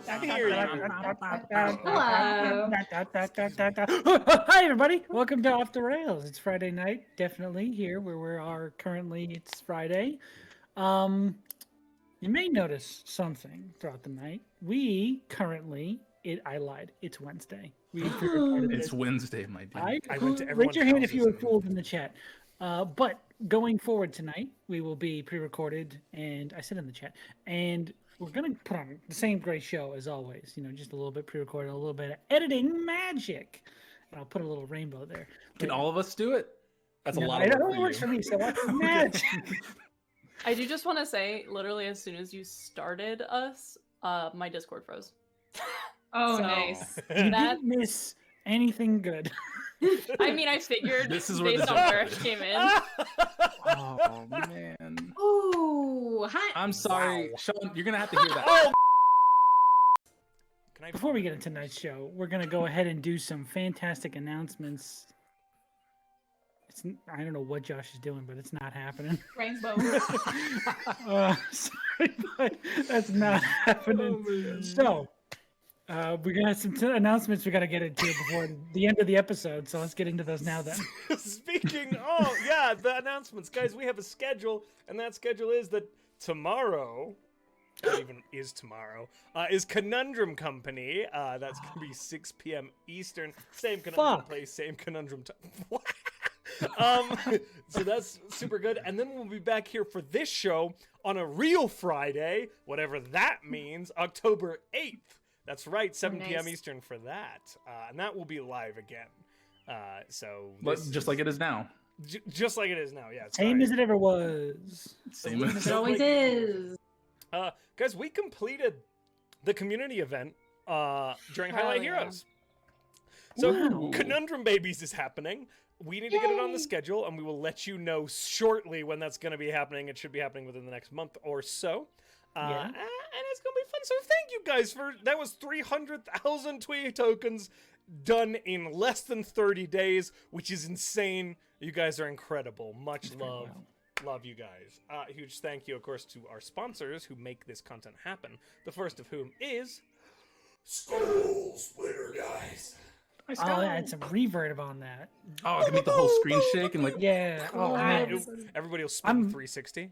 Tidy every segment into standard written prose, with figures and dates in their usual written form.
I can hear you. Hello. Hi, everybody. Welcome to Off the Rails. It's Friday night, definitely here where we are currently. It's Friday. You may notice something throughout the night. We currently, I lied. It's Wednesday. We pre-recorded this. It's Wednesday, my dude. I went to Raise everyone's your hand if houses you were and- fooled in the chat. But going forward tonight, we will be pre-recorded, and I said in the chat, and we're going to put on the same great show as always. You know, just a little bit pre-recorded, a little bit of editing magic. And I'll put a little rainbow there. Can all of us do it? That's a lot It of work only for works you. for me, so what's magic? I do just want to say, literally, as soon as you started us, my Discord froze. Oh, So- nice. You That- didn't miss anything good. I mean, I figured This is where the based on jump where it is. came in. Oh man. Ooh, hi. I'm sorry, Wow. Sean. You're gonna have to hear that. Oh! Can I? Before we get into tonight's show, we're going to go ahead and do some fantastic announcements. I don't know what Josh is doing, but it's not happening. Rainbow. Sorry, but that's not happening. So, we're going to have some announcements we got to get into before the end of the episode. So let's get into those now then. Speaking, the announcements, guys. We have a schedule, and that schedule is that tomorrow, not even is tomorrow, is Conundrum Company. That's gonna be 6 p.m. Eastern. Same Conundrum Fuck. place, same Conundrum time. What? So that's super good. And then we'll be back here for this show on a real Friday, whatever that means, October 8th. That's right, 7 p.m. nice. Eastern for that. And that will be live again. So But this just like it is now. just like it is now, yeah. Same as it ever was. Same It as always is. Guys, we completed the community event during Hell Highlight yeah. Heroes. So Wow. Conundrum Babies is happening. We need to get it on the Yay. schedule, and we will let you know shortly when that's going to be happening. It should be happening within the next month or so. Yeah. And it's going to be fun. So thank you guys for that. Was 300,000 tweet tokens done in less than 30 days, which is insane. You guys are incredible. Much love. Wow. Love you guys. Huge thank you, of course, to our sponsors who make this content happen. The first of whom is Skull Splitter, guys. I'll add some reverb on that. Oh, I can make the whole screen shake and like. Yeah. Oh, man. Yes. Everybody will spin I'm- 360.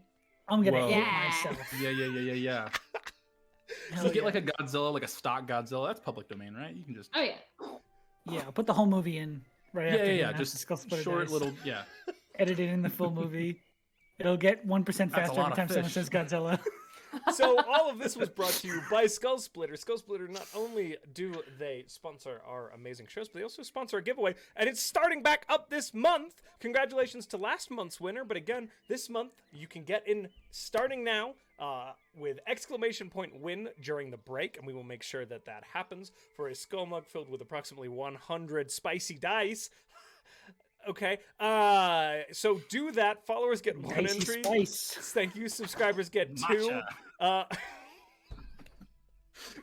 I'm going to Whoa. hate Yeah. myself. Yeah. Hell You get yeah. like a Godzilla, like a stock Godzilla. That's public domain, right? You can just. Oh, yeah. Yeah, I'll put the whole movie in right after. Yeah. the Just Skull Splitter short dice. little. Yeah. Edit it in the full movie. It'll get 1% That's a faster lot every of time someone fish. says Godzilla. So all of this was brought to you by Skull Splitter. Skull Splitter, not only do they sponsor our amazing shows, but they also sponsor a giveaway, and it's starting back up this month. Congratulations to last month's winner, but again, this month you can get in starting now with exclamation point win during the break, and we will make sure that that happens for a skull mug filled with approximately 100 spicy dice. Okay, so do that. Followers get one Dicey entry. spice. Thank you. Subscribers get two. Matcha.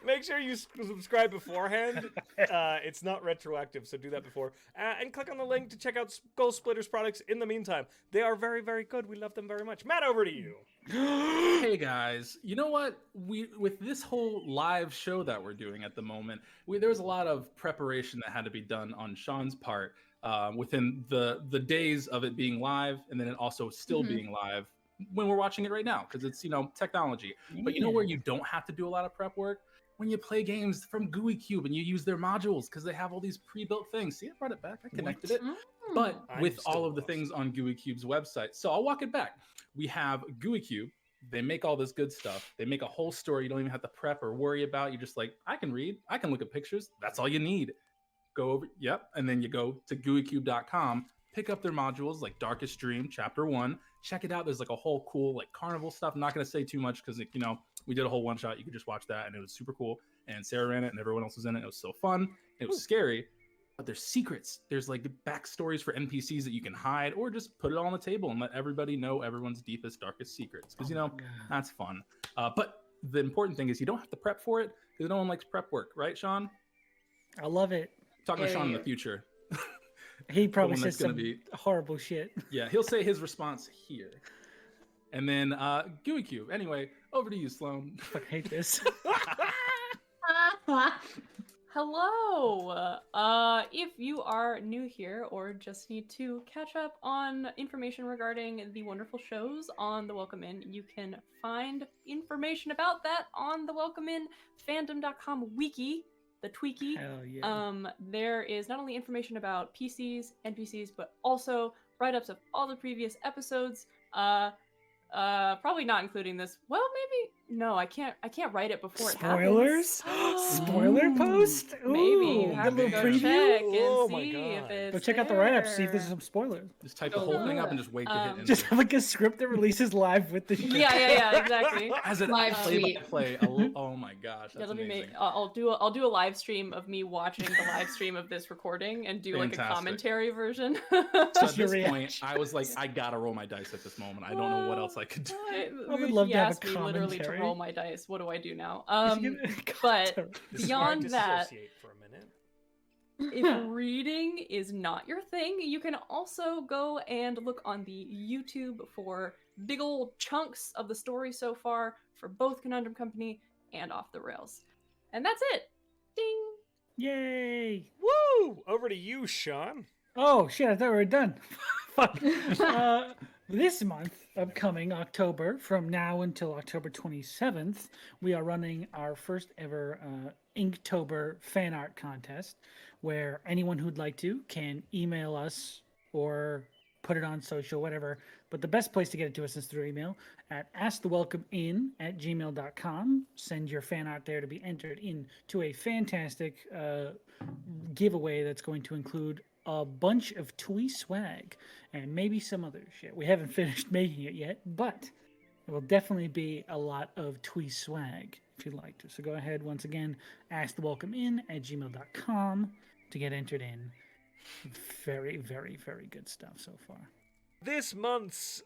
Make sure you subscribe beforehand. It's not retroactive, so do that before. And click on the link to check out Skull Splitter's products in the meantime. They are very, very good. We love them very much. Matt, over to you. Hey guys, you know what? With this whole live show that we're doing at the moment, there was a lot of preparation that had to be done on Sean's part within the days of it being live, and then it also still Mhm. being live when we're watching it right now, because it's technology. But you know Yeah. where you don't have to do a lot of prep work? When you play games from GUI Cube and you use their modules, because they have all these pre-built things. See, I brought it back. I connected it. But I'm with still all of the lost. things on GUI Cube's website. So I'll walk it back. We have GUI Cube. They make all this good stuff. They make a whole story you don't even have to prep or worry about. You're just like, I can read. I can look at pictures. That's all you need. Go over, yep. And then you go to GUICube.com, pick up their modules like Darkest Dream, Chapter 1. Check it out. There's like a whole cool like carnival stuff. I'm not going to say too much because, we did a whole one shot. You could just watch that and it was super cool. And Sarah ran it and everyone else was in it. It was so fun. It was scary. But there's secrets. There's like backstories for NPCs that you can hide or just put it all on the table and let everybody know everyone's deepest, darkest secrets. Because, Oh my God. that's fun. But the important thing is you don't have to prep for it because no one likes prep work, right, Sean? I love it. Talking to Sean in Yeah. the future. He probably one that's says gonna some be- horrible shit. Yeah, he'll say his response here. And then GUI Cube. Anyway, over to you, Sloan. I fucking hate this. Hello! If you are new here or just need to catch up on information regarding the wonderful shows on the Welcome In, you can find information about that on the Welcome In fandom.com wiki, the Tweaky. Hell yeah. There is not only information about PCs, NPCs, but also write-ups of all the previous episodes. Probably not including this. Well, maybe no. I can't write it before Spoilers? it happens. Spoiler post? Maybe you Ooh, have good to little go preview. check and Oh my see if God. it's Go check out the write-up, see if there. there's some spoilers. Just type the whole thing up and just wait to hit enter. Just have like a script that releases live with the shit. Yeah, exactly. As a Live play-by-play. Oh my gosh, that's Yeah, let me amazing. make. I'll do a live stream of me watching the live stream of this recording and do like a Fantastic. commentary version. So at Just your this point, reaction. I was like, I gotta roll my dice at this moment. I don't know what else I could do. I would love He to have a asked me literally to commentary. roll my dice. What do I do now? But but This is beyond where I that, disassociate for a minute. if reading is not your thing, you can also go and look on the YouTube for big old chunks of the story so far for both Conundrum Company and Off the Rails. And that's it. Ding. yay! Woo! Over to you, Sean. Oh shit! I thought we were done. Fuck. This month, upcoming October, from now until October 27th, we are running our first ever Inktober Fan Art Contest, where anyone who'd like to can email us or put it on social, whatever. But the best place to get it to us is through email at askthewelcomein@gmail.com. Send your fan art there to be entered into a fantastic giveaway that's going to include a bunch of Twee swag and maybe some other shit. We haven't finished making it yet, but it will definitely be a lot of Twee swag if you'd like to. So go ahead, once again, askthewelcomein@gmail.com to get entered in. Very, very, very good stuff so far. This month's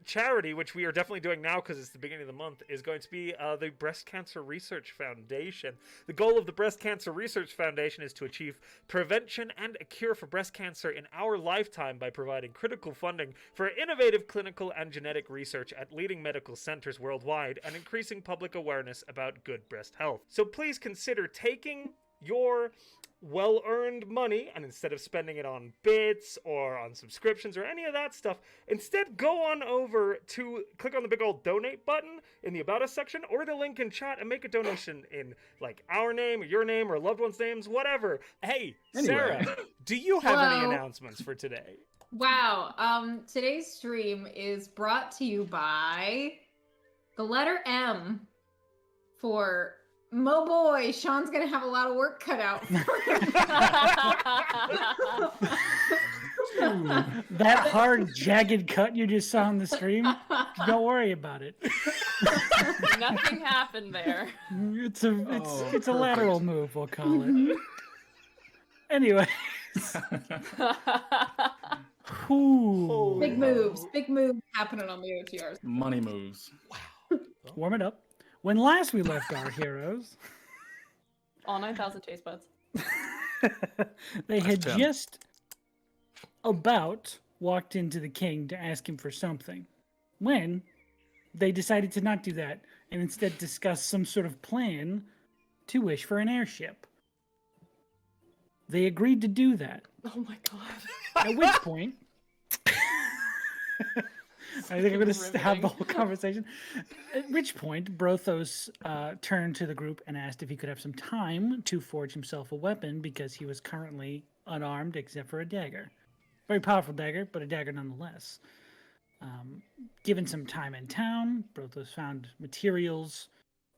charity, which we are definitely doing now because it's the beginning of the month, is going to be the Breast Cancer Research Foundation. The goal of the Breast Cancer Research Foundation is to achieve prevention and a cure for breast cancer in our lifetime by providing critical funding for innovative clinical and genetic research at leading medical centers worldwide and increasing public awareness about good breast health. So please consider taking your well-earned money, and instead of spending it on bits or on subscriptions or any of that stuff, instead go on over to click on the big old donate button in the About Us section or the link in chat and make a donation in like our name or your name or loved ones' names, whatever. Hey, Anyway. Sarah, do you have any Hello. announcements for today? Wow. Today's stream is brought to you by the letter M for Mo boy. Sean's gonna have a lot of work cut out for him. That hard, jagged cut you just saw on the stream, don't worry about it. Nothing happened there. It's a Oh, it's a lateral move, we'll call it. Anyway, ooh, Big moves happening on the OTRs. Money moves. warm it up. When last we left our heroes, All 9,000 taste buds. they had Tim. just about walked into the king to ask him for something, when they decided to not do that and instead discuss some sort of plan to wish for an airship. They agreed to do that. Oh my god. At which point, I think I'm going to have the Riveting. whole conversation. At which point, Brothos turned to the group and asked if he could have some time to forge himself a weapon because he was currently unarmed except for a dagger. Very powerful dagger, but a dagger nonetheless. Given some time in town, Brothos found materials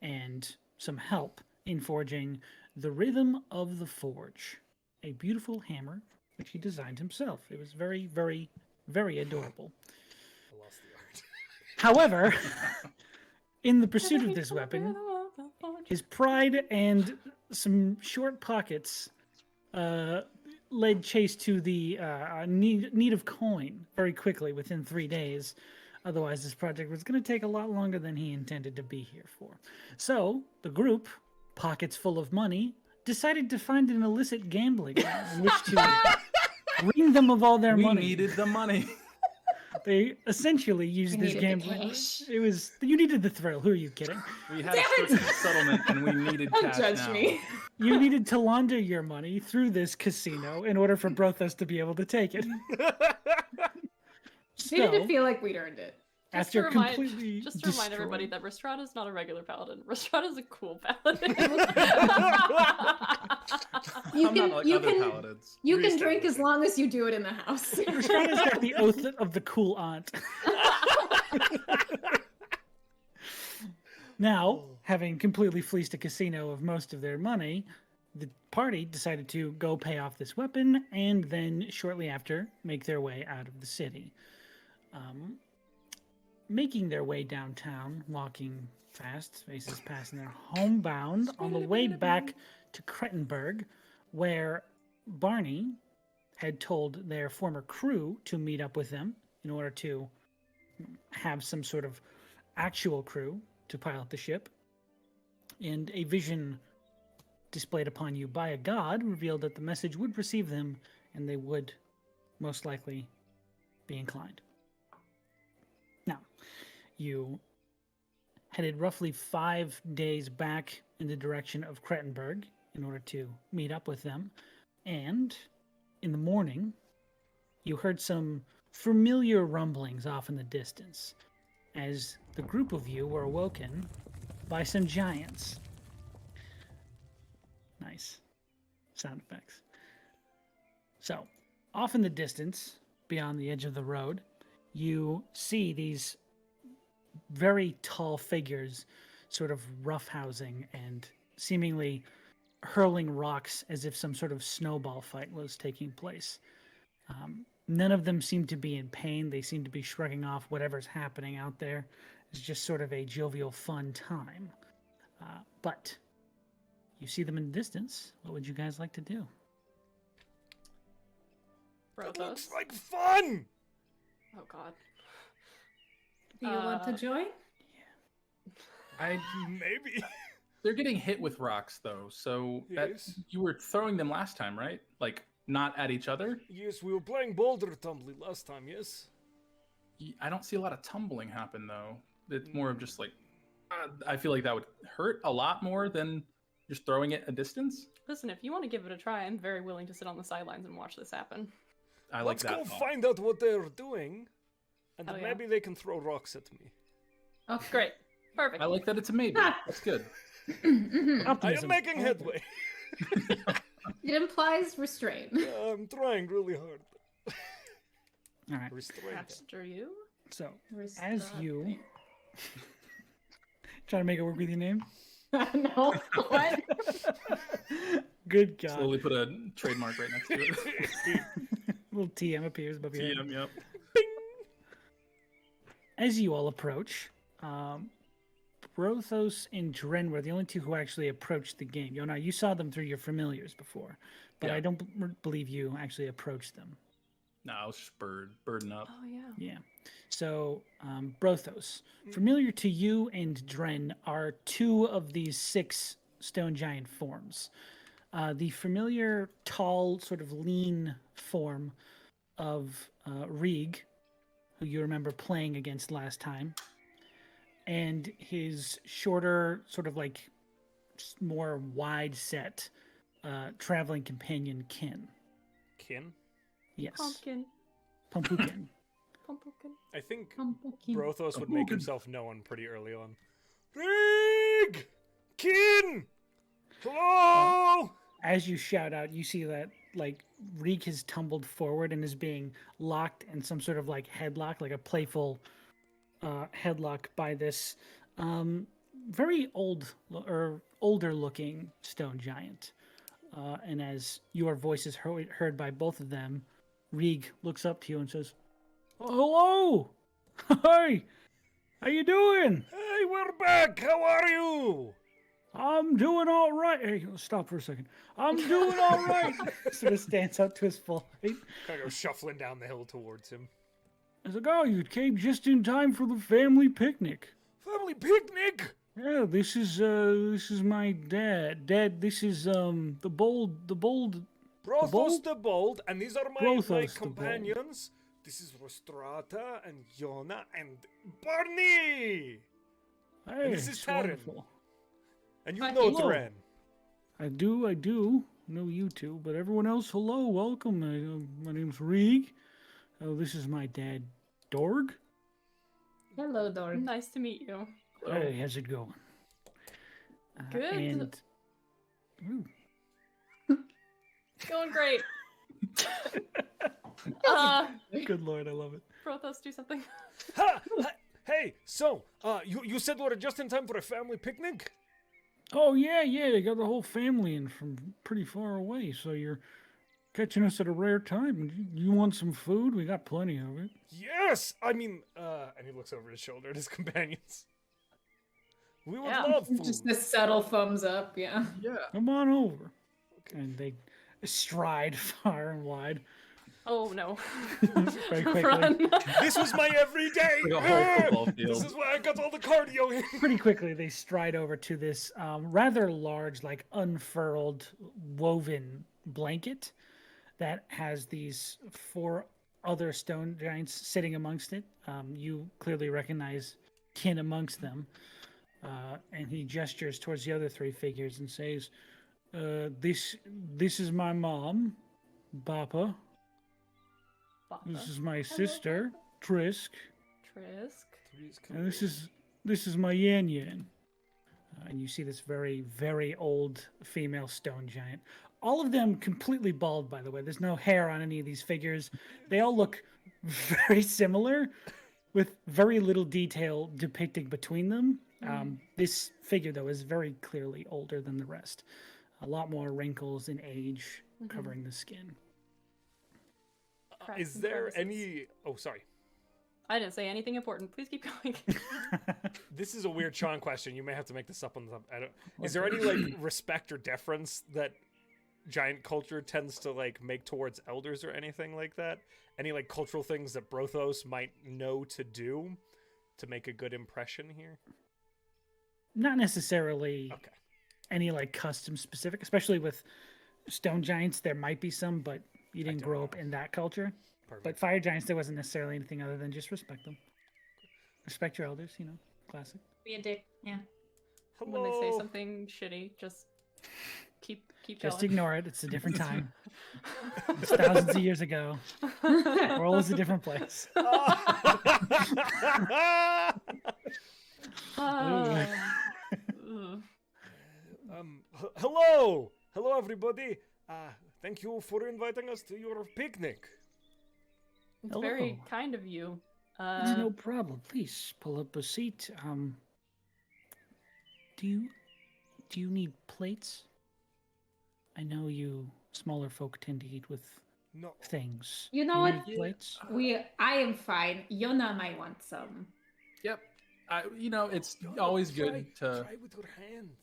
and some help in forging the Rhythm of the Forge, a beautiful hammer which he designed himself. It was very, very, very adorable. I lost the art. However, in the pursuit of this weapon, his pride and some short pockets led Chase to the need of coin very quickly within 3 days. Otherwise, this project was going to take a lot longer than he intended to be here for. So, the group, pockets full of money, decided to find an illicit gambling in which to ring them of all their We money. needed the money. They essentially used We this needed the gambling. cash. It was you needed the thrill. Who are you kidding? We had Damn a it! certain settlement and we needed Don't cash judge now. me. You needed to launder your money through this casino in order for Brothos to be able to take it. Needed to So, feel like we'd earned it. Just to after remind, completely just to remind everybody destroying- that Rhystrata is not a regular paladin. Rhystrata is a cool paladin. You I'm can not like you other can paladins. you can drink Reasonably. as long as you do it in the house. Rhystrata's got the oath of the cool aunt. Now, having completely fleeced a casino of most of their money, the party decided to go pay off this weapon and then shortly after make their way out of the city. Making their way downtown, walking fast, faces passing their homebound on the way back to Krettenberg, where Barney had told their former crew to meet up with them in order to have some sort of actual crew to pilot the ship. And a vision displayed upon you by a god revealed that the message would receive them and they would most likely be inclined. Now, you headed roughly 5 days back in the direction of Krettenberg in order to meet up with them. And in the morning, you heard some familiar rumblings off in the distance as the group of you were awoken by some giants. Nice sound effects. So, off in the distance, beyond the edge of the road, you see these very tall figures sort of roughhousing and seemingly hurling rocks as if some sort of snowball fight was taking place. None of them seem to be in pain. They seem to be shrugging off whatever's happening out there. It's just sort of a jovial, fun time. But you see them in the distance. What would you guys like to do? That Brothos. looks like fun! Oh god. Do you want to join? Maybe. They're getting hit with rocks though, so that Yes. you were throwing them last time, right? Like not at each other. Yes, we were playing Boulder Tumbly last time, yes? I don't see a lot of tumbling happen though. It's more of just like I feel like that would hurt a lot more than just throwing it a distance. Listen, if you want to give it a try, I'm very willing to sit on the sidelines and watch this happen. I like Let's that. go thought. find out what they're doing, and Hell then yeah. maybe they can throw rocks at me. Okay. Great. Perfect. I like that it's a maybe. Ah. That's good. Mhm. I am Optimism. making headway. It implies restraint. I'm trying really hard. All right. Restraint. After you? So, as you Restraint. trying to make it work with your name? No. What? Good God. Slowly put a trademark right next to it. Little TM appears above your head. TM, yep. As you all approach, Brothos and Dren were the only two who actually approached the game. Yona, you saw them through your familiars before, but Yeah. I don't believe you actually approached them. No, I was just burden up. Oh yeah. Yeah. So, Brothos, familiar to you and Dren are two of these 6 stone giant forms. The familiar, tall, sort of lean form of Rieg, who you remember playing against last time, and his shorter, sort of like more wide set traveling companion, Kin. Kin? Yes. Pumpkin. Pumpukin. Pumpkin. I think Pumpkin. Brothos would make himself known pretty early on. Rig! Kin! Hello! As you shout out, you see that like Reek has tumbled forward and is being locked in some sort of like headlock, like a playful headlock by this very older looking stone giant. And as your voice is heard by both of them, Reeg looks up to you and says, "Oh, hello! Hi! How you doing? Hey, we're back! How are you? I'm doing all right." Hey, stop for a second. I'm doing all right. Sort of stands up to his full height. Kind of go shuffling down the hill towards him. I was like, "Oh, you came just in time for the family picnic." Family picnic! Yeah, this is my dad. Dad, this is the bold. Brothos Bold? the Bold, and these are my Brothos the Bold. companions. this is Rhystrata and Yona and Barney. Hey, this is it's Taryn. wonderful. And you Hi, know hello. Dren. I do know you two, but everyone else, hello, welcome. My name's Reeg. This is my dad, Dorg. Hello, Dorg. Nice to meet you. Hey, how's it going? Good. And ooh, Going great. good lord, I love it. Brothos, do something. Ha! Hey, so, you said we're just in time for a family picnic? Oh yeah, they got the whole family in from pretty far away, so you're catching us at a rare time. You want some food? We got plenty of it. Yes! I mean, and he looks over his shoulder at his companions. We would Yeah. love food. Just a subtle thumbs up, yeah. Yeah. Come on over. And they stride far and wide. Oh no. Very quickly. Run. This was my everyday. Like a whole football This field. is why I got all the cardio in. Pretty quickly, they stride over to this rather large, like unfurled, woven blanket that has these 4 other stone giants sitting amongst it. You clearly recognize kin amongst them. And he gestures towards the other 3 figures and says, this is my mom, Bappa. This is my sister, Trisk. Trisk. And this is my Yan Yan. And you see this very, very old female stone giant. All of them completely bald, by the way. There's no hair on any of these figures. They all look very similar, with very little detail depicting between them. This figure, though, is very clearly older than the rest. A lot more wrinkles and age covering the skin. Cracks Is and there crevices. any... Oh, sorry. I didn't say anything important. Please keep going. This is a weird Sean question. You may have to make this up on the... I don't... Is there any, like, respect or deference that giant culture tends to, like, make towards elders or anything like that? Any, like, cultural things that Brothos might know to do to make a good impression here? Not necessarily Okay. any like custom specific, especially with stone giants. There might be some, but you didn't grow up in that culture. Perfect. But fire giants, there wasn't necessarily anything other than just respect them. Respect your elders, classic. Be a dick, yeah. When they say something shitty, just keep Just going. ignore it. It's a different time. It's thousands of years ago. The world is a different place. Ugh. Hello, everybody. Thank you for inviting us to your picnic. It's very Hello. kind of you. It's no problem. Please pull up a seat. Do you need plates? I know you smaller folk tend to eat with No, things. You know Do what? need plates? I am fine. Yona might want some. Yep. It's always good to. try with your hands.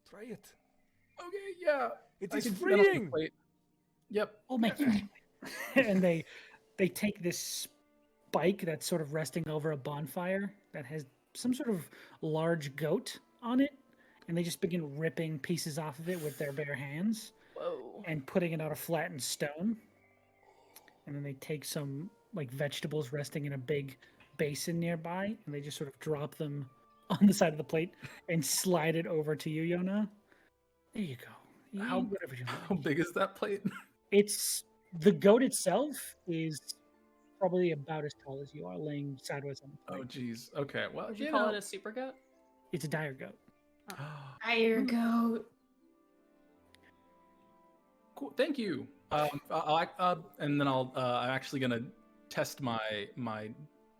Try it. Okay, yeah. It I is can do that on the freeing. plate. Yep. I'll make you. And they take this spike that's sort of resting over a bonfire that has some sort of large goat on it, and they just begin ripping pieces off of it with their bare hands Whoa. and putting it on a flattened stone. And then they take some like vegetables resting in a big basin nearby, and they just sort of drop them on the side of the plate and slide it over to you, Yona. There you go. You How- eat whatever you How like. big is that plate? It's the goat itself is probably about as tall as you are, laying sideways on the Oh, plate. geez. Okay. Well, Would you call it a super goat? It's a dire goat. Fire goat. Cool. Thank you. And then I'm actually gonna test my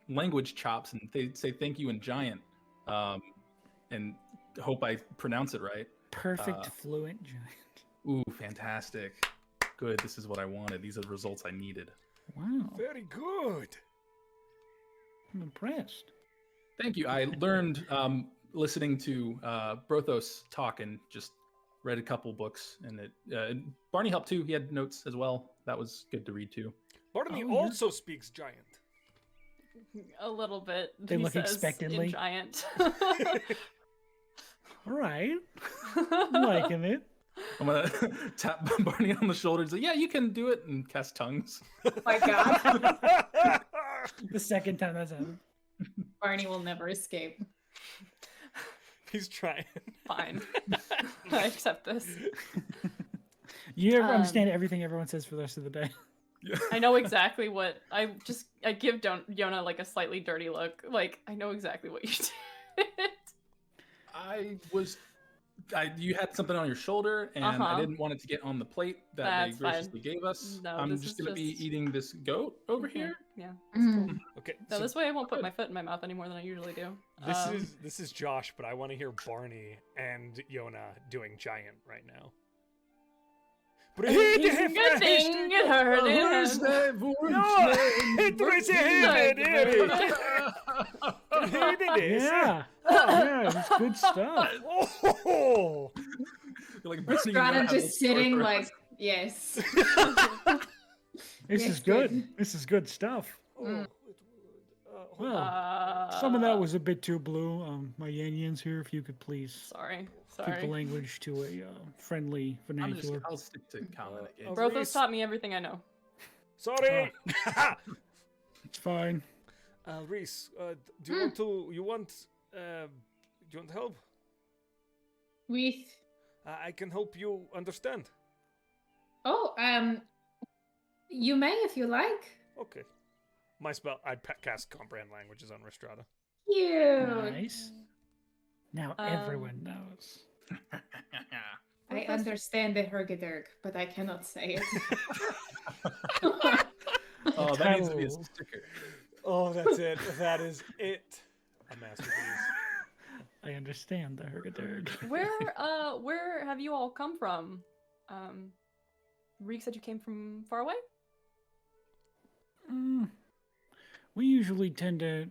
language chops and say thank you in giant, and hope I pronounce it right. Perfect fluent giant. Ooh, fantastic. Good. This is what I wanted. These are the results I needed. Wow, Very good. I'm impressed. Thank you. I learned listening to Brothos talk and just read a couple books, and Barney helped too. He had notes as well. That was good to read too. Barney Oh, yeah. also speaks giant. A little bit. They he look says, expectantly. In giant. All right, I'm liking it. I'm gonna tap Barney on the shoulder and say, "Yeah, you can do it," and cast tongues. Oh my god. The second time that's happened. Barney will never escape. He's trying. Fine. I accept this. You ever understand everything everyone says for the rest of the day? I know exactly what I give Yona like a slightly dirty look. Like I know exactly what you did. You had something on your shoulder, and I didn't want it to get on the plate that they graciously gave us. No, I'm this just is gonna be just- eating this goat over here. Yeah. Mm. Okay. No, so this way I won't put my foot in my mouth any more than I usually do. this is Josh, but I want to hear Barney and Yona doing giant right now. Good thing it hurt. Yeah. Yeah, it's good stuff. Oh, Like Rhystrata just sitting like, yes. This Yes, is good. good. This is good stuff. Mm. Well, some of that was a bit too blue. My Yanyans here, if you could please Sorry. keep the language to a friendly vernacular. I'll stick to common again. Brothos taught me everything I know. sorry. It's fine. Reese, do you want help? With I can help you understand. you may if you like. Okay. My spell, I cast comprehend languages on Rhystrata. Cute. Nice. Now everyone knows. I understand the Hergederg, but I cannot say it. Oh, that needs to be a Title. sticker. Oh, that's it. That is it. A masterpiece. I understand the Hergederg. Where have you all come from? Reek said you came from far away? We usually tend to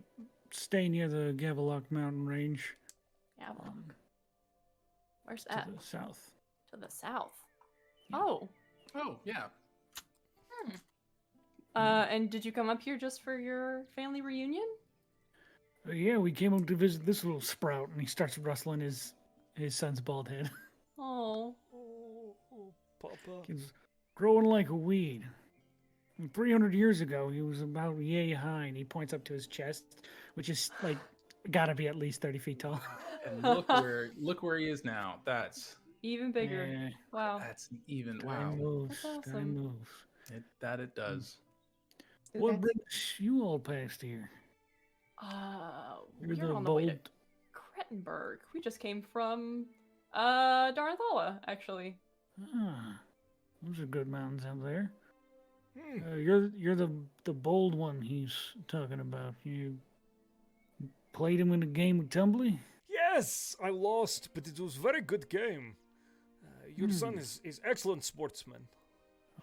stay near the Gavilock mountain range Yeah. Where's to that? the south. To the south. Yeah. Oh. Oh, yeah. And did you come up here just for your family reunion? Yeah, we came up to visit this little sprout, and he starts rustling his son's bald head. Oh. Papa. He's growing like a weed. And 300 years ago, he was about yay high, and he points up to his chest, which is like gotta be at least 30 feet tall. And look where he is now. That's Even bigger. Yeah, Wow. even time wow. moves. That's Time awesome. moves. It does. What brings you all past here? You're We're the on the way to bold. Krettenberg. We just came from Darnthala, actually. Ah, those are good mountains out there. You're the bold one he's talking about. You played him in a game of Tumbly? Yes, I lost, but it was a very good game. Your son is excellent sportsman.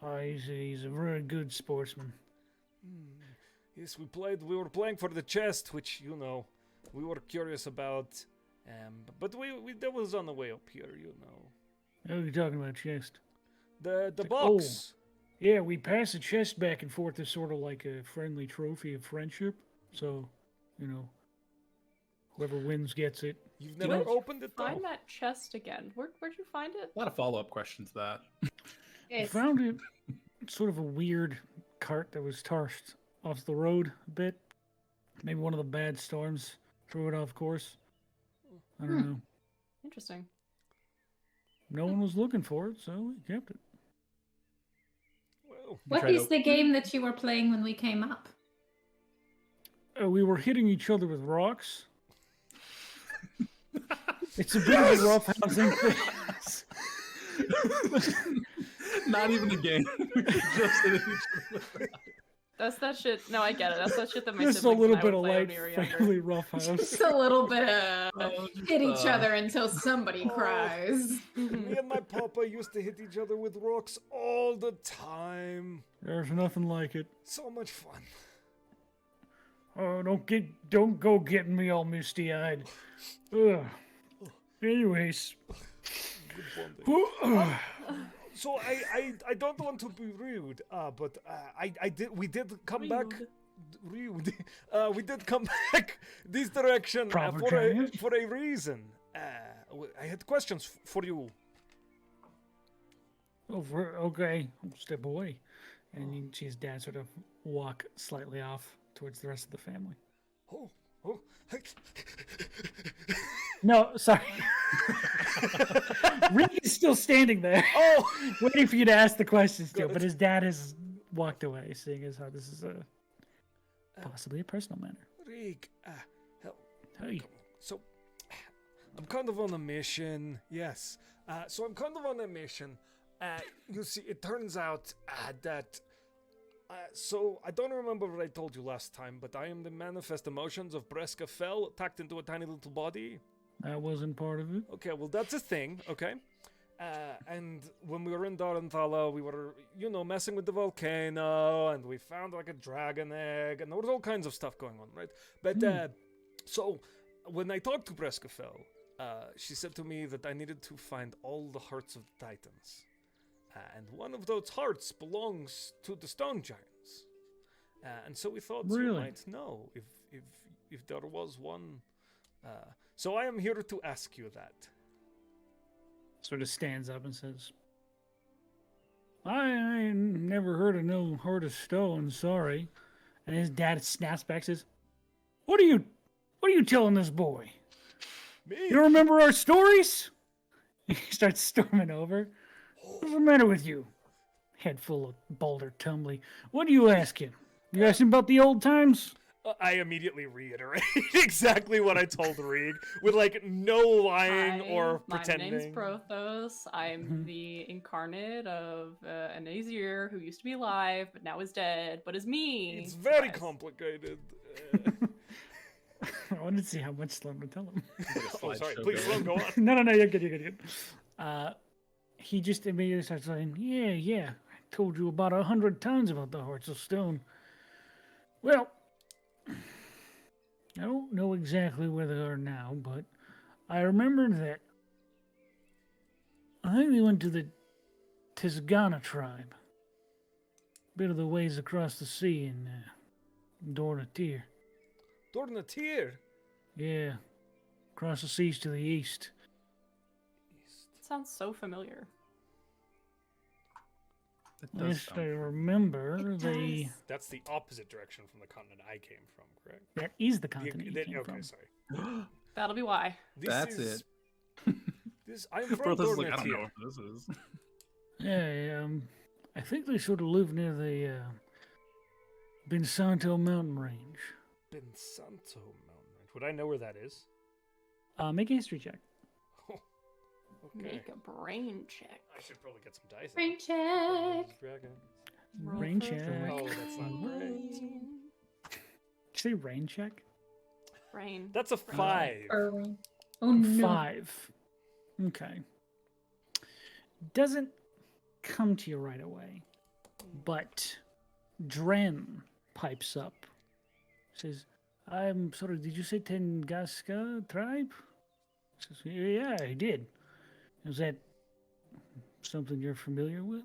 Oh, he's a very good sportsman. Yes, we were playing for the chest, which, we were curious about. But that was on the way up here, What are you talking about, chest? The like, box. Yeah, we pass the chest back and forth as sort of like a friendly trophy of friendship. So, whoever wins gets it. You've never opened it, though? Find that chest again. Where'd you find it? A lot of follow-up questions to that. I found it sort of a weird cart that was tossed off the road a bit. Maybe one of the bad storms threw it off course. I don't know. Interesting. No one was looking for it, so we kept it. Well, What tried is the game that you were playing when we came up? We were hitting each other with rocks. It's a bit of a roughhousing thing. Not even a game. We just did it. That's that shit. No, I get it. That's that shit that my Just a siblings little and I bit would of play when light we were younger. family roughhouse. Just a little bit of hit each other until somebody cries. me and my papa used to hit each other with rocks all the time. There's nothing like it. So much fun. Oh, don't go getting me all misty-eyed. Ugh. Anyways. Good bonding. So I don't want to be rude, but we did come back. Rude. We did come back this direction Proper for a reason. I had questions for you. Okay, I'll step away. And you can see his dad sort of walk slightly off towards the rest of the family. Oh. No, sorry. Rick is still standing there. Oh! Waiting for you to ask the questions still, but his dad has walked away, seeing as how this is possibly a personal matter. Rig, help. Hey. So, I'm kind of on a mission. Yes. So I'm kind of on a mission. You see, it turns out that. So I don't remember what I told you last time, but I am the manifest emotions of Breska Fell, tucked into a tiny little body. That wasn't part of it. Okay, well that's a thing. Okay. And when we were in Daranthala, we were, messing with the volcano, and we found like a dragon egg, and there was all kinds of stuff going on, right? But so when I talked to Breska Fell, she said to me that I needed to find all the hearts of the Titans. And one of those hearts belongs to the Stone Giants. And so we thought you might know if there was one. So I am here to ask you that. Sort of stands up and says, I never heard of no heart of stone, sorry. And his dad snaps back and says, What are you telling this boy? Me? You don't remember our stories? He starts storming over. What's the matter with you? Head full of boulder tumbly. What are you asking? You asking about the old times? I immediately reiterate exactly what I told Rig, with like no lying or pretending. My name's Brothos. I'm the incarnate of an Aesir who used to be alive, but now is dead, but is me. It's very complicated. I wanted to see how much Sloan would tell him. Oh, sorry. Please, Sloan, go on. No, you're good. He just immediately starts saying, yeah, I told you about 100 times about the hearts of stone. Well, I don't know exactly where they are now, but I remember that I think they went to the TheGovnar tribe. Bit of the ways across the sea in Dornatir. Dornatir? Yeah, across the seas to the east. Sounds so familiar. Yes, I remember they. That's the opposite direction from the continent I came from, correct? That is the continent you came from. Sorry. That'll be why. That's it. I'm from Brothos is like, I don't know Dornatir. what this is. Yeah, I think they sort of live near the Bensanto mountain range. Bensanto mountain range. Would I know where that is? Make a history check. Okay. Make a brain check. I should probably get some dice. Brain check. Dragon. Rain check. Oh, that's not great. Did you say rain check? Brain. That's a 5. Oh no. 5. Okay. Doesn't come to you right away, but Dren pipes up. Says, I'm sorry, did you say Tengaska tribe? Says, yeah, I did. Is that something you're familiar with?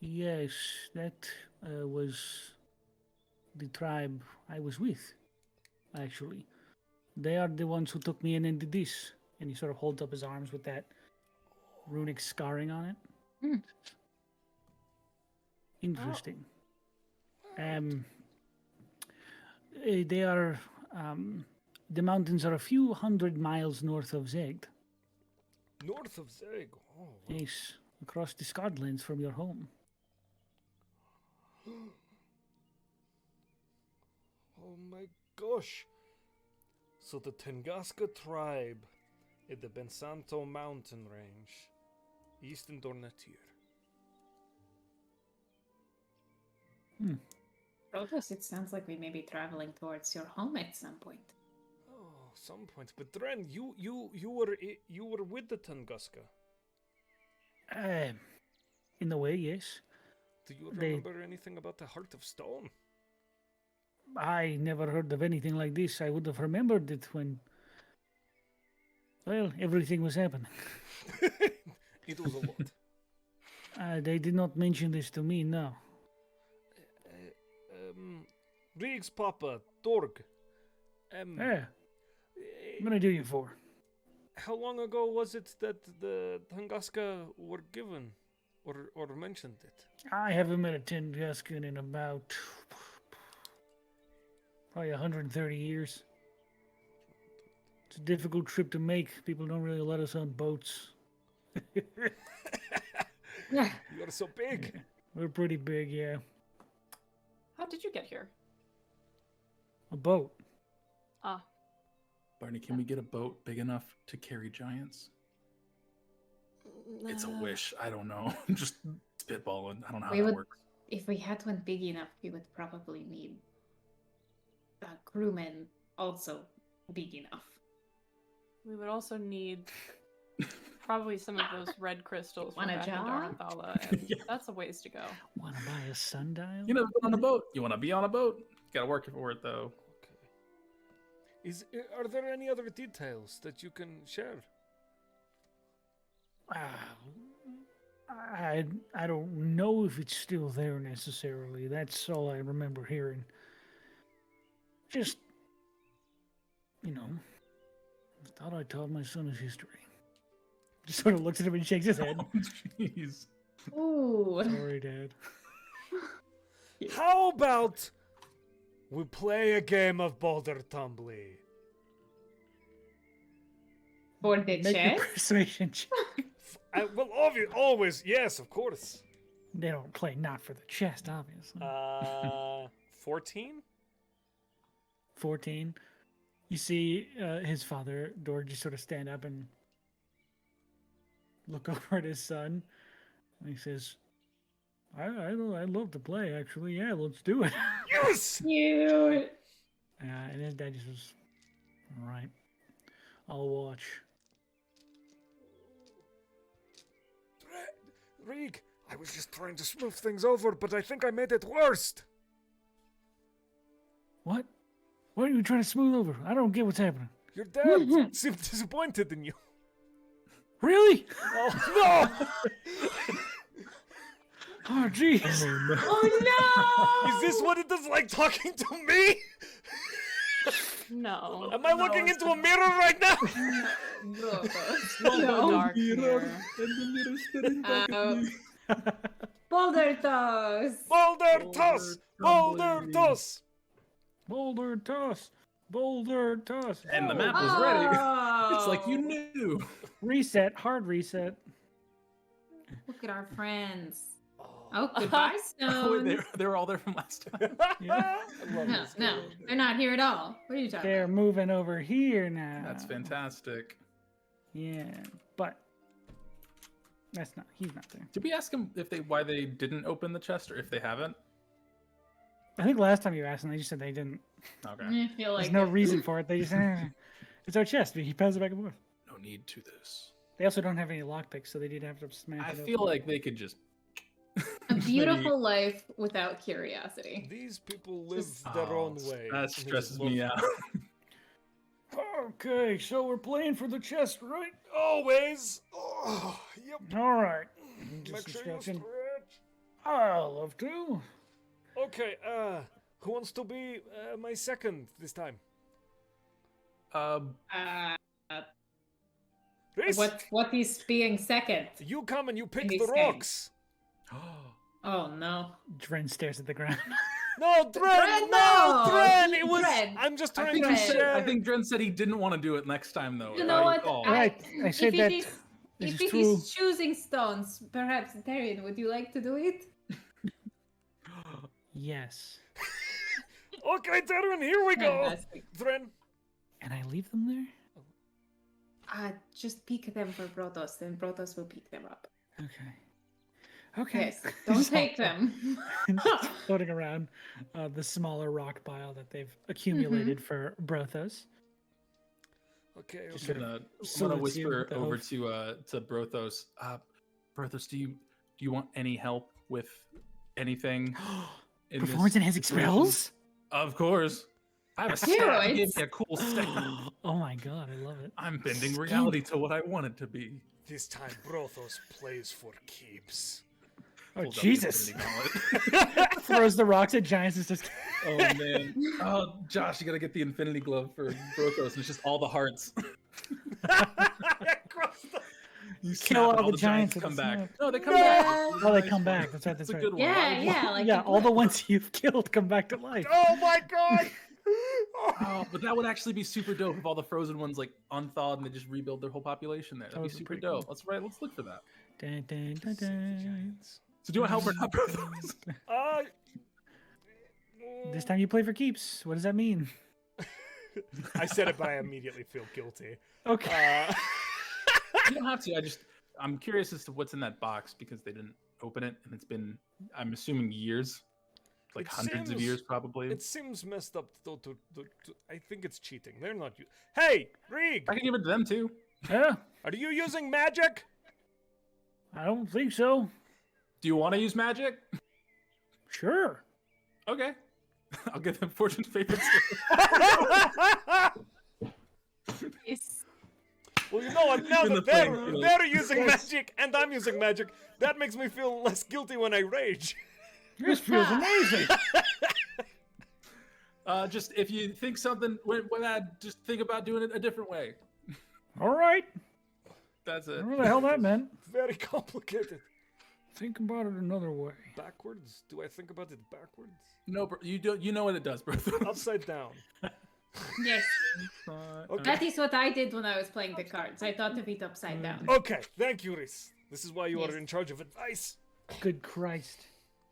Yes, that was the tribe I was with, actually. They are the ones who took me in and did this. And he sort of holds up his arms with that runic scarring on it. Interesting. They are, the mountains are a few hundred miles north of Zeg. North of Zeg. Oh, wow. Yes, across the Scotlands from your home. Oh my gosh. So the Tengaska tribe in the Bensanto mountain range, east in Dornatir. Brothos, it sounds like we may be traveling towards your home at some point. Oh, some point. But Dren, you were with the Tunguska. In a way, yes. Do you remember anything about the Heart of Stone? I never heard of anything like this. I would have remembered it when, well, everything was happening. It was a lot. They did not mention this to me, no. Rig's Papa, Torg. What can I do you for? How long ago was it that the Tunguska were given or mentioned it? I haven't met a Tusken in about probably 130 years. It's a difficult trip to make. People don't really let us on boats. You are so big. We're pretty big, yeah. How did you get here? A boat. Ah, Barney, can we get a boat big enough to carry giants? It's a wish. I don't know. I'm just spitballing. I don't know how We that would- works. If we had one big enough, we would probably need a crewman also big enough. we would also need probably some of those red crystals from Want a back in job? Daranthala, and Yeah. that's a ways to go. Want to buy a sundial? You never been on a boat. You want to be on a boat? You gotta work for it though. Okay. Are there any other details that you can share? I don't know if it's still there necessarily. That's all I remember hearing. Just, you know, thought I taught my son his history. Just sort of looks at him and shakes his head. Oh, jeez. Ooh. Sorry, Dad. How about we play a game of Boulder Tumbly? For the Make a chest? persuasion check. Well, always, yes, of course. They don't play not for the chest, obviously. 14? 14. You see his father, Dor, just sort of stand up and look over at his son. And he says, I'd love to play, actually. Yeah, let's do it. Yes! Cute. And his dad just was, all right, I'll watch. Reek, I was just trying to smooth things over, but I think I made it worse. What? What are you trying to smooth over? I don't get what's happening. Your dad seemed disappointed in you. Really? Oh, no! Oh, jeez. Oh no! Is this what it is like talking to me? No. Am I looking into a mirror right now? No. Dark mirror. Boulder toss. Boulder toss! Boulder toss! Boulder toss. Boulder toss. And the map was ready. Oh. It's like you knew. Reset. Hard reset. Look at our friends. Oh, goodbye, Oh, wait, Stone. they were all there from last time. Yeah. I love No, this no, game. they're not here at all. What are you talking They're about? moving over here now. That's fantastic. Yeah, but that's not. He's not there. Did we ask them why they didn't open the chest or if they haven't? I think last time you asked them, they just said they didn't. Okay. I feel like There's no reason for it. They just it's our chest. He passes it back and forth. No need to this. They also don't have any lockpicks, so they did have to smash I it feel open. like they could just. a beautiful life without curiosity. These people live Just- their own way. That and they stresses just me love out. Okay, so we're playing for the chest, right? it. Always. Oh, yep. All right. Make Just sure you stretching. stretch. I'll love to. Okay, who wants to be my second this time? Uh, Rhys, what is being second? you come and you pick In the this game. rocks. Oh no. Dren stares at the ground. No, Dren, Dren, no, no! Dren. It was. Dren. I'm just I trying think, to he said, share. I think Dren said he didn't want to do it next time, though. You know what? Oh. Right, I said if that it is, this if is it is true. choosing stones, perhaps Taryn, would you like to do it? Yes. Okay, Darren, here we go. Fantastic. Dren. And I leave them there? Just pick them for Brothos, then Brothos will pick them up. Okay. Okay. Yes, don't So- take them. Floating around the smaller rock pile that they've accumulated for Brothos. Okay, I'm okay. gonna Salutes you whisper with the over hoof. to Brothos. Brothos, do you want any help with anything? in this Performance enhancing situation? spells? Of course. I have a Do staff. He it. gave me a cool staff. Oh my god, I love it. I'm bending reality to what I want it to be. This time, Brothos plays for keeps. Oh Pulls out the Jesus! Infinity Gauntlet. Throws the rocks at giants and just. Oh man. Oh Josh, you gotta get the Infinity Glove for Brothos. It's just all the hearts. Across the- You Kill snap and all the giants come with a back. snap. No, they come No! back. Oh, they Nice come one. back. That's right. That's It's a right. good one. Yeah, Why- yeah, like Yeah, the all the Dwarf. ones you've killed come back to life. Oh my god! Oh, but that would actually be super dope if all the frozen ones like unthawed and they just rebuild their whole population there. That'd be Those are super pretty dope. cool. Let's look for that. Dun, dun, dun, Save the dun. giants. So do you want help or not, Brothos? Uh, This time you play for keeps. What does that mean? I said it, but I immediately feel guilty. Okay. You don't have to. I'm curious as to what's in that box because they didn't open it and it's been, I'm assuming, years, like It hundreds of seems- years probably. It seems messed up though. I think it's cheating. They're not. Hey, Reeg, I can give it to them too. Yeah, are you using magic? I don't think so. Do you want to use magic? Sure. Okay. I'll give them fortune favorites. It's Well, you know what? Now In the that they're, playing field. they're using magic and I'm using magic, that makes me feel less guilty when I rage. This feels amazing. Just if you think something went bad, just think about doing it a different way. All right. That's I it. don't know what the hell that meant. Very complicated. Think about it another way. Backwards? Do I think about it backwards? No, you don't. You know what it does, bro. Upside down. Yes, Okay. that is what I did when I was playing the cards. I thought of it upside down. Okay, thank you, Rhys. This is why you Yes. are in charge of advice. Good Christ.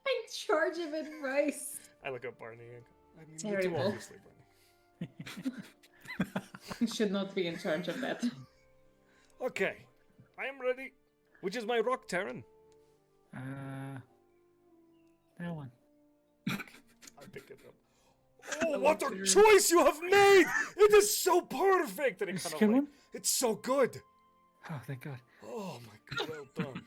In charge of advice. I look up Barney. I mean, you do Terrible. obviously, Barney. You should not be in charge of that. Okay, I am ready. Which is my rock, Terran? That one. I pick it up. Oh, what a choice you have made! It is so perfect! And it This is a kind good of like, one? it's so good. Oh, thank God. Oh my god, well done.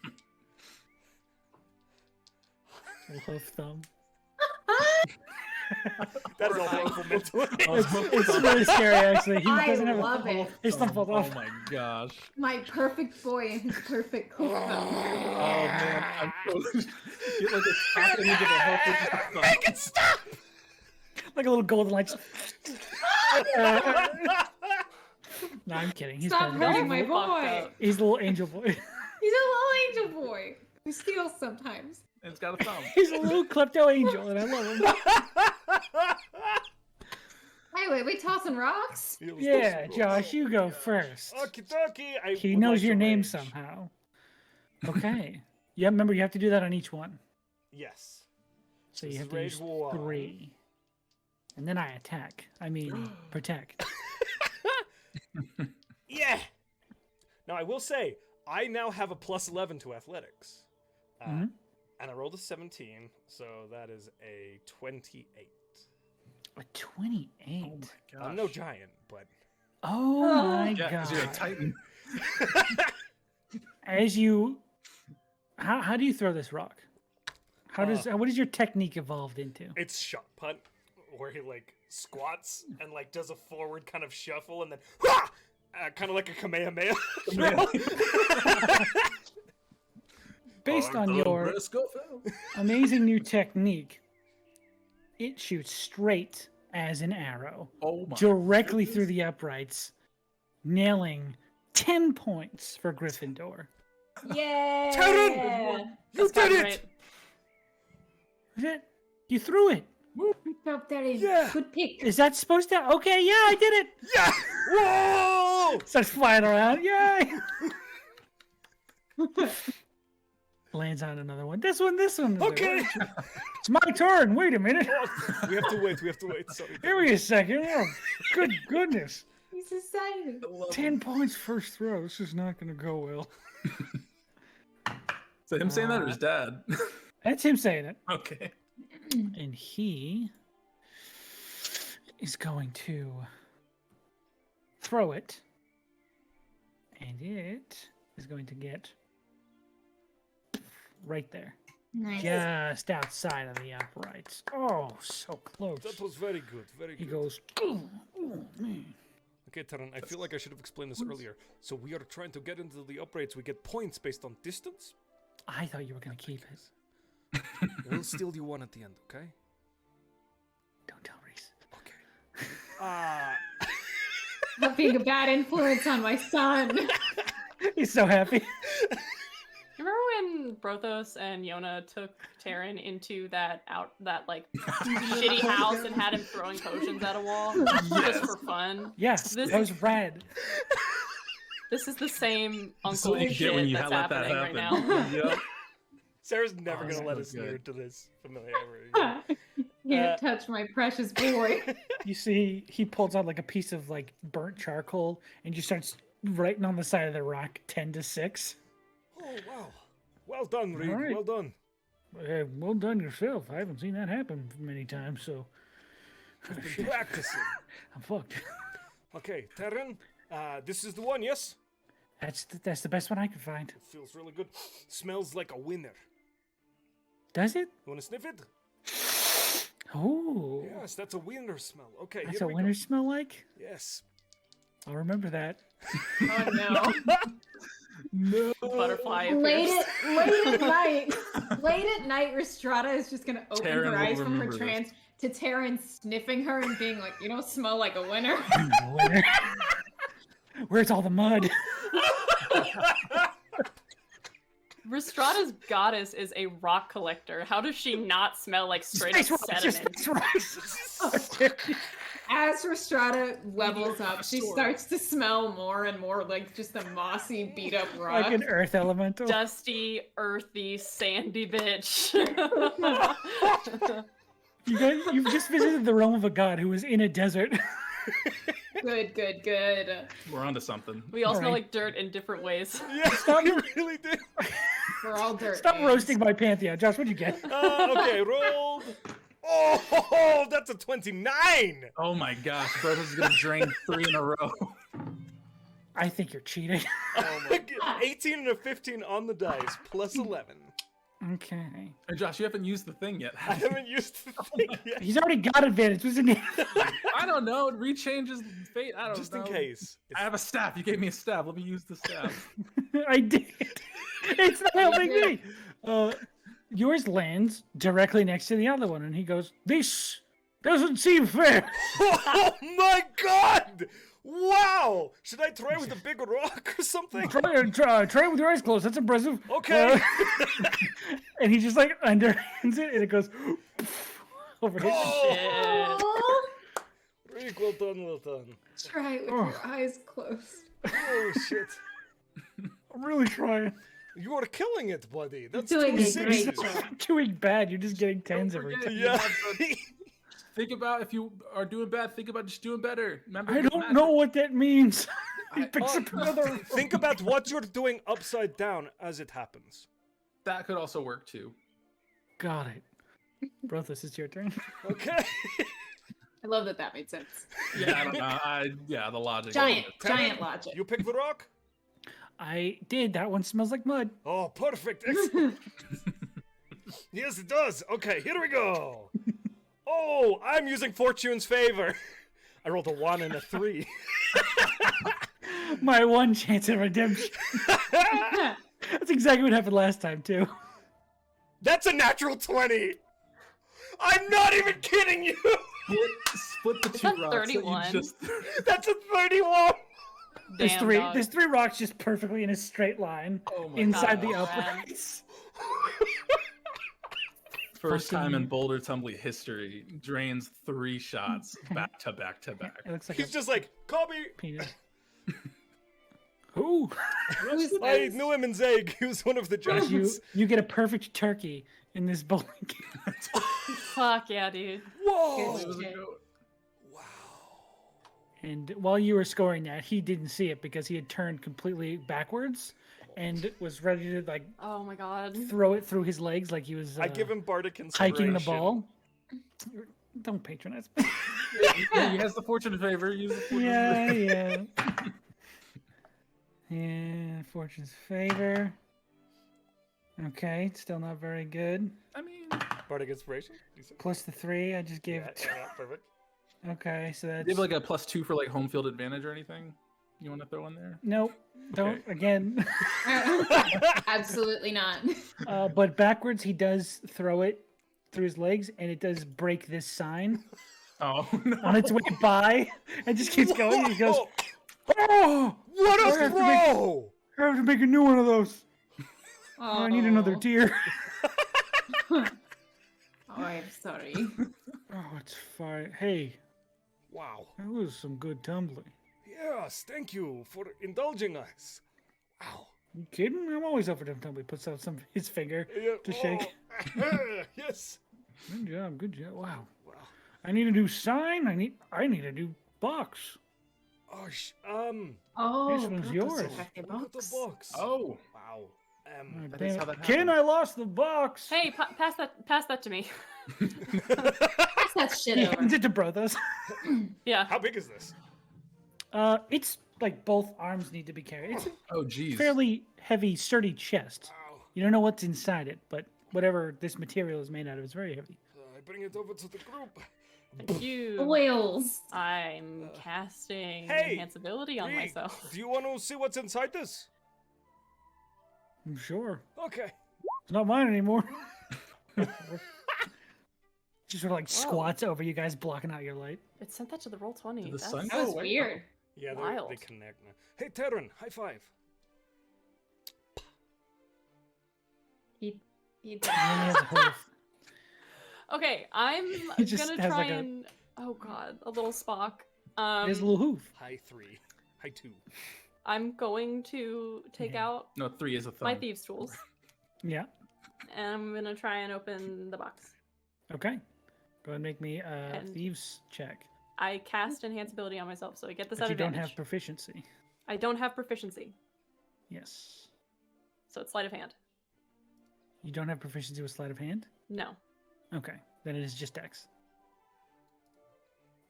Love thumb. That is all wrongful mentally. It's really scary, actually. He I doesn't have love a, it. his thumb falls Oh off. my gosh. My perfect boy and his perfect cook. Oh man, I'm so get like a top image of a whole Make it stop! Like a little golden light. No, I'm kidding. He's Stop perfect. hurting my fucked boy. up. He's a little angel boy. He's a little angel boy who steals sometimes. and it's got a thumb. He's a little klepto angel, and I love him. Anyway, we tossing rocks? Yeah, Josh, you go first. Okie dokie. He knows your name somehow. Okay. Yeah, remember you have to do that on each one. Yes. So This you is have to rage use one. 3. And then I attack. I mean, protect. Yeah. Now I will say, I now have a plus 11 to athletics. Mhm. And I rolled a 17, so that is a 28. A 28. Oh my gosh. I'm no giant, but Oh my Yeah, 'cause you're a God. titan. As you, how do you throw this rock? How does what is your technique evolved into? it's shot punt, where he like squats and like does a forward kind of shuffle and then kind of like a Kamehameha. throw. Based on your amazing new technique, it shoots straight as an arrow, Oh my. directly through the uprights, nailing 10 points for Gryffindor. Yeah. Terran! You That's did not it! right. Is it? You threw it. Good job, Darren. Yeah. Good pick. Is that supposed to? Okay, yeah, I did it. Yeah! Whoa! Starts flying around. Yay! Lands on another one. This one. Okay. It's my turn. Wait a minute. Oh, we have to wait. Sorry. Give me a second. Oh, good goodness. He's excited. 10 points first throw. This is not going to go well. Is that him saying that or his dad? That's him saying it. Okay. And he is going to throw it. And it is going to get right there. Nice. Just outside of the uprights. Oh, so close. That was very good. Very He good. goes, oh, man. Okay, Terran, I feel like I should have explained this earlier. So we are trying to get into the uprights. We get points based on distance. I thought you were going to keep it. We'll steal you one at the end, okay? Don't tell Reese. Okay. Not being a bad influence on my son. He's so happy. Remember when Brothos and Yona took Terran into that shitty house and had him throwing potions at a wall just for fun? Yes, This that was rad. This is the same That's uncle what you get shit when you that's let that happening right happen. now. Yep. Sarah's never Oh, gonna let so us good. near to this familiarity. Can't touch my precious boy. You see, he pulls out like a piece of like burnt charcoal and just starts writing on the side of the rock 10-6. Oh wow! Well done, Reed. Alright. Well done. Well done yourself. I haven't seen that happen many times, so I've been practicing. I'm fucked. Okay, Terran. This is the one, yes? That's the best one I could find. It feels really good. Smells like a winner. Does it? You wanna sniff it? Oh, Yes, that's a winner smell. Okay, that's here a we winter go. smell like. Yes. I'll remember that. Oh no. No. Butterfly Late appears. at night, Rhystrata is just gonna open Terran her will eyes from her remember this. trance to Terran sniffing her and being like, "You don't smell like a winner." Winter. Where's all the mud? Rhystrata's goddess is a rock collector. How does she not smell like straight up sediment? As Rhystrata levels up, she Sure. starts to smell more and more like just a mossy, beat up rock. Like an earth elemental. Dusty, earthy, sandy bitch. You've just visited the realm of a god who was in a desert. Good, good, good. We're onto something. We all smell Alright. like dirt in different ways. Yeah, you really did. We're all dirt. Stop ants. roasting my pantheon. Josh, what'd you get? Okay, rolled. Oh, that's a 29. Oh my gosh, Brothos is gonna drain 3 in a row. I think you're cheating. Oh my god. 18 and a 15 on the dice, plus 11. Okay. And Josh, you haven't used the thing yet. I haven't used the thing yet. He's already got advantage. What's in it? I don't know. It rechanges fate. I don't Just know. in case. I have a staff. You gave me a staff. Let me use the staff. I did. It's not helping me. Yours lands directly next to the other one, and he goes, "This doesn't seem fair." Oh my god! Wow! Should I try with a big rock or something? Try it with your eyes closed. That's impressive. Okay. And he just like underhands it, and it goes over his head. Oh, Rick, well done, well done. try it with your eyes closed. Oh shit. I'm really trying. You are killing it, buddy. That's Doing two a great sixes. job. Doing bad. You're just getting tens every forget time. it. Yeah. Think about if you are doing bad, think about just doing better. Remember, I it's don't magic. know what that means. He I- picks up another. Think about what you're doing upside down as it happens. That could also work too. Got it. Brothos, it's your turn. Okay. I love that that made sense. Yeah, I don't know. Yeah, the logic. Giant Terran, logic. You pick the rock? I did. That one smells like mud. Oh, perfect. Excellent. Yes, it does. Okay, here we go. Oh, I'm using Fortune's favor. I rolled a 1 and a 3. My one chance of redemption. That's exactly what happened last time, too. That's a natural 20. I'm not even kidding you. Split the two that rocks. 31? That you just... That's a 31. There's Damn, three. dog. There's 3 rocks just perfectly in a straight line Oh my inside God. the Oh, uprights. First time in Fucking- Boulder Tumbly history, drains 3 shots back to back to back. It looks like He's a just like, copy. penis. Ooh, Who's I this? knew him in Zeg. He was one of the giants. you get a perfect turkey in this bowling game. Fuck yeah, dude. Whoa. Good It was a shit. goat. Wow. And while you were scoring that, he didn't see it because he had turned completely backwards and was ready to like Oh my god. throw it through his legs like he was I give him bardic inspiration. hiking the ball. Don't patronize me. Yeah, he has the fortune favor. Use the fortune favor. yeah. Yeah, fortune's favor. Okay, still not very good. I mean, Bardic inspiration? Decent. Plus the 3 I just gave. Yeah, perfect. Okay, so that's do you have like a +2 for like home field advantage or anything? You want to throw in there? nope. Don't Okay. again. Absolutely not. But backwards, he does throw it through his legs, and it does break this sign Oh no! on its way by, and just keeps going. He goes, Whoa, "Oh, what I a have to make- throw! I have to make a new one of those. I need another Oh. tier. Oh, I'm sorry. Oh, it's fine. Hey, Wow. that was some good tumbling. Yes, thank you for indulging us. Wow. You kidding? I'm always up for them tumbling. Puts out his finger Yeah, to shake. oh, yes. Good job. Good job. Wow. Wow. I need a new sign. I need a new box. Oh, Oh, This one's Brothos yours. got the look at the box. box. Oh, Wow. Oh, That damn is it. how that Ken, happens. I lost the box. Hey, pass that to me. Pass that shit He over. hands it to Brothos. Yeah. How big is this? It's like both arms need to be carried. It's a oh, geez. fairly heavy, sturdy chest. Wow. You don't know what's inside it, but whatever this material is made out of is very heavy. I bring it over to the group. Thank you. Oils. I'm casting Hey, enhanceability on Ree, myself. Do you want to see what's inside this? I'm sure. Okay. It's not mine anymore. Just sort of like Whoa. squats over you guys, blocking out your light. It sent that to the roll 20. Did the That's sun That was Oh, wait, weird. Yeah, they Wild. connect now. Hey, Terran, high five. He And then he has a hoof. Okay, I'm He just gonna has try like a- and oh god, a little Spock. He has a little hoof. High 3. High 2. I'm going to take Yeah. out No, 3 is a thumb. my thieves' tools, Yeah. and I'm gonna try and open the box. Okay. Go ahead and make me a And- thieves check. I cast enhanceability on myself, so I get this But at you don't advantage. have proficiency. I don't have proficiency, Yes. so it's sleight of hand. You don't have proficiency with sleight of hand? No. Okay. Then it is just dex.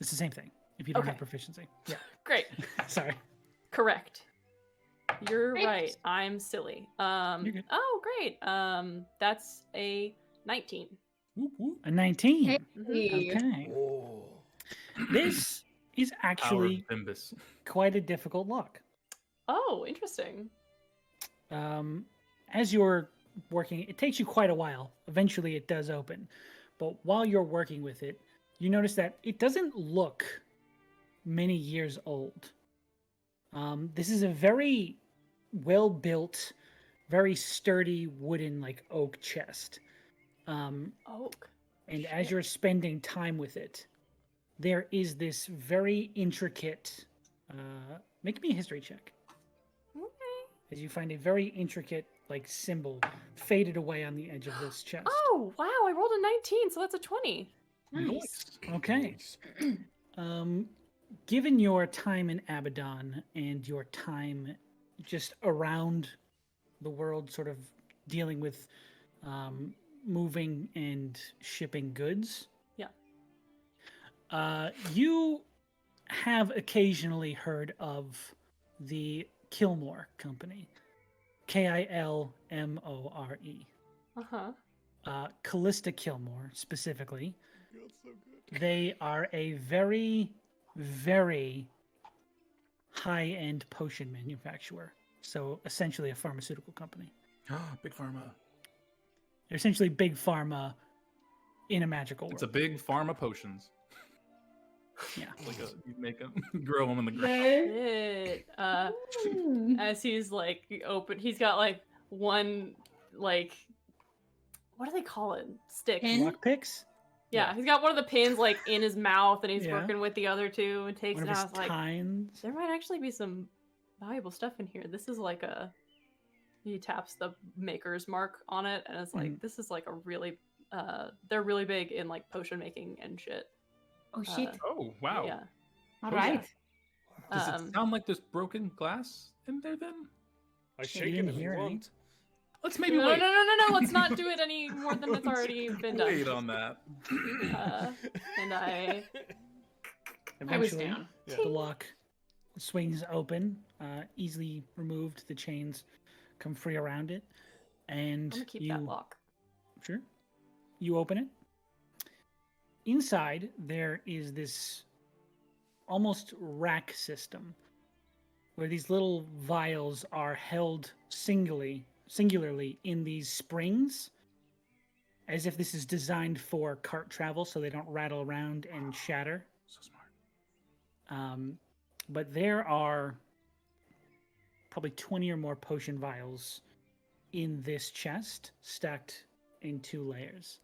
It's the same thing if you don't have Okay. proficiency. Yeah. Great. Sorry. Correct. You're Great. right. I'm silly. You're good. Oh, great. That's a 19. Whoop, whoop. A 19. Hey. Okay. Oh. This is Power actually of Bimbus. quite a difficult lock. Oh, interesting. As you're working, it takes you quite a while. Eventually, it does open. But while you're working with it, you notice that it doesn't look many years old. This is a very well-built, very sturdy wooden, like oak chest. Oak. And as Shit. you're spending time with it, there is this very intricate. Make me a history check. Okay. As you find a very intricate, like symbol faded away on the edge of this chest. Oh, wow. I rolled a 19, so that's a 20. Nice. Okay. Given your time in Abaddon and your time just around the world, sort of dealing with moving and shipping goods, you have occasionally heard of the Kilmore Company, Kilmore. Uh-huh. Callista Kilmore specifically. They are a very, very high-end potion manufacturer. So essentially a pharmaceutical company. Big Pharma. They're essentially big pharma in a magical world. It's a big farm of potions. Yeah. Like you make them, grow them in the ground. There. Shit. As he's like open, he's got like one, like, what do they call it? Stick. Pin? Lockpicks? Yeah, he's got one of the pins like in his mouth, and he's Yeah. working with the other two, and takes One it of out. his I was like, tines? there might actually be some valuable stuff in here. This is like a. He taps the maker's mark on it, and it's like, this is like a really. They're really big in like potion making and shit. Oh shit. Oh, wow. Yeah. All right. Does it sound like there's broken glass in there then? I You shake it didn't if you hear any? want. Let's maybe No, wait. no. Let's not do it any more than it's already been done. Wait on that. And I. I was Eventually, down. the lock swings open, easily removed. The chains come free around it. And I'm gonna keep you, that lock. Sure. You open it. Inside, there is this almost rack system where these little vials are held singularly in these springs, as if this is designed for cart travel so they don't rattle around and shatter. So smart. But there are probably 20 or more potion vials in this chest, stacked in 2 layers.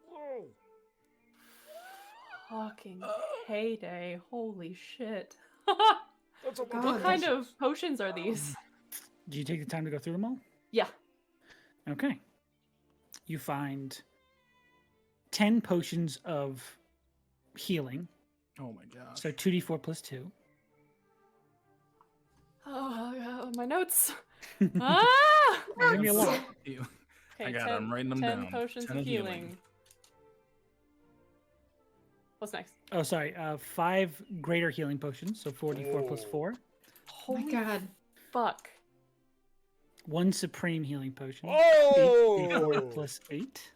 Whoa. Fucking heyday. Holy shit. That's a lot God, What of kind potions. of potions are these? Do you take the time to go through them all? Yeah. Okay. You find 10 potions of healing, Oh my gosh. so 2d4 plus 2. Oh, my notes. Ah! There's gonna be a lot. You- Okay, I got 'em, I'm writing 'em 10 down. potions 10 of of healing. healing. What's next? Oh, sorry. 5 greater healing potions, so 4d4 plus Oh. 4. Oh my god. Fuck. 1 supreme healing potion. Oh! 8d4 plus 8.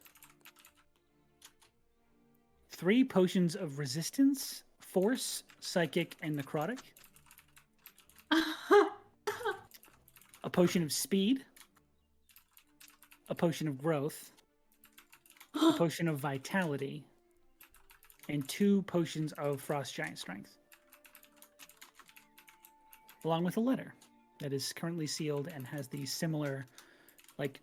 3 potions of resistance, force, psychic, and necrotic. A potion of speed. A potion of growth. A potion of vitality. And 2 potions of frost giant strength. Along with a letter that is currently sealed and has the similar, like,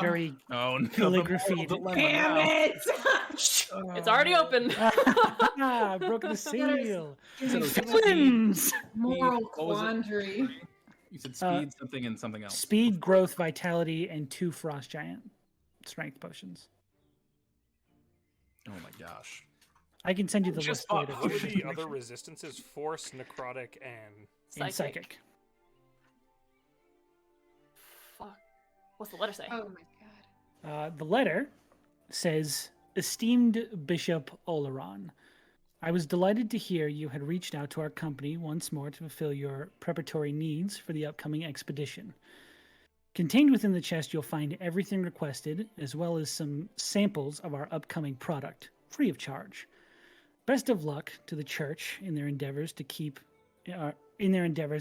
very Oh no. calligraphy. the moral Damn dilemma now. it! It's already open. I broke the seal. So it's Twins. Moral What was it? quandary. You said speed, something, and something else. Speed, growth, vitality, and 2 frost giant strength potions. Oh my gosh. I can send you the Just list later. What for were your the other information. resistances? Force, necrotic, and And psychic. Fuck. What's the letter say? Oh my god. The letter says, "Esteemed Bishop Oleron, I was delighted to hear you had reached out to our company once more to fulfill your preparatory needs for the upcoming expedition. Contained within the chest, you'll find everything requested, as well as some samples of our upcoming product, free of charge. Best of luck to the church in their endeavors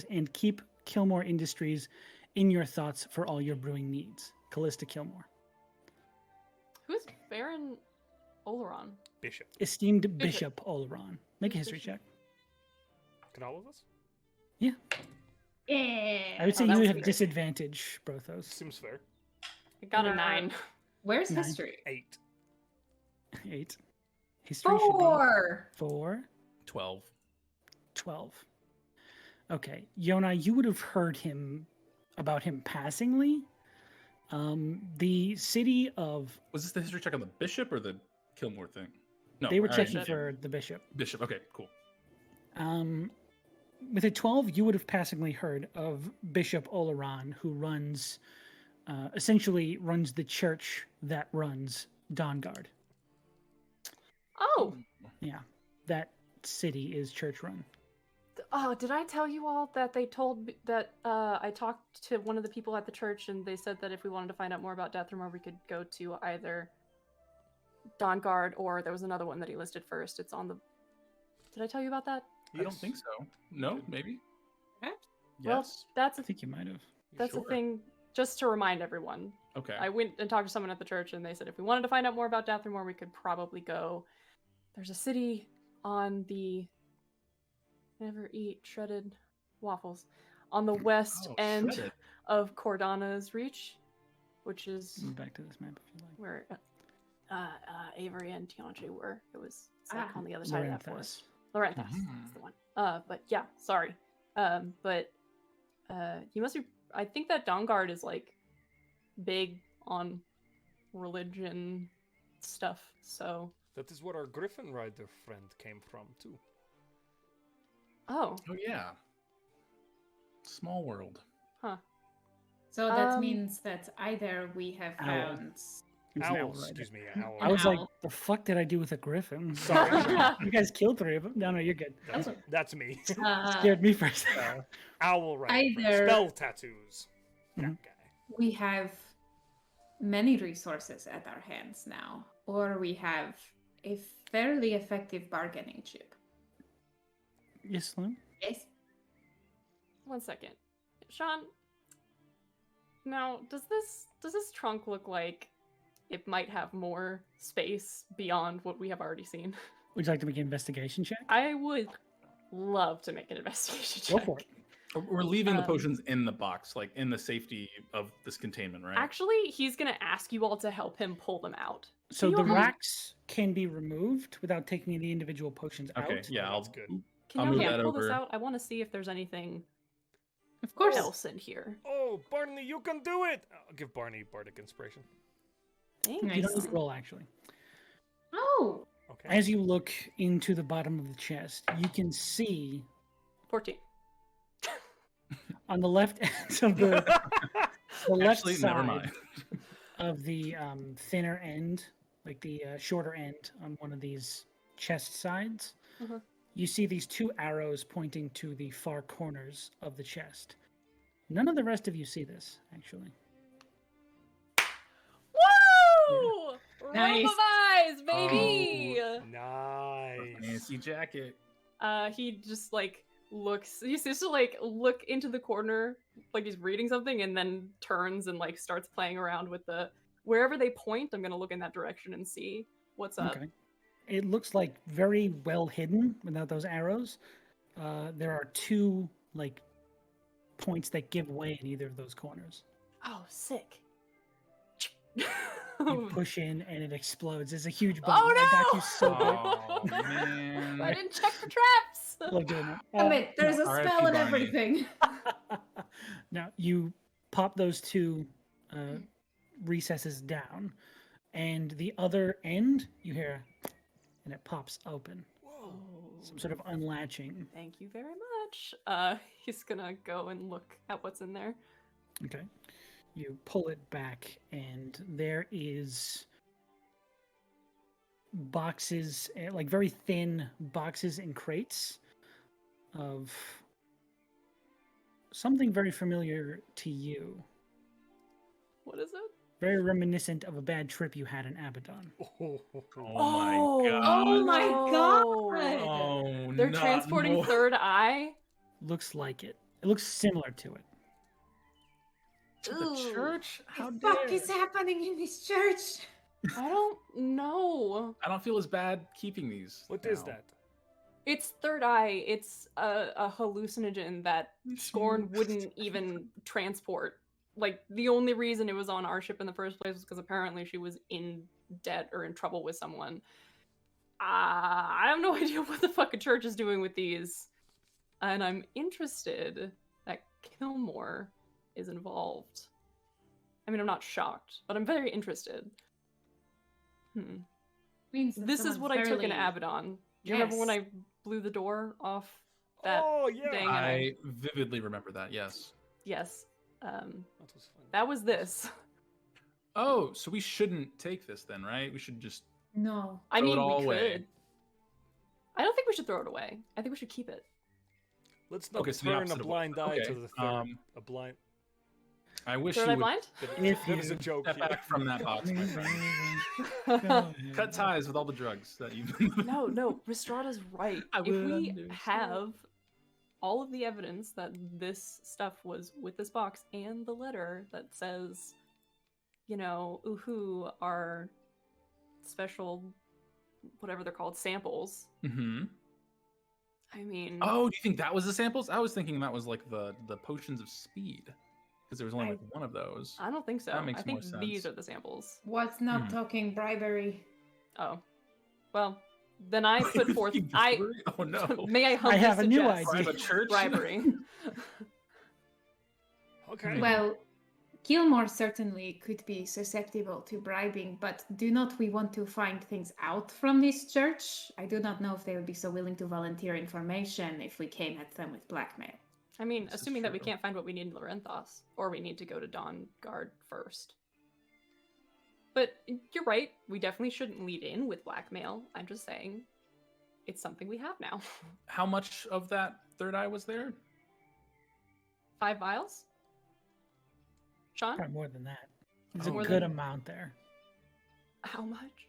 and keep Kilmore Industries in your thoughts for all your brewing needs. Callista Kilmore." Who's Baron Oleron? bishop. Esteemed Bishop Oleron. Make a history Bishop. check. Can all of us? Yeah. I would say that you was have great. disadvantage, Brothos. Seems fair. I got a 9. Where's 9. history? 8. 8. History should be 4. 4. 12. 12. Okay. Yona, you would have heard about him passingly. The city of... Was this the history check on the bishop or the Kilmore thing? No. They were all right, checking yeah. for the bishop. Bishop. Okay, cool. With a 12, you would have passingly heard of Bishop Oleron, who runs, essentially runs the church that runs Dawnguard. Oh! Yeah, that city is church run. Oh, did I tell you all that they told me that I talked to one of the people at the church and they said that if we wanted to find out more about Deathramore, we could go to either Dawnguard or there was another one that he listed first. It's on the... Did I tell you about that? I don't think so. No, maybe. Perhaps. Well, Yes. that's I think you might have. the Sure. thing. Just to remind everyone, Okay. I went and talked to someone at the church, and they said if we wanted to find out more about Deathramore, we could probably go. There's a city on the... Never eat shredded waffles. On the west Oh, end shredded. of Cordana's Reach, which is Move back to this map if you like. where Avery and Tianchi were. It's like on the other side of that Lorenthas. forest. Lorenthas, that's Mhm. the one. But yeah, sorry. But you must be... I think that Dawnguard is like big on religion stuff, so... That is where our Griffin Rider friend came from, too. Oh, Oh yeah. Small world. huh. So that Um, means that either we have Owl. found... It was an Owl, owl rider. excuse me, owl. I was like, Owl. the fuck did I do with a griffin? Sorry. You guys killed 3 of them. No, you're good. That's me. Scared me for a Uh, second. Owl Rider. Either- Spell tattoos. That Mhm. guy. we have many resources at our hands now, or we have a fairly effective bargaining chip. Yes, Sloan? Yes. 1 second. Sean, now, does this trunk look like it might have more space beyond what we have already seen? Would you like to make an investigation check? I would love to make an investigation Go check. for it. We're leaving the potions in the box, like in the safety of this containment, right? Actually, he's gonna ask you all to help him pull them out. So you the all- racks can be removed without taking the individual potions Okay, out. yeah, That's good. Can I'll you move help me that pull this over. out? I want to see if there's anything Of course. else in here. Oh, Barney, you can do it! I'll give Barney bardic inspiration. Thank You don't need you. to roll, actually. Oh, Okay. As you look into the bottom of the chest, you can see 14. on the left end of the left Actually, side never mind. of the thinner end, like the shorter end on one of these chest sides, Mhm. you see these 2 arrows pointing to the far corners of the chest. None of the rest of you see this, actually. Woo! Nice. Roll of eyes, baby! Nice. Fancy jacket. He just like looks. He seems to like look into the corner, like he's reading something, and then turns and like starts playing around with the wherever they point. I'm gonna look in that direction and see what's up. Okay. It looks like very well hidden without those arrows. There are 2 like points that give way in either of those corners. Oh, sick! You push in and it explodes. It's a huge bomb. Oh, I got no! you so good. Oh man. I didn't check the traps. Love doing that. damn it! There's a R.I.P. spell and Barney. everything. Now you pop those 2 recesses down, and the other end you hear, and it pops open. Whoa. Some sort of unlatching. Thank you very much. He's gonna go and look at what's in there. Okay. You pull it back, and there is boxes, like very thin boxes and crates of something very familiar to you. What is it? Very reminiscent of a bad trip you had in Abaddon. Oh, Oh my god. Oh my god. Oh, They're not transporting more. Third Eye. Looks like it. It looks similar to it. To the church? How What the dare? fuck is happening in this church? I don't know. I don't feel as bad keeping these. What is now. that? It's Third Eye. It's a hallucinogen that Scorn wouldn't even transport. Like, the only reason it was on our ship in the first place was because apparently she was in debt or in trouble with someone. I have no idea what the fucking church is doing with these. And I'm interested that Kilmore is involved. I mean, I'm not shocked, but I'm very interested. Means that This is someone's what I took in fairly- Abaddon. Do you remember when Yes. I blew the door off that Oh, yeah. thing? I vividly remember that, yes. Yes. That was fun. That was this. Oh, so we shouldn't take this then, right? We should just No. I Throw it mean, all we away. could. I don't think we should throw it away. I think we should keep it. Let's not Okay, so the turn a opposite of- blind eye okay, to the third. A blind. I wish Third you Eye would blind? If That was a you joke. step here. back from that box. my friend. no, Cut ties with all the drugs that you no. Rhystrata's right. I If would we understand. have all of the evidence that this stuff was with this box and the letter that says, you know, Uhu are special, whatever they're called, samples. Mm-hmm. I mean, Oh, do you think that was the samples? I was thinking that was like the potions of speed. Because there was only I- like one of those. I don't think so. That makes I think more these sense. are the samples. What's not Hmm. talking bribery? Oh, well, then I put forth. I Oh no. may I humbly have a new suggest idea. Bribe a church? bribery. Okay. Well, Gilmore certainly could be susceptible to bribing, but do not we want to find things out from this church? I do not know if they would be so willing to volunteer information if we came at them with blackmail. I mean, This is assuming that we true. can't find what we need in Lorenthos, or we need to go to Dawn Guard first. But you're right, we definitely shouldn't lead in with blackmail. I'm just saying, it's something we have now. How much of that third eye was there? 5 vials? Sean? Probably more than that. There's Oh, a more good than- amount there. How much?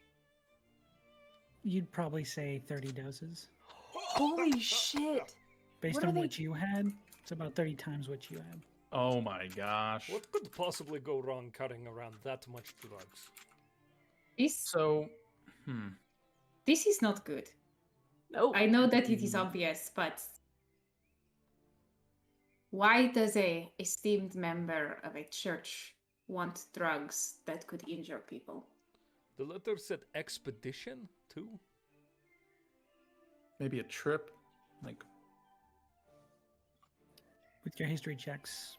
You'd probably say 30 doses. Holy shit! Based What are on they- what you had, it's about 30 times what you had. Oh my gosh. What could possibly go wrong carrying around that much drugs? So, This is not good. No. I know that it is obvious, but Why does a esteemed member of a church want drugs that could injure people? The letter said expedition too. Maybe a trip, like With your history checks,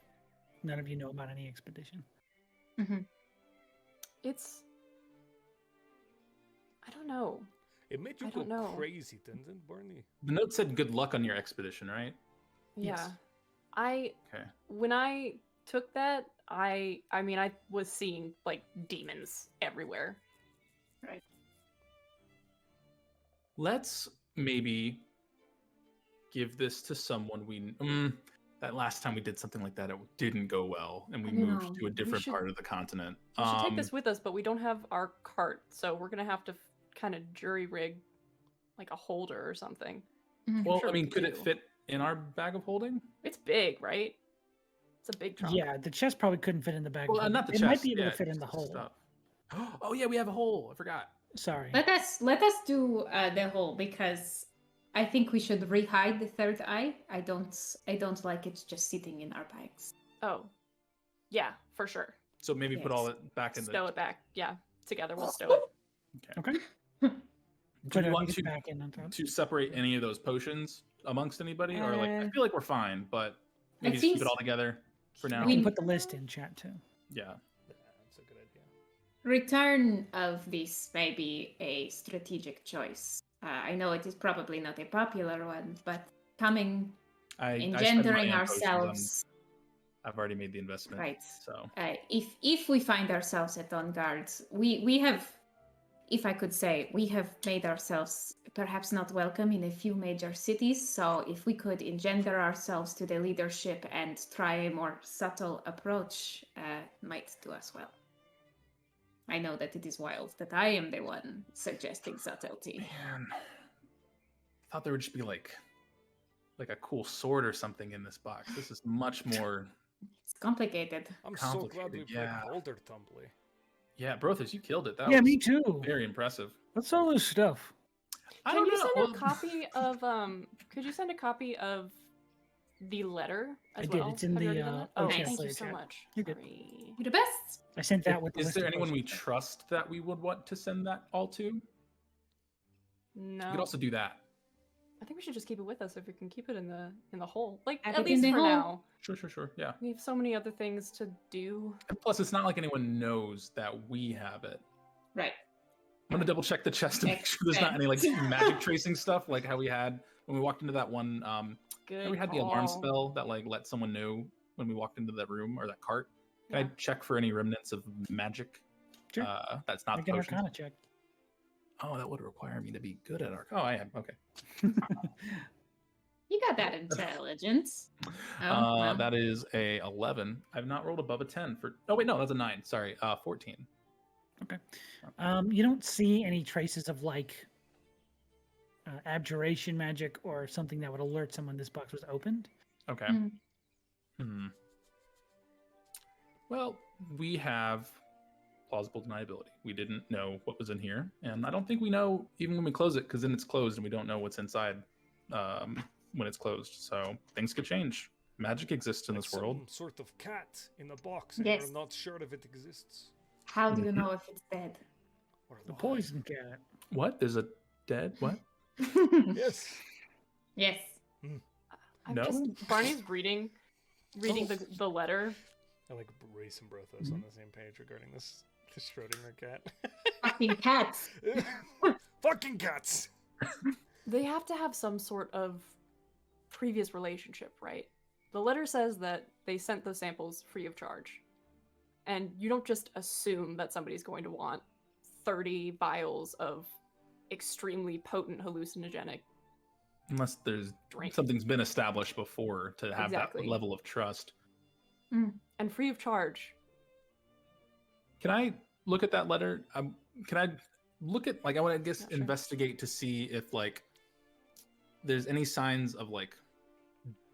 none of you know about any expedition. It's. I don't know. It made you I go don't know. crazy, didn't it, Barney? the note said good luck on your expedition, right? Yeah. Yes. Okay. When I took that, I mean, I was seeing like demons everywhere. Right. Let's maybe give this to someone we. That last time we did something like that, it didn't go well, and we I moved know. to a different should- part of the continent. We should take this with us, but we don't have our cart, so we're gonna have to kind of jury rig like a holder or something. Well, sure I we mean, could could it do. fit in our bag of holding? It's big, right? It's a big trunk. Yeah, the chest probably couldn't fit in the bag. Well, not the it chest. might be able yeah, to fit in just the hole. stuff. Oh yeah, we have a hole. I forgot. Sorry. Let us do the whole, because I think we should rehide the third eye. I don't like it just sitting in our bags. Oh, yeah, for sure. So maybe put all Yes. it back in Stow the. it back. Yeah, together we'll stow it. Okay. Do Put you it want to back in on top. separate any of those potions amongst anybody, or like I Uh, feel like we're fine, but maybe just think keep it all together for now. I can put the list in chat too. Yeah. Yeah, that's a good idea. Return of this may be a strategic choice. I know it is probably not a popular one, but coming, I spend my engendering own potions on- ourselves, I've already made the investment. right? So If we find ourselves at On Guard, we have, if I could say, we have made ourselves perhaps not welcome in a few major cities. So if we could engender ourselves to the leadership and try a more subtle approach, might do us well. I know that it is wild that I am the one suggesting subtlety. man, I thought there would just be like a cool sword or something in this box. This is much more. It's complicated. I'm so glad we Complicated, played yeah. Boulder Tumbly. Yeah, Brothos, you killed it. That Yeah, was me too. very impressive. What's all this stuff? I Can don't you know. send Well, a copy of Could you send a copy of the letter as I did, well? it's in Have you the, already done that? oh, Oh, chat thank you later so chat. much. You're good. Sorry. You're the best. I sent that with the is list there of anyone we potions. trust that we would want to send that all to? You No. could also do that. I think we should just keep it with us if we can keep it in the hole. Like Have at it in least the for hole. now. Sure. Yeah. We have so many other things to do. And plus, it's not like anyone knows that we have it. Right. I'm gonna double check the chest to make sure there's not any like magic tracing stuff like how we had when we walked into that one. Good. We had the alarm call. spell that like let someone know when we walked into that room or that cart. Can Yeah. I check for any remnants of magic? Sure. That's not Make an potions. Arcana check. Oh, that would require me to be good at arc. Oh, I am. Okay. You got that intelligence. Oh, well. That is a 11. I've not rolled above a 10 for. Oh wait, no, that's a 9. Sorry, 14. You don't see any traces of like abjuration magic or something that would alert someone this box was opened. Okay. Mm. Hmm. Well, we have plausible deniability. We didn't know what was in here, and I don't think we know even when we close it, because then it's closed and we don't know what's inside when it's closed. So things could change. Magic exists in Like this world. some sort of cat in a box, and Yes. we're not sure if it exists. How do you know if it's dead? Or The alive. poison cat. What? There's a dead what? Yes. Yes. I'm No? just Barney's reading the letter. I like Race and Brothos on the same page regarding this Schrodinger cat. Fucking cats. Fucking cats. They have to have some sort of previous relationship, right? The letter says that they sent those samples free of charge. And you don't just assume that somebody's going to want 30 vials of extremely potent hallucinogenic. Unless there's Drink. something's been established before to have Exactly. that level of trust. And free of charge. Can I look at that letter? Can I look at like I want to guess Yeah, sure. investigate to see if like there's any signs of like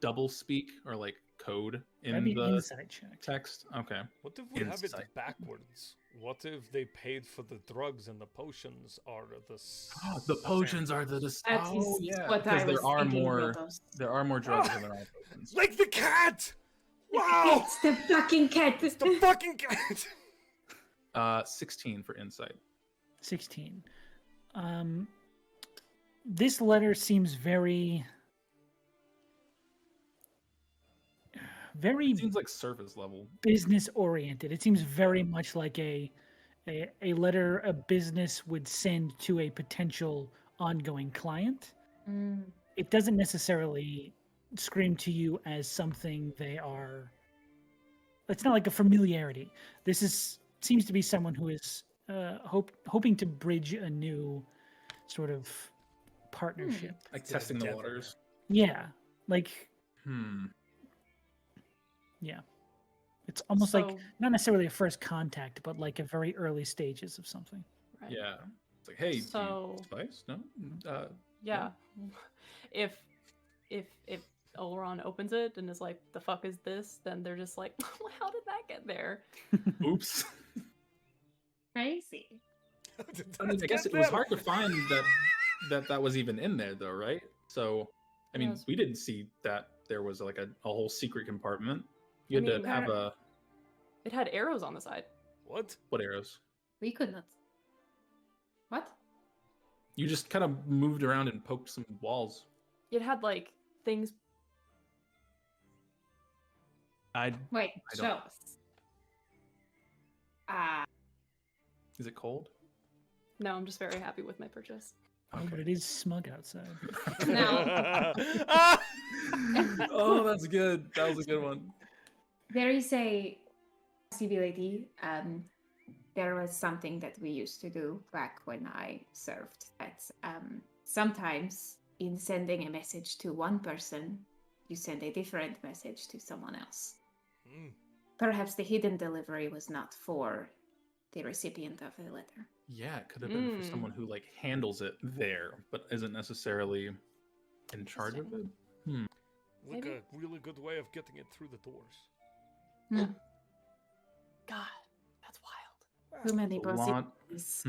double speak or like code in That'd be an the insight check. text? Okay. What if we have it Insight. backwards? What if they paid for the drugs and the potions are The potions are the That is what because I was thinking, Brothos. there are more drugs than there are potions. like the cat? Wow! It's the fucking cat. It's the fucking cat! 16 for insight. 16. This letter seems very It seems like surface level. business oriented. It seems very much like a letter a business would send to a potential ongoing client. Mm. It doesn't necessarily scream to you as something they are. It's not like a familiarity. This seems to be someone who is hoping to bridge a new sort of partnership. Like testing the waters. Yeah, like yeah. It's almost like not necessarily a first contact, but like a very early stages of something. Right. Yeah. It's like, hey, So- spice? No? Yeah. If Oleron opens it and is like, the fuck is this? Then they're just like, well, how did that get there? Oops. Crazy. I mean, I guess it was hard to find that was even in there, though, right? So, I mean, Yes. we didn't see that there was like a whole secret compartment. You had I mean, to have a It had arrows on the side. What? what arrows? We could not. What? You just kind of moved around and poked some walls. It had like things. Wait, I show don't- us. Is it cold? No, I'm just very happy with my purchase. Oh, but it is smug outside. No. Oh, that's good. That was a good one. There is a possibility. There was something that we used to do back when I served. That sometimes in sending a message to one person, you send a different message to someone else. Hmm. Perhaps the hidden delivery was not for the recipient of the letter. Yeah, it could have been for someone who like handles it there, but isn't necessarily in charge of it. Like Maybe. a really good way of getting it through the doors. God, that's wild. Too many A lot. possibilities.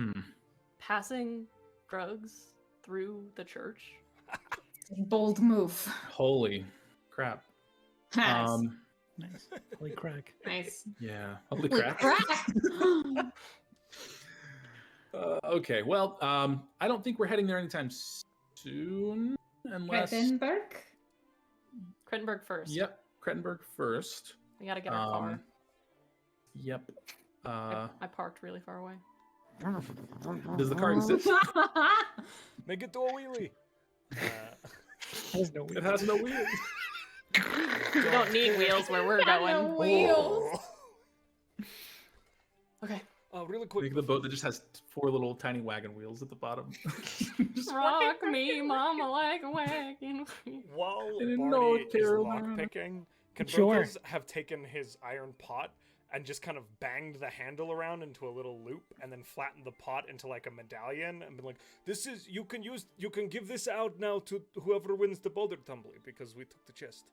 Passing drugs through the church. Bold move. Holy crap. Nice. Nice. Holy crack. Nice. Yeah. Holy Holy crap. crap. Okay, well, I don't think we're heading there anytime soon, unless. Rettenberg? Crittenberg first. Yep, Crettenberg first. We gotta get our car. Yep. I parked really far away. Does the car exist? Make it do a wheelie. There's no It has no wheels. We don't need wheels where we're going. No wheels. Okay. Really quick. Like the boat that just has 4 little tiny wagon wheels at the bottom. Just Rock me, mama, like a wagon. While In Barney North is Carolina. lockpicking, can Sure. Brothos have taken his iron pot and just kind of banged the handle around into a little loop and then flattened the pot into like a medallion and been like, this is, you can give this out now to whoever wins the boulder tumbly because we took the chest.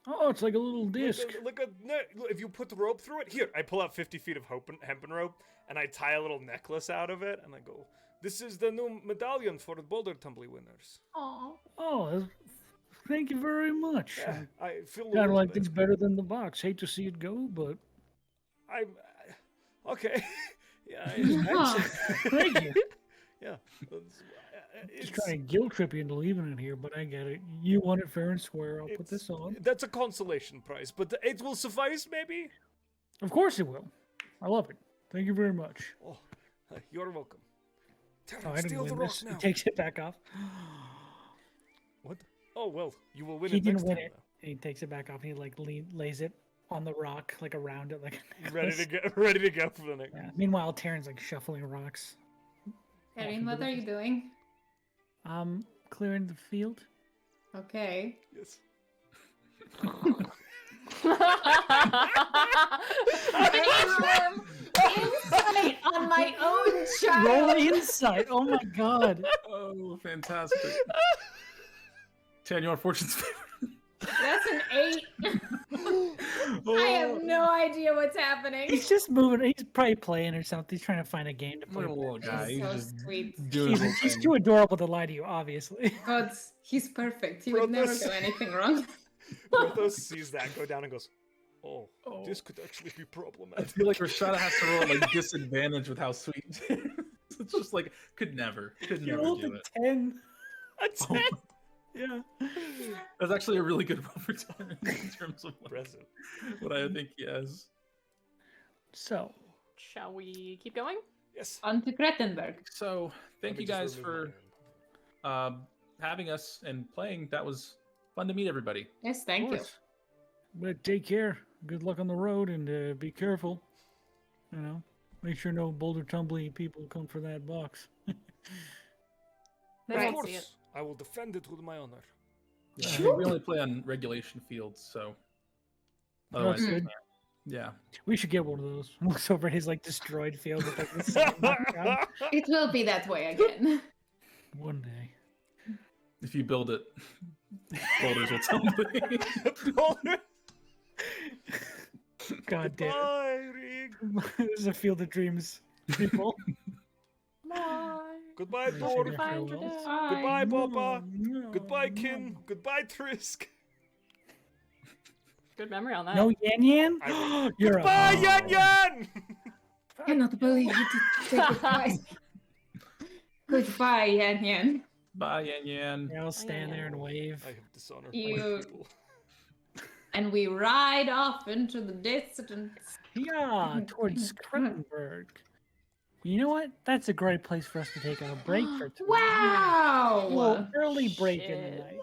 Oh, it's like a little disc. If you put the rope through it, here, I pull out 50 feet of hempen rope and I tie a little necklace out of it and I go, this is the new medallion for the boulder tumbly winners. Aw. Oh, thank you very much. Yeah, I feel a Kind of little like bit- this better than the box. Hate to see it go, but okay. Yeah, thank you. yeah. Just trying to guilt trip you into leaving it here, but I get it. You want it fair and square. I'll put this on. That's a consolation prize, but it will suffice, maybe. Of course it will. I love it. Thank you very much. Oh, you're welcome. Oh, I didn't Steal the win rock this. now. He takes it back off. What? Oh well, you will win He it next didn't win time. it. And he takes it back off and he like lays it on the rock, like around it, like a Though. Ready necklace. to go for the next. Yeah. Meanwhile, Taryn's like shuffling rocks. Erin, what are you doing? Clearing the field. Okay. Yes. Insight on my own child. Roll insight. Oh my god. Oh, fantastic. 10, your fortune's favor. That's an 8. I have no idea what's happening. He's just moving. He's probably playing or something. He's trying to find a game to play. Little guy. He's He's so just sweet. doing his He's thing. too adorable to lie to you, obviously. God, he's perfect. He would never Brothos. do anything wrong. Brothos sees that go down and goes, "Oh, Oh. this could actually be I problematic." feel like Rhystrata has to roll like disadvantage with how sweet. It's just like could never You do rolled it. a 10. A 10. Yeah. That's actually a really good roll for 10 in terms of Impressive. what I think he has. So, Shall we keep going? Yes. On to Krettenberg. So thank Let me you just guys remove for my hand. having us and playing. That was fun to meet everybody. Yes, thank you. but take care. Good luck on the road and be careful. You know, make sure no boulder tumbly people come for that box. They Right. Of won't see it. course, I will defend it with my honor. Yeah, I think we only play on regulation fields, so otherwise, That's good. yeah. We should get one of those. Looks over his like destroyed field with like the sun knocking out. It will be that way again. One day. If you build it, boulders will tumble. God damn. Bye, Rig. This is a field of dreams, people. Bye. Goodbye, Say Dwarf. your Find farewells. your Bye. Goodbye, Papa. No, Goodbye, no. Kin. Goodbye, Trisk. Good memory on that. No Yan Yan? I You're Goodbye, a Yan Yan. I cannot believe you did say goodbye. Goodbye, Yan Yan. Bye, Yan Yan. Yeah, I'll stand there and wave. I have dishonored You- my people. And we ride off into the distance. Yeah, towards Krettenberg. You know what? That's a great place for us to take a break for tonight. Wow! A little early break in the Shit. night.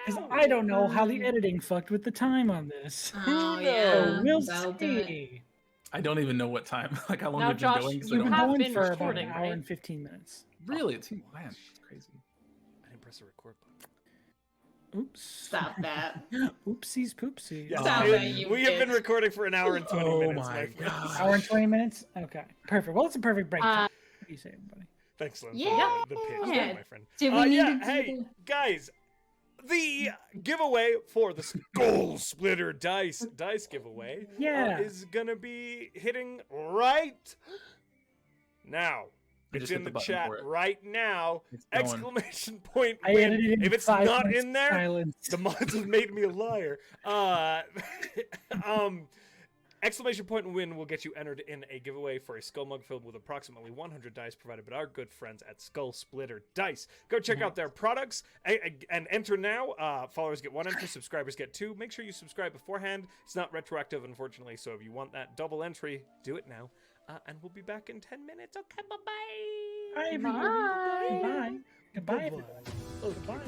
Because I don't know how the editing fucked with the time on this. Oh, So we'll that'll do it. see. I don't even know what time, like how long Now, we've Josh, been going. 'cause I you You've don't been have going been for about recording, an hour right? and 15 minutes. really. It's man, it's crazy. I didn't press the record button. Oops. Stop that. Oopsies poopsies. Yes, Stop we, it, you we have been bitch. recording for an hour and 20 Oh minutes, my my friend. God. Hour and 20 minutes? Okay. Perfect. Well, it's a perfect break time. What do you say, everybody? Thanks, Lynn, Yeah. for the pitch, there, my friend. Do we need Yeah, to do hey, the- guys, the giveaway for the Skull Splitter dice giveaway Yeah. is gonna be hitting right now. I It's just in hit the the button chat for it. right now. It's going. Exclamation point I win. edited it in If it's 5 not minutes in of there, silence. the mods have made me a liar. Exclamation point and win will get you entered in a giveaway for a skull mug filled with approximately 100 dice provided by our good friends at Skull Splitter Dice. Go check out their products and enter now. Followers get 1 entry, subscribers get 2. Make sure you subscribe beforehand. It's not retroactive, unfortunately, so if you want that double entry, do it now. And we'll be back in 10 minutes. Okay, bye-bye. Bye, everybody. Goodbye. Goodbye, everybody. Oh, Goodbye.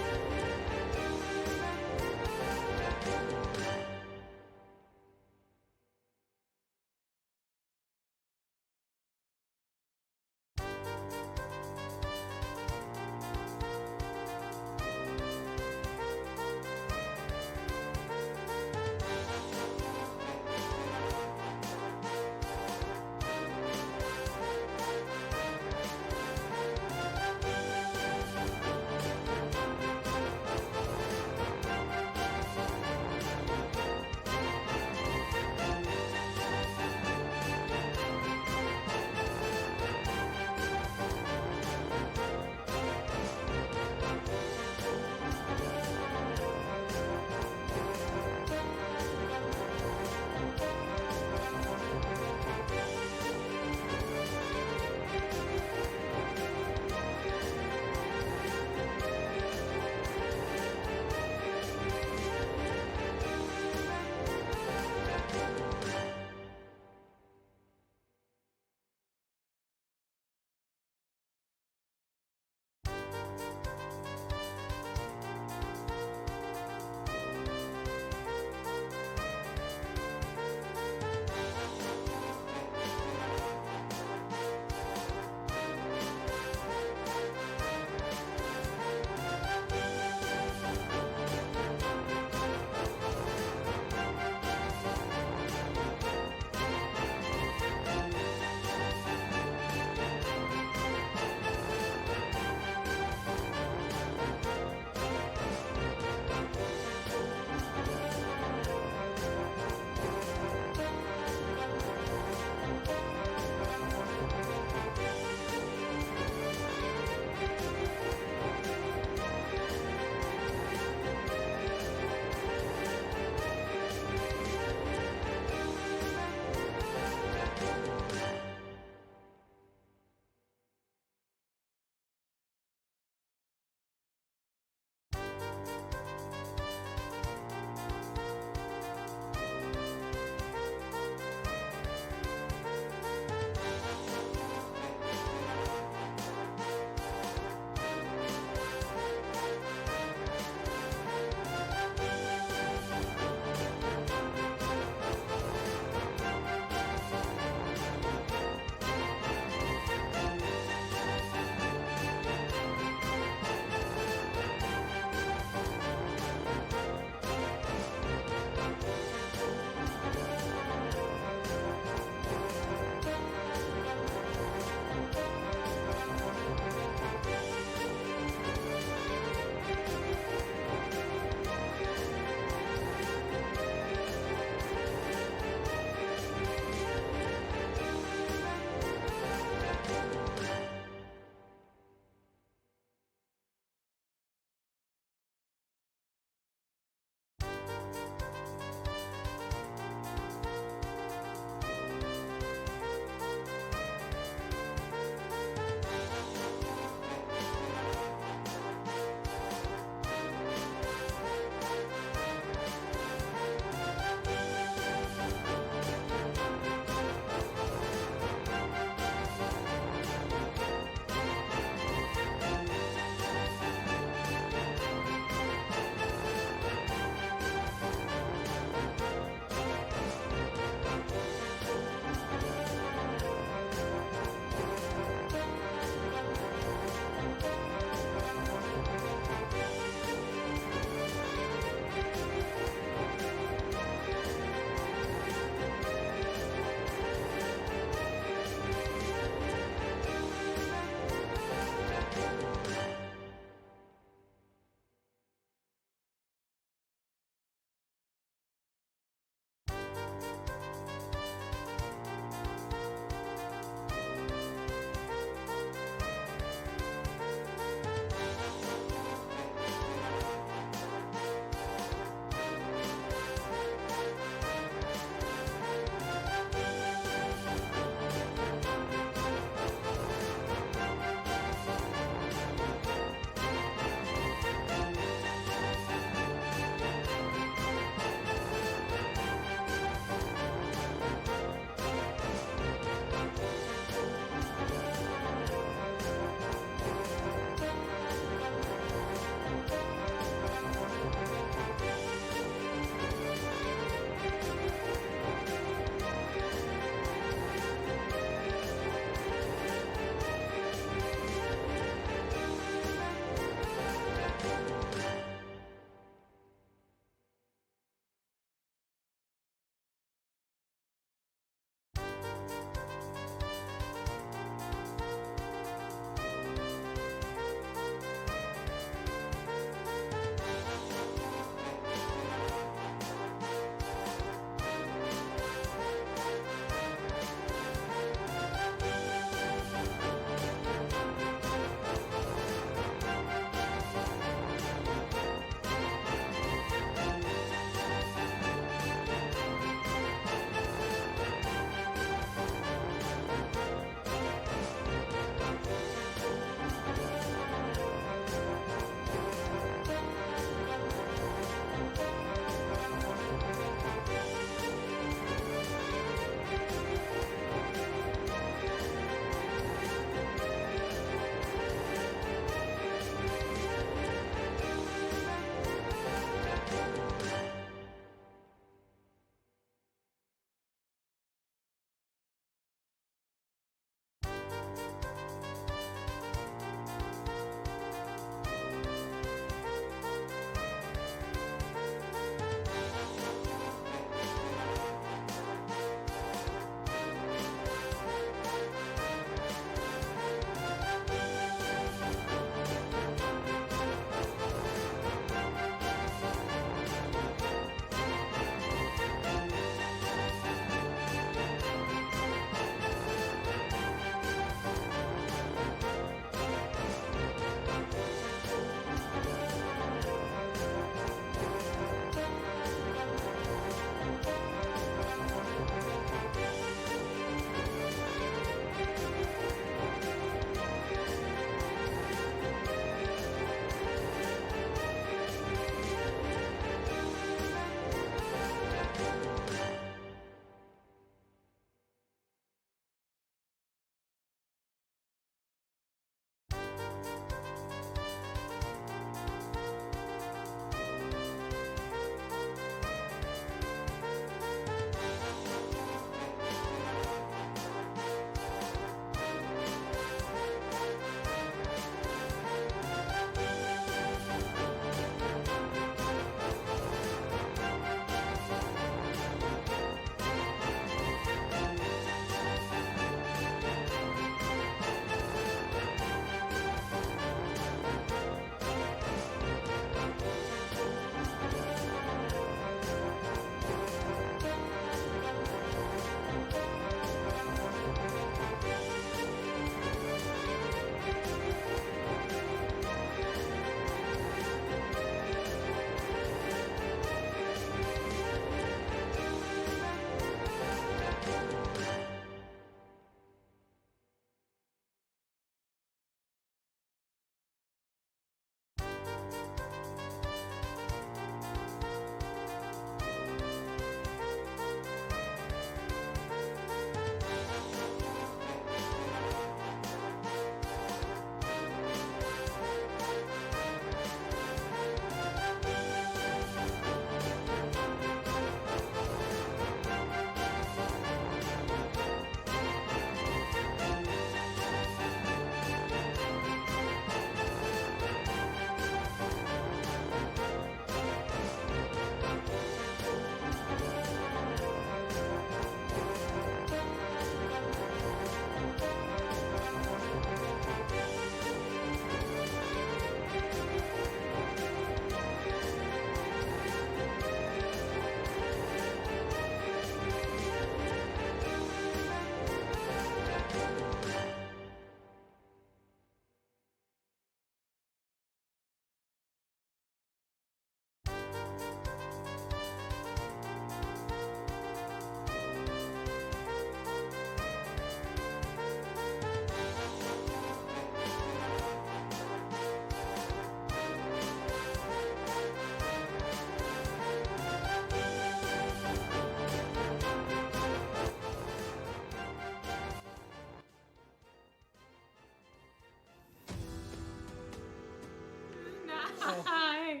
Hi.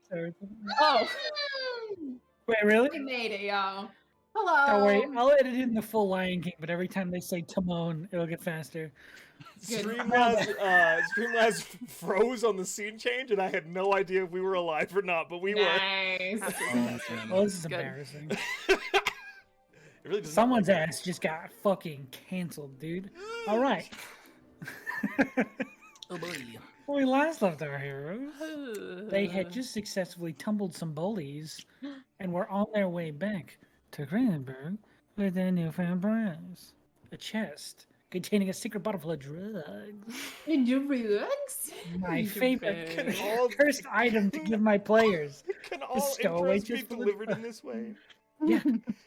Sorry. Oh, Wait, really? We made it, y'all. Hello. Don't worry, I'll edit in the full Lion King, but every time they say Timon, it'll get faster. Good. Streamlabs froze on the scene change, and I had no idea if we were alive or not, but we were. Nice. Well, this is Good. embarrassing. It really does not Someone's like ass just got fucking canceled, dude. All right. Oh boy. When we last left our heroes, they had just successfully tumbled some bullies and were on their way back to Greenberg with their newfound prize. A chest containing a secret bottle full of drugs. Drugs? My favorite Drugs. cursed item to give my players. Can all stowaway intros be just full of delivered in drugs. this way? Yeah,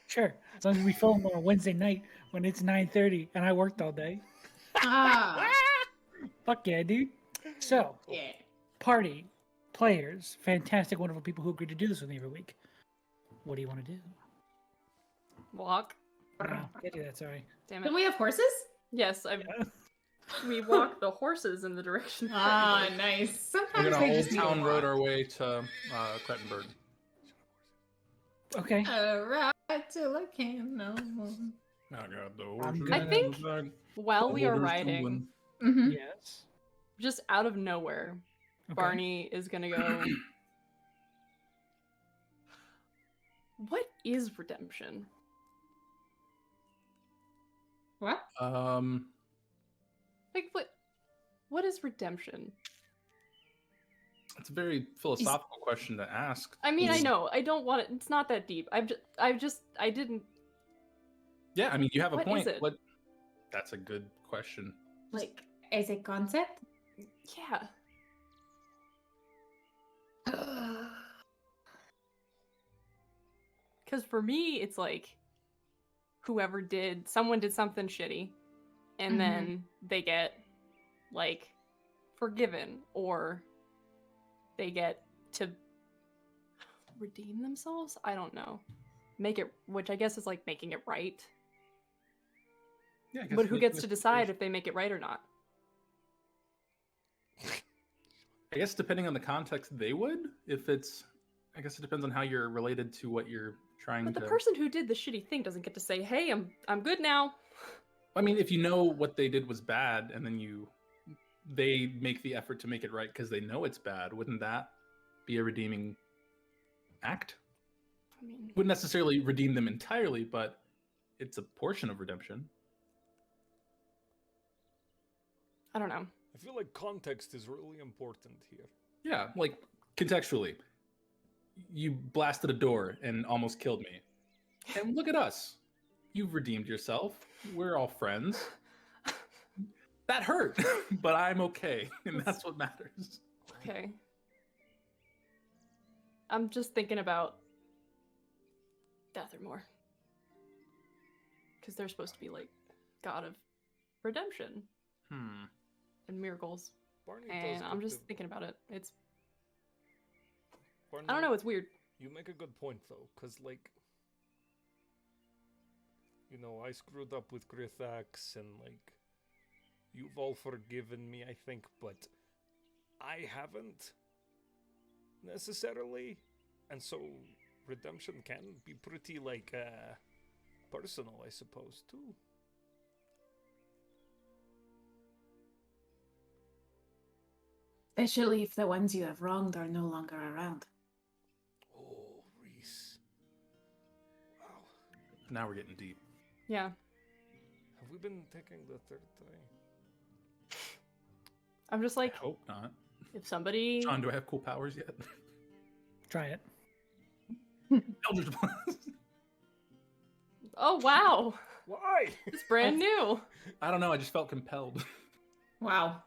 sure. As long as we film on a Wednesday night when it's 9:30 and I worked all day. Ah. Fuck yeah, dude. So, Yeah. party, players, fantastic, wonderful people who agree to do this with me every week. What do you want to do? walk. No, can't do that, sorry. Damn Don't it. we have horses? Yes, we walk the horses in the direction. of Ah, everybody. nice. We're Sometimes gonna we Old just need Town a Road walk. our way to Crettenburg. Okay. Right till I can no more. I got the I'm horses gonna- I think- in the back, While the we are orders riding, tumbling. Mm-hmm. Yes. just out of nowhere, Okay. Barney is gonna go. What is redemption? What? Like what is redemption? It's a very philosophical question to ask. I mean, I Is- know. I don't want it. It's not that deep. I didn't. Yeah, I mean, you have a What point. is it? What? That's a good question. Like, as a concept? Yeah. Because for me, it's like someone did something shitty, and Mhm. then they get like forgiven, or they get to redeem themselves. I don't know. Make it, which I guess is like making it right. Yeah, I guess But who making gets a to decide situation- if they make it right or not? I guess depending on the context, they would. If it's, I guess it depends on how you're related to what you're trying But to. the person who did the shitty thing doesn't get to say, "Hey, I'm good now." I mean, if you know what they did was bad, and then they make the effort to make it right because they know it's bad, wouldn't that be a redeeming act? I mean, Wouldn't necessarily redeem them entirely, but it's a portion of redemption. I don't know. I feel like context is really important here. Yeah, like contextually, you blasted a door and almost killed me, and look at us. You've redeemed yourself. We're all friends. That hurt, but I'm okay, and that's what matters. Okay. I'm just thinking about Death or More. Because they're supposed to be like god of redemption and miracles. Barney does And I'm get just the- thinking about it. It's Barney, I don't know, it's weird. You make a good point though, because like, you know, I screwed up with Grithax, and like, you've all forgiven me, I think, but I haven't necessarily, and so redemption can be pretty like personal, I suppose, too. Especially if the ones you have wronged are no longer around. Oh, Reese. Wow. Now we're getting deep. Yeah. Have we been taking the third time? I'm just like, I hope not. if somebody John, do I have cool powers yet? Try it. Eldritch Blast. Oh wow. Why? It's brand new. I don't know. I just felt compelled. Wow.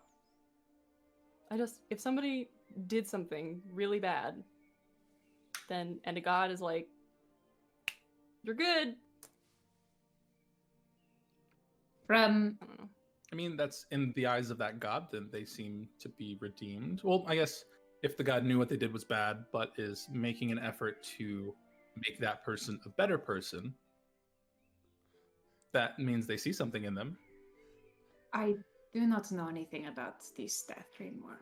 If somebody did something really bad, then and a god is like, you're good. From I don't know. I mean, that's in the eyes of that god, then they seem to be redeemed. Well, I guess if the god knew what they did was bad, but is making an effort to make that person a better person, that means they see something in them. I do not know anything about this death anymore.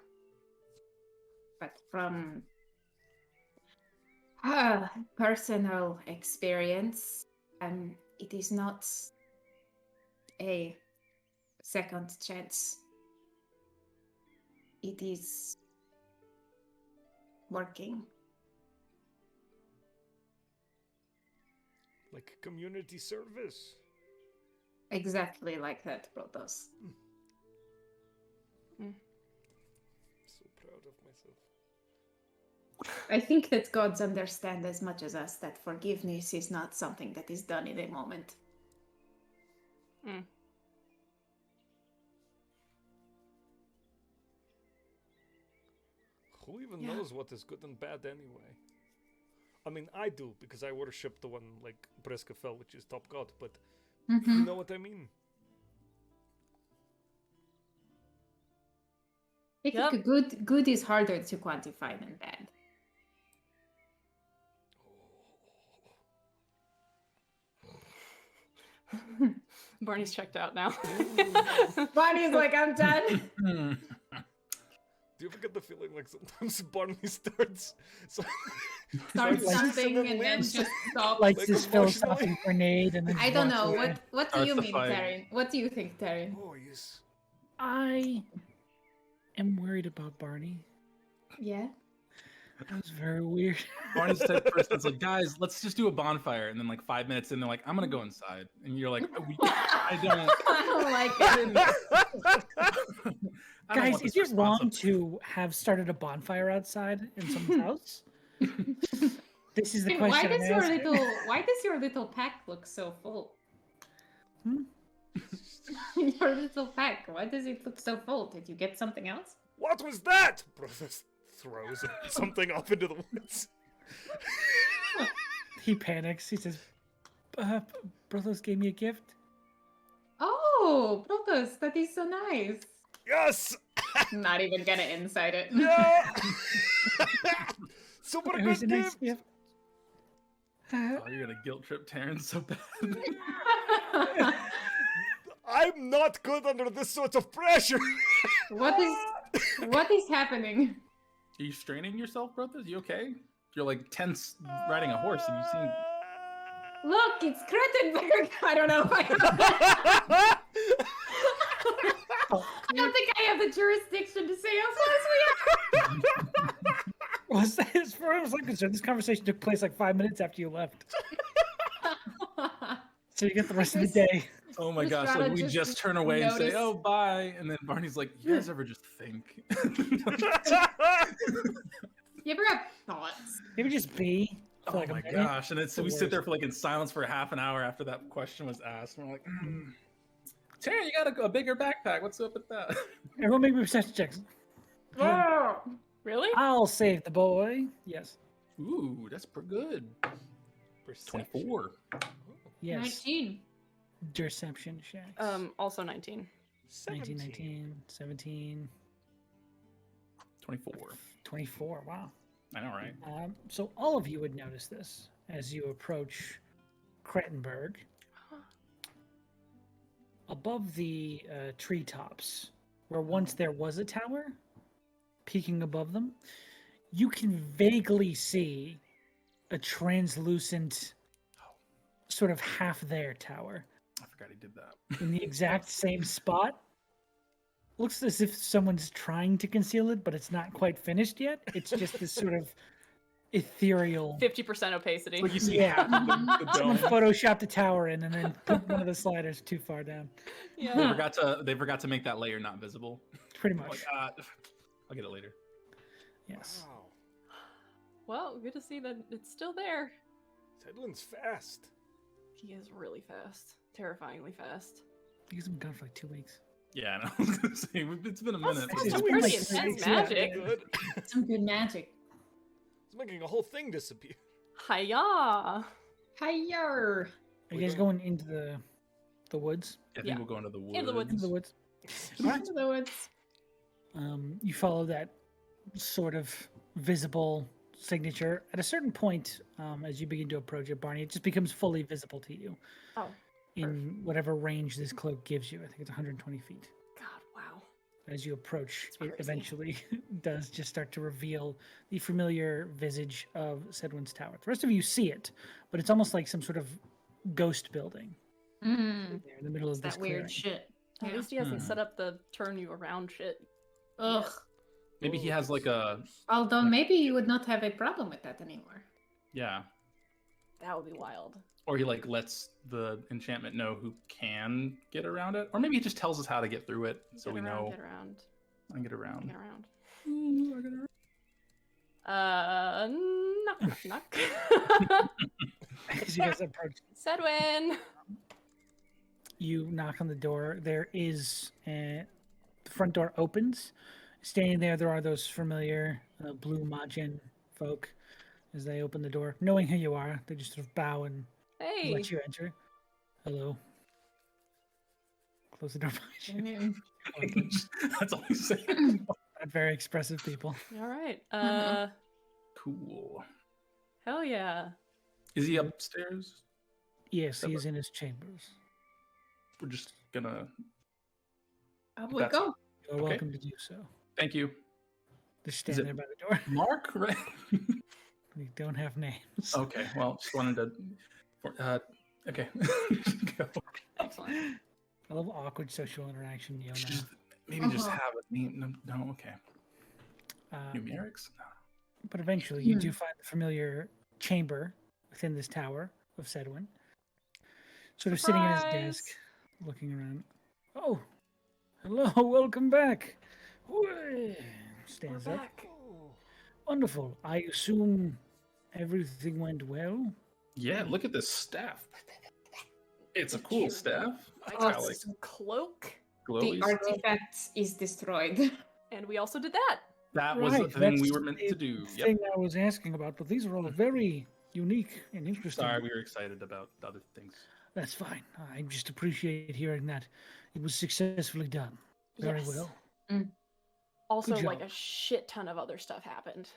but from personal experience, it is not a second chance. It is working. Like community service. Exactly like that, Brothos. So proud of myself. I think that gods understand as much as us that forgiveness is not something that is done in a moment. Who even knows what is good and bad anyway? I mean, I do, because I worship the one like Breskafel, which is top god, but you know what I mean? I think good is harder to quantify than bad. Barney's checked out now. Barney's like, I'm done. Do you ever get the feeling like sometimes Barney starts Starts Like- something and then leaves? just stops. Like Like this emotionally? philosophical grenade, and then I don't walks know. away. What do Starts you the mean, fight. Taryn? What do you think, Taryn? Oh yes. I am worried about Barney. Yeah. That was very weird. Barney's the type of person that's like, guys, let's just do a bonfire. And then like 5 minutes in, they're like, I'm gonna go inside. And you're like, I don't I don't like it. I don't Guys, want is this it wrong responsibility. to have started a bonfire outside in someone's house? This is the Why question. does I'm your asking. why does your little pack look so full? Hmm? Your little pack. Why does it look so full? Did you get something else? What was that? Brothos throws something off into the woods. He panics. He says, Brothos gave me a gift. Oh, Brothos, that is so nice. Yes! Not even gonna inside it. Yeah! Super It was good a nice gift! gift. Oh, you're gonna guilt trip Taryn so bad. I'm not good under this sort of pressure! what is happening? Are you straining yourself, brothers? You okay? You're like tense riding a horse, and you seem. Look, it's Krettenberg. I don't know if I don't think I have the jurisdiction to say how close we Was that as far as I'm concerned? This conversation took place like 5 minutes after you left. are. So you get the rest of the day. Oh my gosh! Rhystrata Like we just just turn away and say, noticed- "Oh, bye," and then Barney's like, "You guys ever just think?" You ever have thoughts? Maybe just be. For Oh like a my minute. gosh! And it's The we sit there worst. for like in silence for half an hour after that question was asked. And we're like, Taryn, you got a bigger backpack. What's up with that? Everyone make me perception checks. Oh, Really? I'll save the boy. Yes. Ooh, that's pretty good. Perception. 24. Yes. 19. Deception checks. Also 19. 19, 19, 17, 24. 24. Wow. I know, right? So all of you would notice this as you approach Krettenberg. Above the treetops, where once there was a tower, peeking above them, you can vaguely see a translucent, sort of half there tower I forgot he did that. in the exact same spot. Looks as if someone's trying to conceal it, but it's not quite finished yet. It's just this sort of ethereal. 50% opacity. It's like you see Yeah. half of the Someone dome. photoshopped a tower in and then put one of the sliders too far down. They Yeah. forgot to make that layer not visible. Pretty Like, much. I'll get it later. Yes. Wow. Well, good to see that it's still there. Tedlin's fast. He is really fast. Terrifyingly fast. He's been gone for like 2 weeks. Yeah, I know. I was gonna say, it's been a minute. That's It's some been pretty like intense 6 magic. Good. Some good magic. It's making a whole thing disappear. Hiya! Hiya! Are you guys going into the woods? I think Yeah. we'll go into the woods. Into the woods. Into the woods. Into the woods. You follow that sort of visible signature. At a certain point, as you begin to approach it, Barney, it just becomes fully visible to you Oh, in whatever range this cloak gives you. I think it's 120 feet. God, wow. as you approach, It's it crazy. eventually does just start to reveal the familiar visage of Sedwin's tower. The rest of you see it, but it's almost like some sort of ghost building Mm, there in the middle it's of this that weird clearing. shit. At Yeah. least he hasn't Hmm. set up the turn you around shit. Ugh. Maybe he has like a Although maybe you would not have a problem with that anymore. yeah, That would be wild. or he like lets the enchantment know who can get around it, or maybe he just tells us how to get through it, so Get we around, know Get around. I can get around. Get around. Ooh, I get around. Knock, knock. As you guys approach, Sedwin. you knock on the door. There is the front door opens. Standing there are those familiar blue Majin folk. As they open the door, knowing who you are, they just sort of bow and Hey. let you enter. Hello. Close the door behind you. Mm. That's all he's saying. Not very expressive people. All right. Cool. Hell yeah. Is he upstairs? Yes, he is in his chambers. We're just gonna. Up we That's- go. You're Okay. welcome to do so. Thank you, Just stand it- there by the door. Mark. Right. We don't have names. Okay. Well, just wanted to. Okay. Go. Excellent. I love awkward social interaction, you know. Just- Maybe just Uh-huh. have a name. No. Okay. Uh, Numerics. No. but eventually, you do find the familiar chamber within this tower of Sedwin. Sort of sitting at his desk, Surprise! looking around. Oh, hello, welcome back. Whey! We're Stands up. back. Wonderful. I assume everything went well. Yeah. Look at this staff. It's a cool staff. I It's Oh, got like some cloak. glowy The stuff. artifact is destroyed. And we also did that. That was the Right, thing we that's were meant the to do. thing I was asking about, but these are all very unique and interesting. Sorry, we were excited about the other things. That's fine. I just appreciate hearing that it was successfully done. Very Yes. well. Also, Good like job. a shit ton of other stuff happened.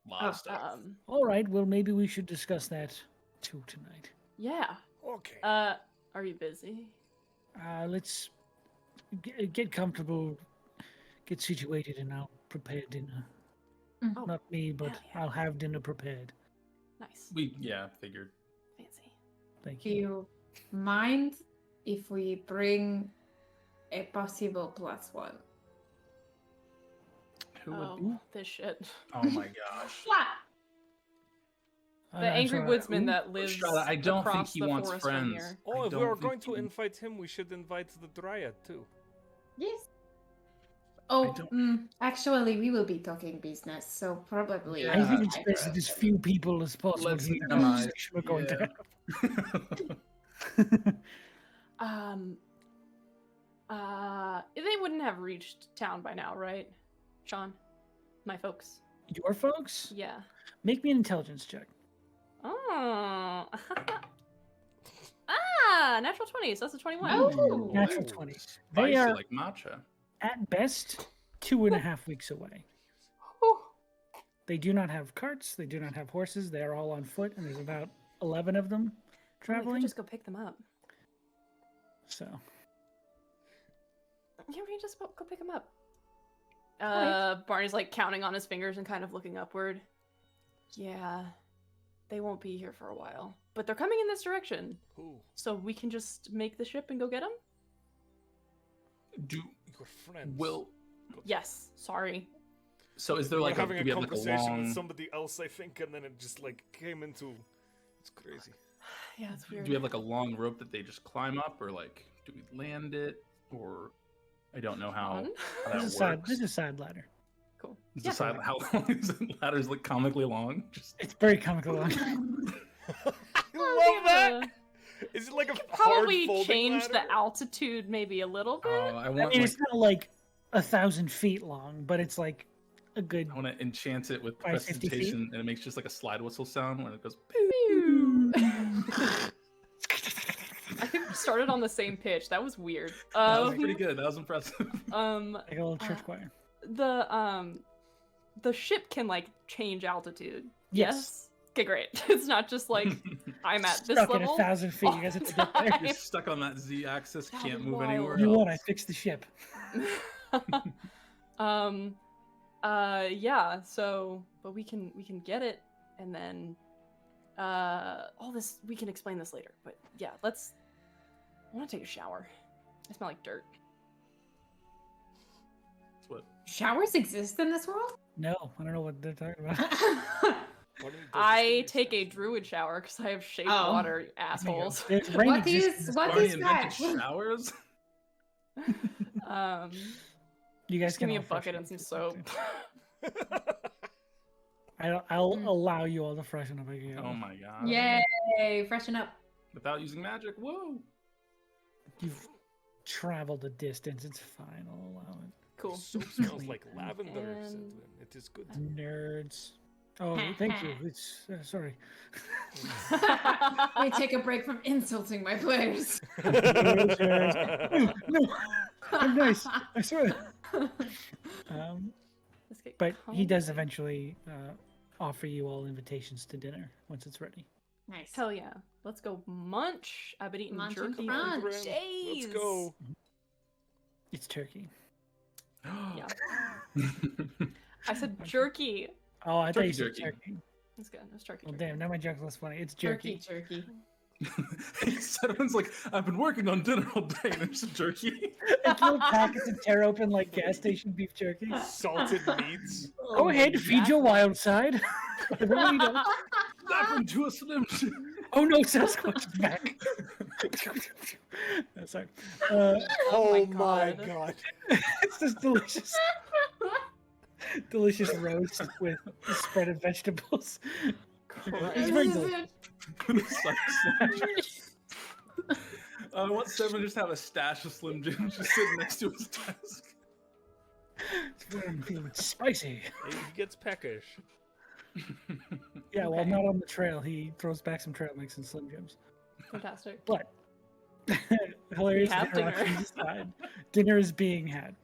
A lot of stuff. All right. Well, maybe we should discuss that too tonight. Yeah. Okay. Are you busy? Let's get comfortable, get situated, and I'll prepare dinner. Oh, Not me, but hell yeah. I'll have dinner prepared. Nice. We figured. Fancy. Thank Do you. you mind if we bring a possible +1? Who would? Oh, this shit. Oh my gosh. What? I'm The angry sorry. woodsman Ooh, that lives Rhystrata, I don't think across he the wants forest from friends. here. Oh, I if we don't are think going to he- invite him, we should invite the Dryad too. Yes. Oh, don't- actually, we will be talking business, so probably. Yeah. I think it's best that as few people as possible Let's hear the minimize, conversation we're going to have. They wouldn't have reached town by now, right? Sean? My folks. Your folks? Yeah. Make me an intelligence check. Oh. Natural 20, so that's a 21. Oh. Natural 20. They Spicy are, like matcha. at best, 2.5 weeks away. Whew. They do not have carts. They do not have horses. They are all on foot, and there's about 11 of them We could traveling. just go pick them up. So, Yeah, we can just go pick them up. Alright. Barney's like counting on his fingers and kind of looking upward. Yeah, they won't be here for a while, but they're coming in this direction, Who? so we can just make the ship and go get them. Do Your friends. will Yes. Sorry. so is there We're like a, having do a we have like a conversation long with somebody else, I think, and then it just like came into. It's crazy. Yeah, it's weird. do we have like a long rope that they just climb up, or like do we land it, or I don't know how, Fun. how this that is, side, works. this is a side ladder. Cool. Is Yeah. the side, how long is the ladder's like comically long? Just It's very comical. I Well, love that. yeah. Is it like a Probably hard folding change ladder? the altitude maybe a little bit. I I want mean, like, it's not like 1,000 feet long, but it's like a good. I want to enchant it with 550 feet? prestidigitation, and it makes just like a slide whistle sound when it goes. I started on the same pitch. That was weird. That was pretty good. That was impressive. Like a little church choir. The ship can like change altitude. Yes. Okay, great. It's not just like I'm at this Stuck at level. 1,000 feet. You guys have to get there. You're stuck on that Z-axis, That can't was move wild. anywhere. You else. won. I fixed the ship. Yeah, so but we can get it, and then all this we can explain this later. But yeah, I want to take a shower. I smell like dirt. That's what. Showers exist in this world? No, I don't know what they're talking about. I take a druid shower because I have shade Oh. water, you assholes. There's rain What do you exists in this what Barney is invented that? showers. You guys Just give can me a all bucket freshen and some up soap. I'll allow you all to freshen up again. Oh my god. Yay, freshen up. Without using magic. Whoa. You've traveled a distance. It's fine. I'll allow it. Cool. Soap smells like lavender. And- said Lynn. It is good. Nerds. Oh, thank you. It's sorry. Let me take a break from insulting my players. No, I'm nice. I swear. Let's get But he does comfy. eventually offer you all invitations to dinner once it's ready. Nice. Hell yeah. Let's go munch. I've been eating Munch jerky and for crunch. days. Let's go. It's turkey. Yeah. I said jerky. Oh, I thought you Turkey, said jerky. turkey. It's good. It's jerky. Well, jerky. damn, now my joke's less funny. It's jerky. Turkey. Someone's like, I've been working on dinner all day, and there's some jerky. Like little packets of tear open like gas station beef jerky. Salted meats. Go ahead, feed your wild side. Everybody knows. Snap into a slim. Oh no, Sasquatch is back. Sorry. Oh my my god. It's this delicious roast with spreaded vegetables. It's very delicious. I want Seven to just have a stash of Slim Jims just sitting next to his desk. It's spicy. He gets peckish. Yeah, well, Okay. not on the trail. He throws back some trail mix and Slim Jims. Fantastic. But hilarious have dinner. interruptions aside, dinner is being had.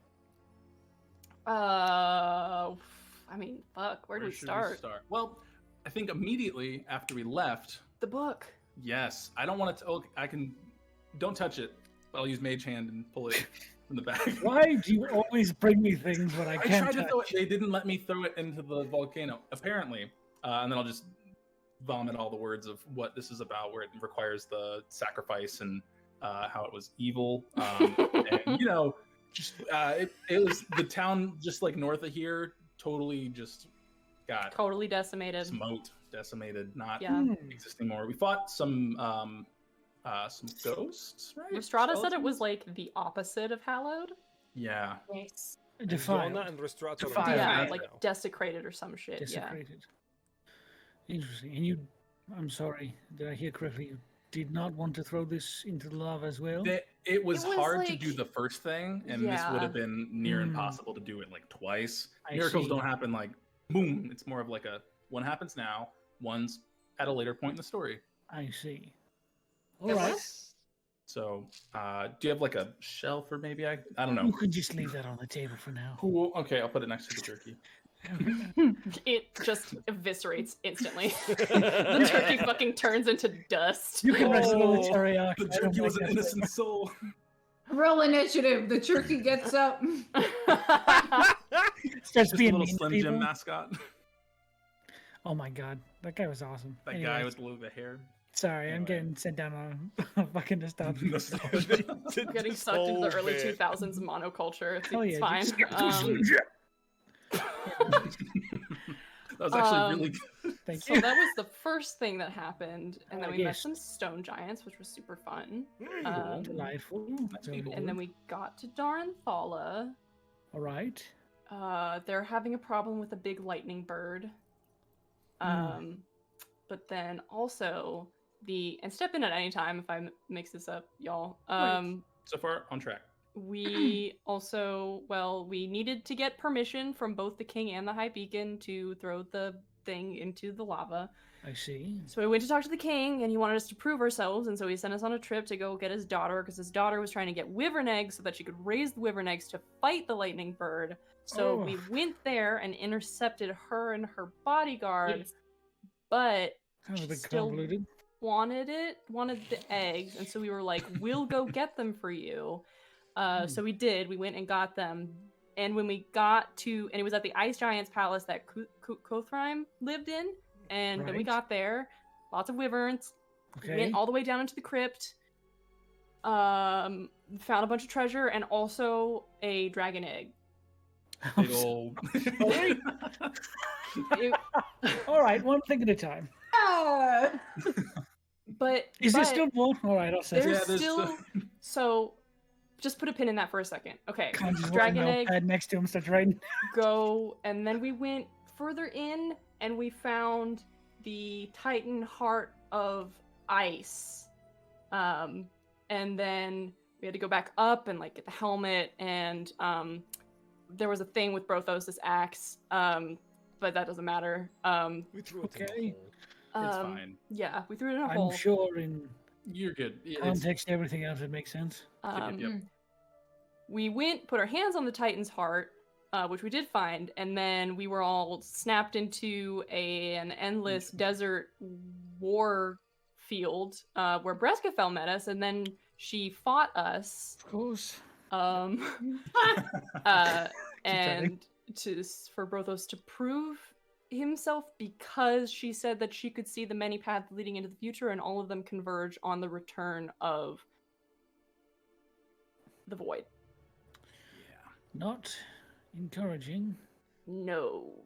I mean, fuck. Where do we should start? Well, I think immediately after we left. The book. Yes, I don't want it to. Oh, I can. Don't touch it. I'll use Mage Hand and pull it from the bag. Why do you always bring me things when I I can't tried to touch? throw it. They didn't let me throw it into the volcano, apparently. And then I'll just vomit all the words of what this is about, where it requires the sacrifice and how it was evil. And you know, just it was the town just like north of here, totally just got Totally decimated. smoked, decimated, not Yeah. existing more. We fought some ghosts, right? Rhystrata said it was Skeletons? like the opposite of hallowed. Yeah. Nice. Defiled. Jonah and Rhystrata are Defiled. dead Yeah, right like now. desecrated or some shit. Desecrated. Interesting. And you, I'm sorry, did I hear correctly? You did not want to throw this into the lava as well? It was It was hard to like- do the first thing, and this would Yeah. have been near Mm. impossible to do it like twice. I Miracles see. don't happen like boom. It's more of like a one happens now, one's at a later point in the story. I see. All It right. was? So, do you have like a shelf or maybe I don't You know. could just leave that on the table for now. Cool. Okay, I'll put it next to the jerky. It just eviscerates instantly. The turkey fucking turns into dust. You can rest it on the Oh, teriyaki. The I don't jerky was like an that innocent soul. Roll initiative. The turkey gets up. It starts Just a being little mean to Slim people. Jim mascot. Oh my god, that guy was awesome. That guy Anyways, with the little bit of hair. sorry, I'm Anyway. getting sent down on fucking nostalgia. Nostalgia. Getting sucked into the So early bad. 2000s monoculture. It's, Hell it's yeah, fine. just skip to Slim Jim. That was actually Um, really good. Thank So you. that was the first thing that happened, and then we met Yes. some stone giants, which was super fun. Mm. Delightful. That's people. And then we got to Darnthala. All right. They're having a problem with a big lightning bird. But then also and step in at any time if I mix this up, y'all. So far on track. We also, we needed to get permission from both the king and the high beacon to throw the thing into the lava. I see. So we went to talk to the king, and he wanted us to prove ourselves, and so he sent us on a trip to go get his daughter, because his daughter was trying to get wyvern eggs so that she could raise the wyvern eggs to fight the lightning bird. So we Oh. went there and intercepted her and her bodyguard, but Kind of a bit Still- convoluted. wanted the eggs, and so we were like, we'll go get them for you. So we did. We went and got them, And when we got to, and it was at the Ice Giant's palace that Kothrim lived in. And then we Right. got there, lots of wyverns. We Okay. went all the way down into the crypt. Found a bunch of treasure and also a dragon egg. Big old. It- All right, one thing at a time. Ah! but Is there but still more? All right, I'll say. there's Yeah, there's still so. Just put a pin in that for a second. Okay, Kind of dragon egg. notepad next to him, starts writing. Go, and then we went further in, and we found the Titan Heart of Ice. And then we had to go back up and like get the helmet, and there was a thing with Brothos' axe, but that doesn't matter. We threw it in the Okay. hole. It's fine. Yeah, we threw it in a I'm hole. sure in You're good. It's, context, everything else, it makes sense. Yep. We went, put our hands on the Titan's heart, which we did find, and then we were all snapped into an endless desert war field where Breskafell met us, and then she fought us. Of course. And for Brothos to prove himself, because she said that she could see the many paths leading into the future, and all of them converge on the return of the void. Not encouraging, No.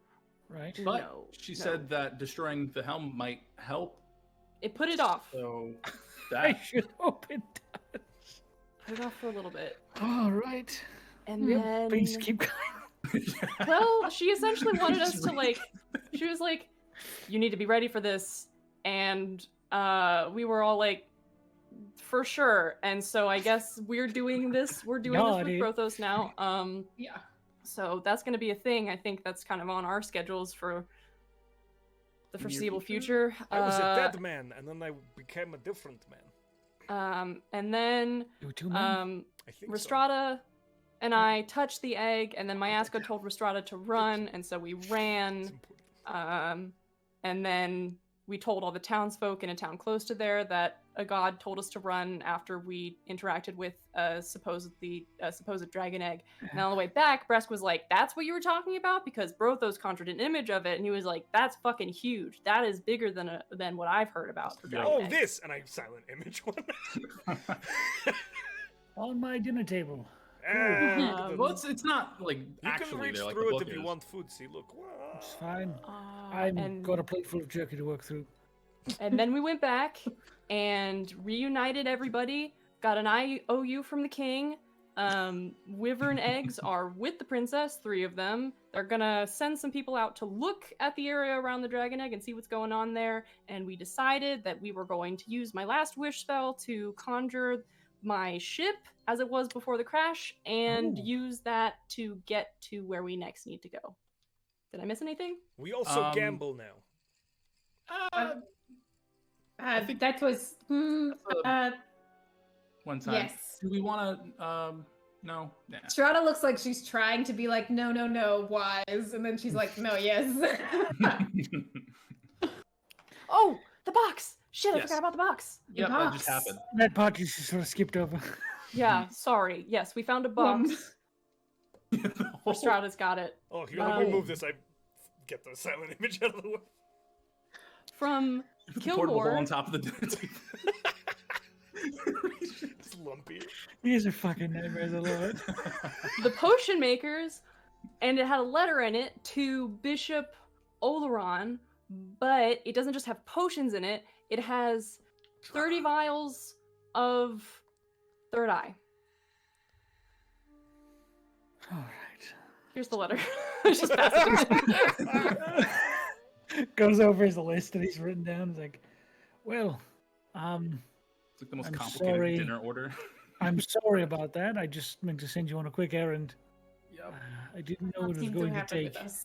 right? But No, she no. said that destroying the helm might help. It put it off. So I that should hope it does. Put it off for a little bit. All right. And Yep, then please keep going. well, she essentially wanted us Just to like she was like, you need to be ready for this, and we were all like, for sure. And so I guess we're doing this with Naughty. Brothos now. Yeah. So that's going to be a thing. I think that's kind of on our schedules for the foreseeable future. I was a dead man, and then I became a different man. And then You too, man. I think so. Rhystrata and I touched the egg, and then my Aska told Rhystrata to run, and so we It's ran. important. And then we told all the townsfolk in a town close to there that a god told us to run after we interacted with a supposed dragon egg. And on the way back, Bresk was like, "That's what you were talking about?" Because Brothos conjured an image of it, and he was like, "That's fucking huge. That is bigger than what I've heard about for dragon Oh, egg." this! And I silent image one. On my dinner table. And well, it's not like you actually can reach there like through the it book if you is. want food. See, look. Wow. It's fine. I've and, got a plate full of jerky to work through. and then we went back and reunited everybody. Got an IOU from the king. Wyvern eggs are with the princess, 3 of them. They're gonna send some people out to look at the area around the dragon egg and see what's going on there. And we decided that we were going to use my last wish spell to conjure my ship as it was before the crash, and Ooh. use that to get to where we next need to go. Did I miss anything? We also Um, gamble now. I think That was one time. yes. Do we want to? No. Nah. Strata looks like she's trying to be like, no, no, no, wise, and then she's like, no, yes. Oh, the box! Shit, I Yes. forgot about the box. Yep, that just box. happened. That part you just sort of skipped over. Yeah, sorry. Yes, we found a box. Strata's got it. Oh, here, let me move this. I get the silent image out of the way. From Portable hole on Kilgore. top of the dinner table. It's lumpy. These are fucking nightmares, I love it. The potion makers, and it had a letter in it to Bishop Oleron, but it doesn't just have potions in it, it has 30 vials of third eye. All right. Here's the letter. It's just passing. Goes over his list that he's written down. He's like, well, It's like the most I'm complicated sorry. dinner order. I'm sorry about that. I just meant to send you on a quick errand. Yep. I didn't know Not it was seem going to happen take. with us.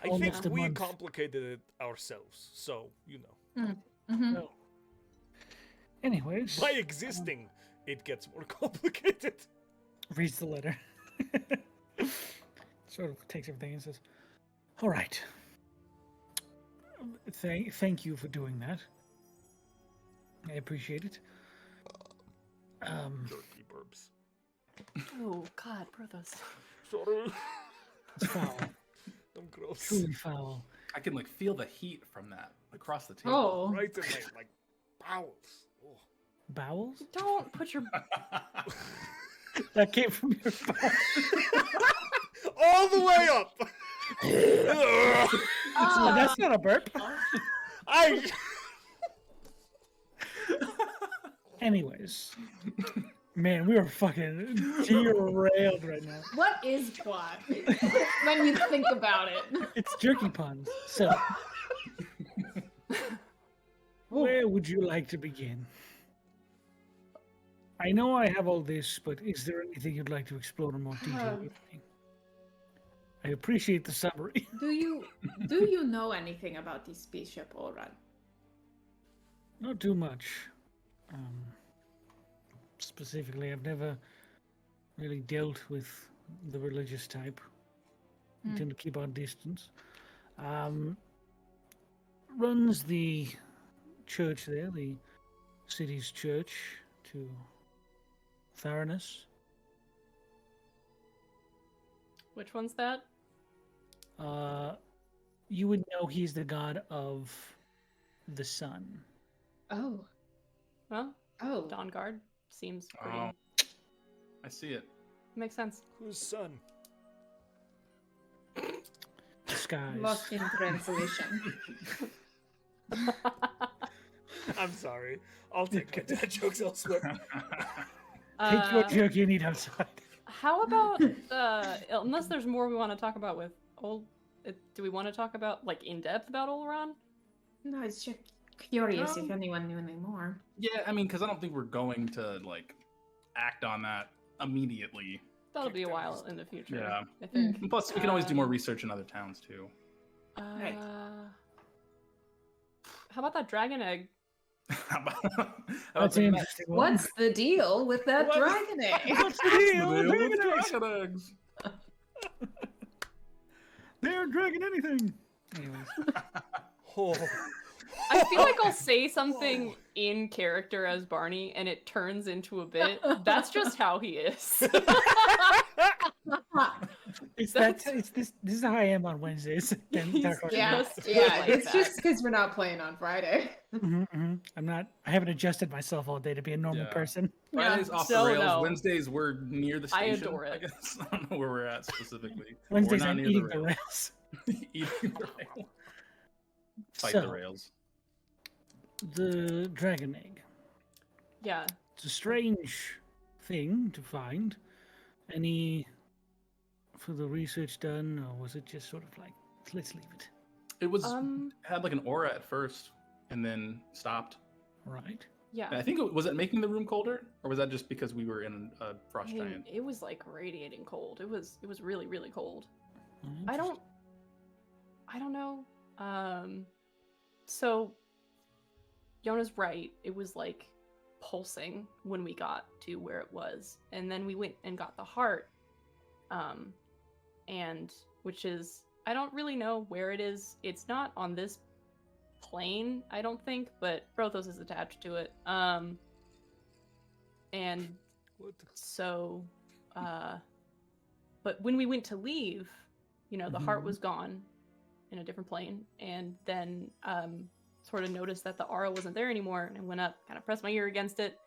I Almost think a we month. complicated it ourselves, so, you know. Mhm. No. Anyways, By existing, it gets more complicated. reads the letter. Sort of takes everything and says, all right. Thank you for doing that. I appreciate it. Jerky burps. Oh, God, Brothos. sorry. It's foul. I'm gross. Truly foul. I can like feel the heat from that across the table. Oh. Right in my like bowels. Oh. Bowels? Don't put your. That came from your bowels. All the way up. So that's not a burp. I. Anyways. Man, we are fucking derailed right now. What is plot? When you think about it. It's jerky puns. So, where would you like to begin? I know I have all this, but is there anything you'd like to explore in more detail with me? I appreciate the summary. Do you know anything about this spaceship, Olran? Not too much. Specifically, I've never really dealt with the religious type. I tend to keep our distance. Runs the church there, the city's church, to Theranos. Which one's that? You would know he's the god of the sun. Oh. Well, Oh. Dawn Guard seems pretty. Oh, I see it. Makes sense. Whose son? Skies. Lost in translation. I'm sorry. I'll take my dad jokes elsewhere. Take your Uh, jerk you need outside. How about unless there's more we want to talk about with do we want to talk about like in depth about Oleron? No, it's just curious if anyone knew any more. Yeah, I mean, because I don't think we're going to like act on that immediately. That'll be a while in the future. Yeah. I think. And plus, we can always do more research in other towns too. Right. How about that dragon egg? How about, That's the an next- interesting one. What's the deal with that What? dragon egg? What's the deal? Deal with Dragon eggs. dragon eggs. They're dragging anything. Anyways. Oh. I feel like I'll say something in character as Barney, and it turns into a bit. That's just how he is. It's that. It's this. This is how I am on Wednesdays. He's Yeah, Just yeah. like It's that. just because we're not playing on Friday. I'm not. I haven't adjusted myself all day to be a normal Yeah. person. Fridays off So the rails. no. Wednesdays we're near the I station. adore it. I guess I don't know where we're at specifically. Wednesdays we're not I'm near eating the the rails. rails. Eating the rail. Fight So, the rails. the dragon egg. Yeah. It's a strange thing to find. Any further research done, or was it just sort of like, let's leave it? It was Um. had like an aura at first, and then stopped. Right. And I Yeah. think was it making the room colder, or was that just because we were in a frost giant? It was like radiating cold. It was really really cold. I Interesting. don't know. So Yona's right. It was like pulsing when we got to where it was. And then we went and got the heart. And which is I don't really know where it is. It's not on this plane, I don't think, but Brothos is attached to it. And What? so but when we went to leave, you know, the heart Mhm. was gone in a different plane, and then sort of noticed that the aura wasn't there anymore, and I went up, kind of pressed my ear against it,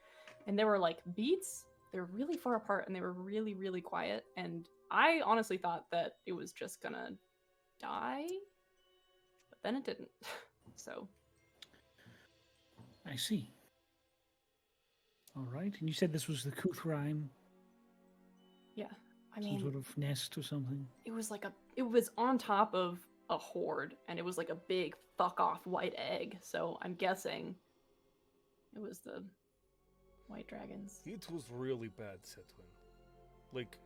and there were like beats. They're really far apart, and they were really, really quiet, and I honestly thought that it was just gonna die, but then it didn't. So I see. All right. And you said this was the Kuthraim, yeah, I some mean, sort of nest or something. it was like it was on top of a hoard, and it was like a big fuck off white egg, so I'm guessing it was the white dragons. It was really bad, Setwin. Like,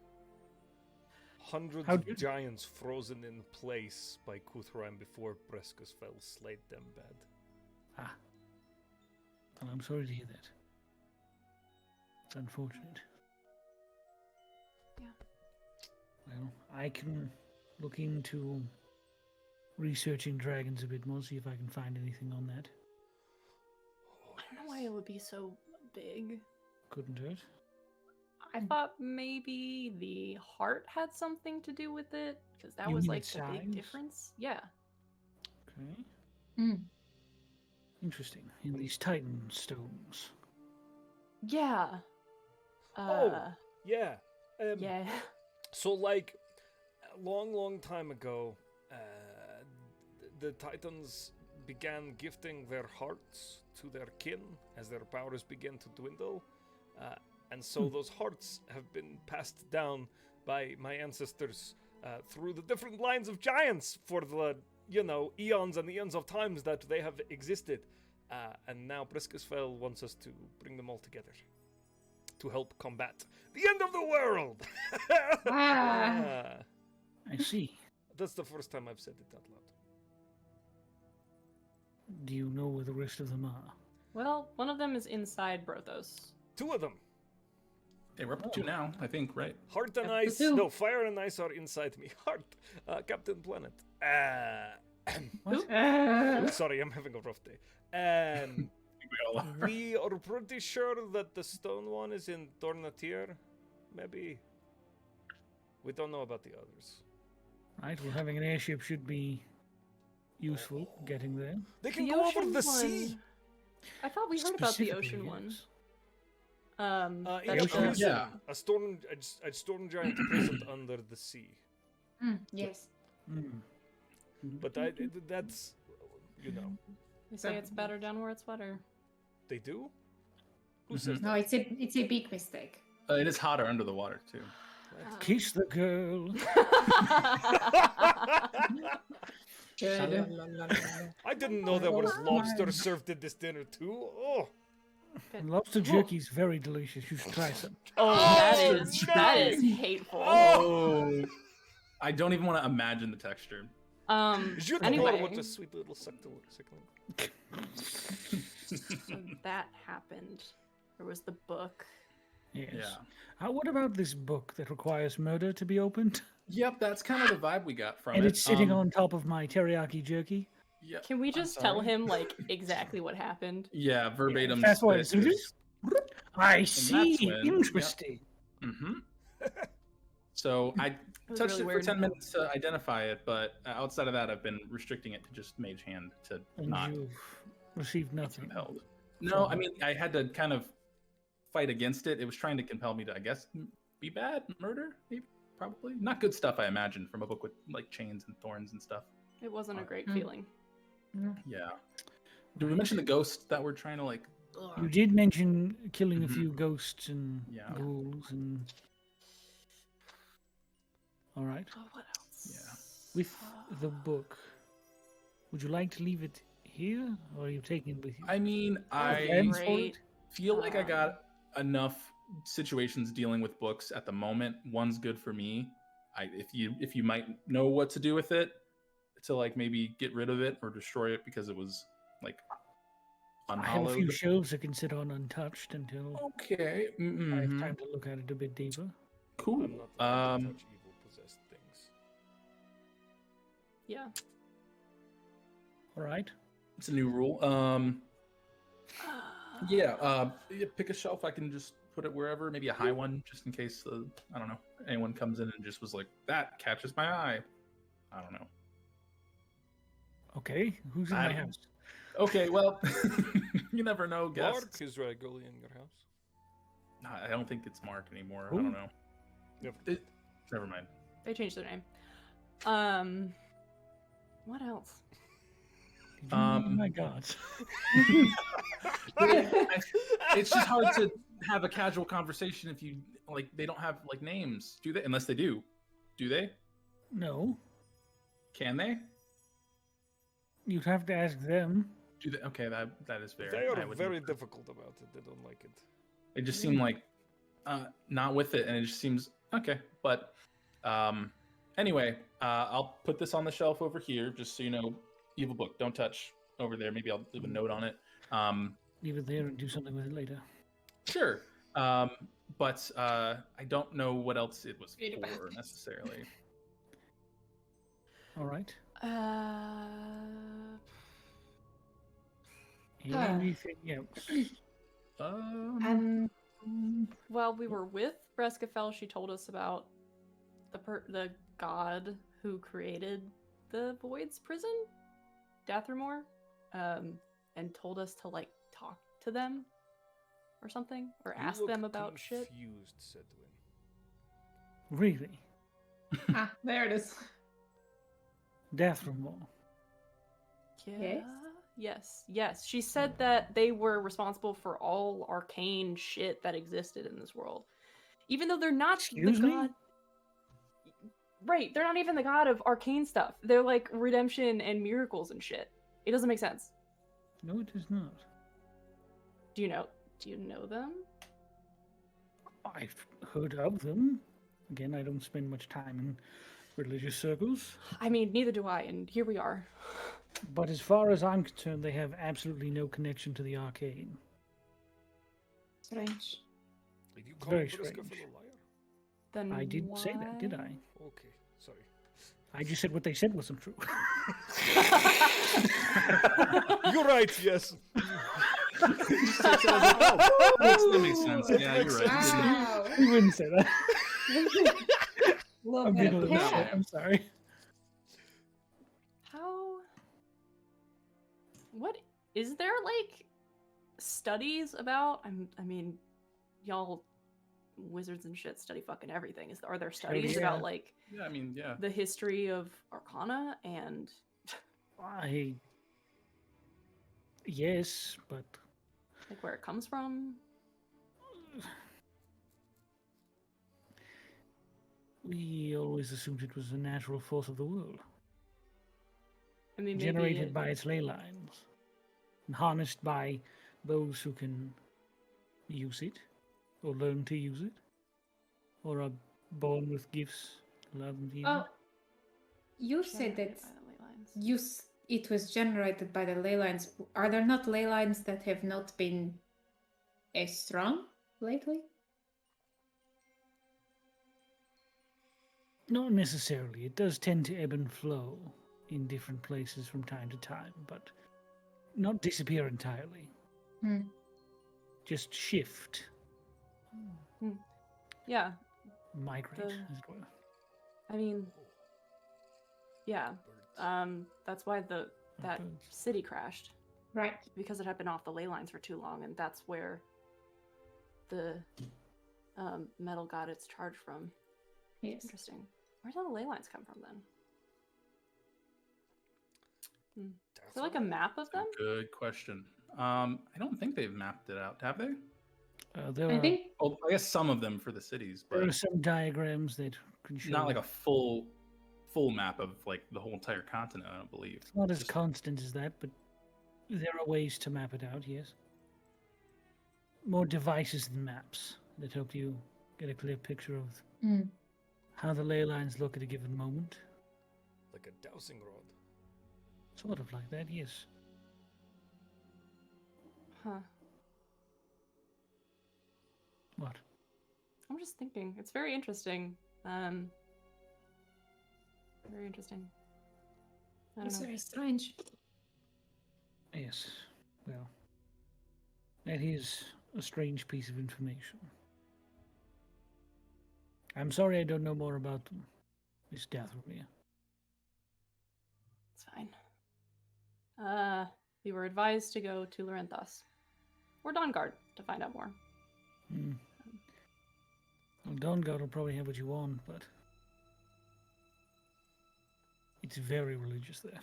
hundreds How of did- giants frozen in place by Kuthraim before Breskus fell slayed them bad. Ah. Well, I'm sorry to hear that. It's unfortunate. Yeah. Well, I can look into researching dragons a bit more, see if I can find anything on that. I don't know why it would be so big. Couldn't hurt. I thought maybe the heart had something to do with it, because that You was mean like its the big size? difference. Yeah. Okay. Mm. Interesting. In these Titan stones. Yeah. Yeah. Yeah. So, like, a long time ago, the Titans began gifting their hearts to their kin as their powers began to dwindle. And so those hearts have been passed down by my ancestors through the different lines of giants for the, eons and eons of times that they have existed. And now Briscusfell wants us to bring them all together to help combat the end of the world. Ah. I see. That's the first time I've said it out loud. Do you know where the rest of them are? Well, one of them is inside Brothos. 2 of them. Hey, we're up to 2 now, I think, right? Heart and Up to ice. 2. No, fire and ice are inside me. Heart. Captain Planet. What? Sorry, I'm having a rough day. And We all are. we are pretty sure that the stone one is in Tornatir. Maybe. We don't know about the others. Right, well, having an airship should be useful getting there. They can The go over ocean the one- sea. I thought we heard about the Specifically, ocean one. yes. In The a ocean, prison. yeah. A storm giant imprisoned under the sea. Yes. Mm. But that's, They say it's better down where it's wetter. they do? Who Mhm. says No, that? it's a big mistake. It is hotter under the water, too. Kiss the girl. Good. I didn't know there was lobster served at this dinner too. Oh, Lobster jerky is very delicious. You should try some. Oh, that is no! hateful. Oh, I don't even want to imagine the texture. you Anyway. what a sweet little suckling. So that happened. There was the book. Yes. Yeah. What about this book that requires murder to be opened? Yep, that's kind of the vibe we got from And it. it's sitting on top of my teriyaki jerky. Yeah, Can we I'm just tell sorry. him like exactly what happened? Yeah, verbatim. Fast forward. spit. I see. when- Interesting. Mm-hmm. So I was touched really it weird. for 10 minutes to identify it, but outside of that, I've been restricting it to just Mage Hand to And not you've received be nothing. compelled. No, I mean, I had to kind of fight against it. It was trying to compel me to, I guess, be bad, murder, maybe, probably. Not good stuff, I imagine, from a book with like chains and thorns and stuff. It wasn't a great Mm. feeling. Yeah. Did we mention the ghost that we're trying to like? You did mention killing a Mhm. few ghosts and Yeah. ghouls and. All right. Oh, what else? Yeah. With the book, would you like to leave it here, or are you taking it with you? I mean, I Plans for Great. it? feel like I got enough situations dealing with books at the moment. One's good for me. If you might know what to do with it, to like maybe get rid of it or destroy it because it was like I have a few unhallowed. shelves that can sit on untouched until Okay. I have mhm. time to look at it a bit deeper. Cool. I'm not allowed to touch evil possessed things. Yeah. All right. It's a new rule. Yeah, pick a shelf. I can just put it wherever, maybe a high one, just in case I don't know, anyone comes in and just was like, that catches my eye. I don't know. Okay. Who's in I my don't- house? Okay, well, you never know, guess. Mark is regularly in your house. I don't think it's Mark anymore. Who? I don't know. Never. Never mind. They changed their name. What else? Oh my God. It's just hard to have a casual conversation if you like. They don't have like names, do they? Unless they do. Do they? No. Can they? You'd have to ask them. Do they? Okay, that is fair. They I are would very never- difficult about it. They don't like it. They just seem like not with it, and it just seems okay. But anyway, I'll put this on the shelf over here, just so you know. Evil book, don't touch over there. Maybe I'll leave a note on it. Leave it there and do something with it later. Sure. But I don't know what else it was for necessarily. All right. Huh. Anything else? Um, while we were with Breskafell, she told us about the god who created the Void's prison, Dathrumor, and told us to like talk to them or something, or ask them about shit. Confused, Sedwin. Really? Ah, there it is. Dathrumor. Yes. She said that they were responsible for all arcane shit that existed in this world, even though they're not Excuse the me? god. Right, they're not even the god of arcane stuff. They're like redemption and miracles and shit. It doesn't make sense. No, it is not. Do you know them? I've heard of them. Again, I don't spend much time in religious circles. I mean, neither do I, and here we are. But as far as I'm concerned, they have absolutely no connection to the arcane. Strange. Did you call Very Breskafell strange. a liar? Then I didn't say that, did I? Okay, sorry. I just said what they said wasn't true. You're right, yes. That makes sense. Yeah, you're right. Wow. You wouldn't say that. Little I'm bit being a of little shit. passion. I'm sorry. What is there like studies about? I mean, y'all wizards and shit study fucking everything. Are there studies yeah. about like Yeah, I mean, yeah. the history of Arcana and Yes, but like where it comes from? we always assumed it was a natural force of the world, I mean, maybe generated by its ley lines, and harnessed by those who can use it, or learn to use it, or are born with gifts, allow them to use Oh, it. you said generated that by the ley lines. it was generated by the ley lines. Are there not ley lines that have not been as strong lately? Not necessarily. It does tend to ebb and flow in different places from time to time, but not disappear entirely. Hmm. Just shift, Yeah, migrate, The- as it were. I mean, yeah. That's why that birds. city crashed, Right. because it had been off the ley lines for too long, and that's where the metal got its charge from. Yes. Interesting. Where's all the ley lines come from then? Is there like a map of them? Good question. I don't think they've mapped it out, have they? There I are, think Well, I guess some of them for the cities, there but are some diagrams that can show. not like a full map of like the whole entire continent. I don't believe. It's not as Just- constant as that, but there are ways to map it out. Yes. More devices than maps that help you get a clear picture of Mm. how the ley lines look at a given moment. Like a dowsing rod. Sort of like that. Yes. Huh. What? I'm just thinking. It's very interesting. Very interesting. I don't it's know. very strange. Yes. Well, that is a strange piece of information. I'm sorry I don't know more about them, Miss Dathomir. It's fine. We were advised to go to Larenthos or Dawnguard to find out more. Hmm. Well, Dawnguard will probably have what you want, but it's very religious there.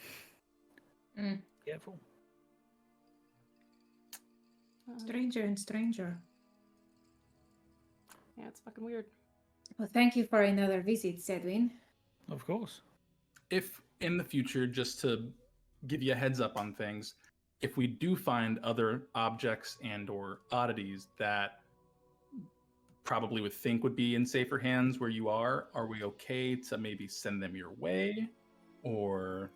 Mm. Careful. Stranger and stranger. Yeah, it's fucking weird. Well, thank you for another visit, Sedwin. Of course. If in the future, just to give you a heads up on things, if we do find other objects and or oddities that probably would think would be in safer hands where you are we okay to maybe send them your way or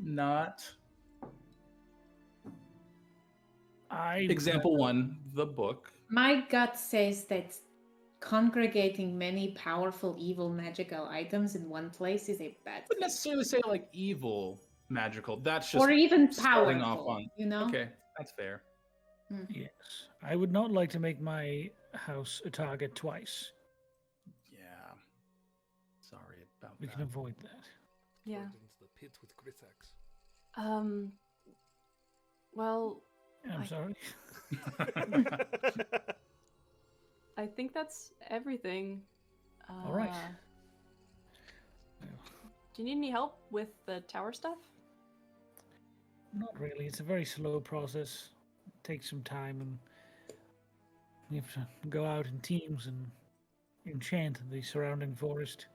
not? Example one, the book. My gut says that congregating many powerful evil magical items in one place is a bad Wouldn't thing. necessarily say like evil magical. That's just Or even starting powerful, off on. you know? Okay, that's fair. Yes. I would not like to make my house a target twice. Yeah. Sorry about We that. can avoid that. Yeah. Thrown into the pit with Gritax. Well, I'm I- sorry. I think that's everything. All right. Do you need any help with the tower stuff? Not really. It's a very slow process. It takes some time, and we have to go out in teams and enchant the surrounding forest.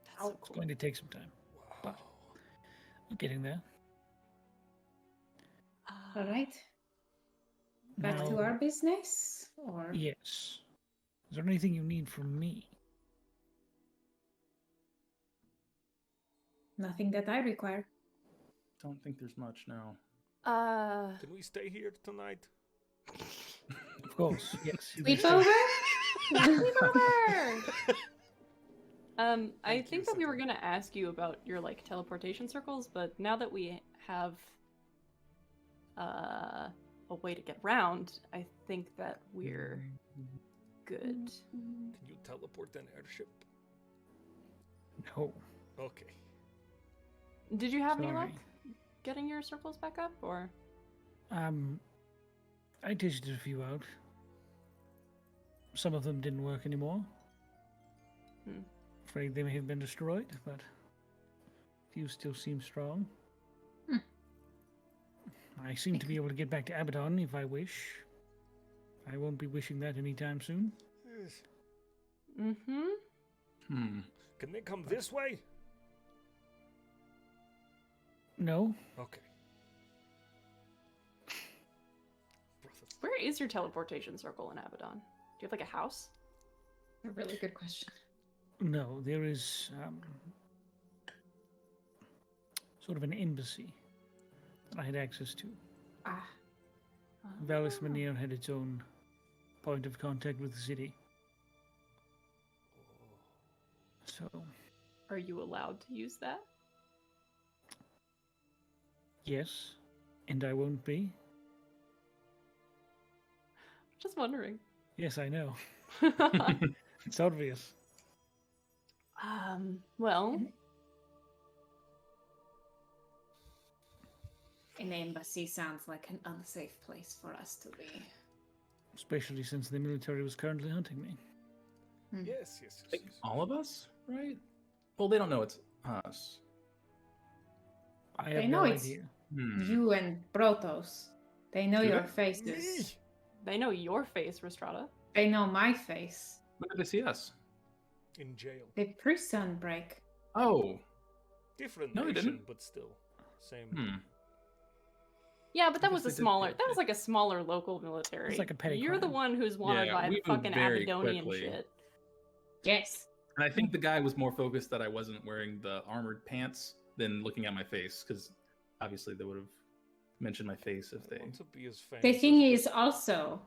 That's so It's cool. going to take some time. Wow. We're getting there. All right. Back to Now- our business, or Yes. Is there anything you need from me? nothing that I require. Don't think there's much now. Can we stay here tonight? Of course, yes. you can Sleep stay. over? I Thank you, think that we were Cynthia. gonna ask you about your like teleportation circles, but now that we have a way to get around, I think that we're good. Can you teleport an airship? No. Okay. Did you have any luck Sorry. getting your circles back up, or? I tested a few out. Some of them didn't work anymore. Hmm. Afraid they may have been destroyed, but a few still seem strong. Hmm. I seem to be able to get back to Abaddon if I wish. I won't be wishing that anytime soon. Yes. Mm-hmm. Can they come this way? No, Okay. Brothos. Where is your teleportation circle in Abaddon? Do you have like a house? A really good question. no, there is sort of an embassy that I had access to. Ah, Valis Ah. Manir had its own point of contact with the city. So, Are you allowed to use that? yes, and I won't be. Just wondering. Yes, I know. It's obvious. Well, an embassy sounds like an unsafe place for us to be. Especially since the military was currently hunting me. Yes, yes, Like, yes. all of us, right? Well, they don't know it's us. I They have know no it's- idea. You and Brothos. They know Do your they? faces. they know your face, Rhystrata. They know my face. When did they see us? In jail. The prison break. Oh. Different No, they nation, didn't. but still. Same. Yeah, but that I was guess a they did smaller. get That was it. like a smaller local military. It's like a petty You're the crime. one who's wanted Yeah, by we the moved fucking very Abadonian quickly. shit. Yes. And I think the guy was more focused that I wasn't wearing the armored pants than looking at my face, because obviously they would have mentioned my face if I they. want to be as famous The thing as is also,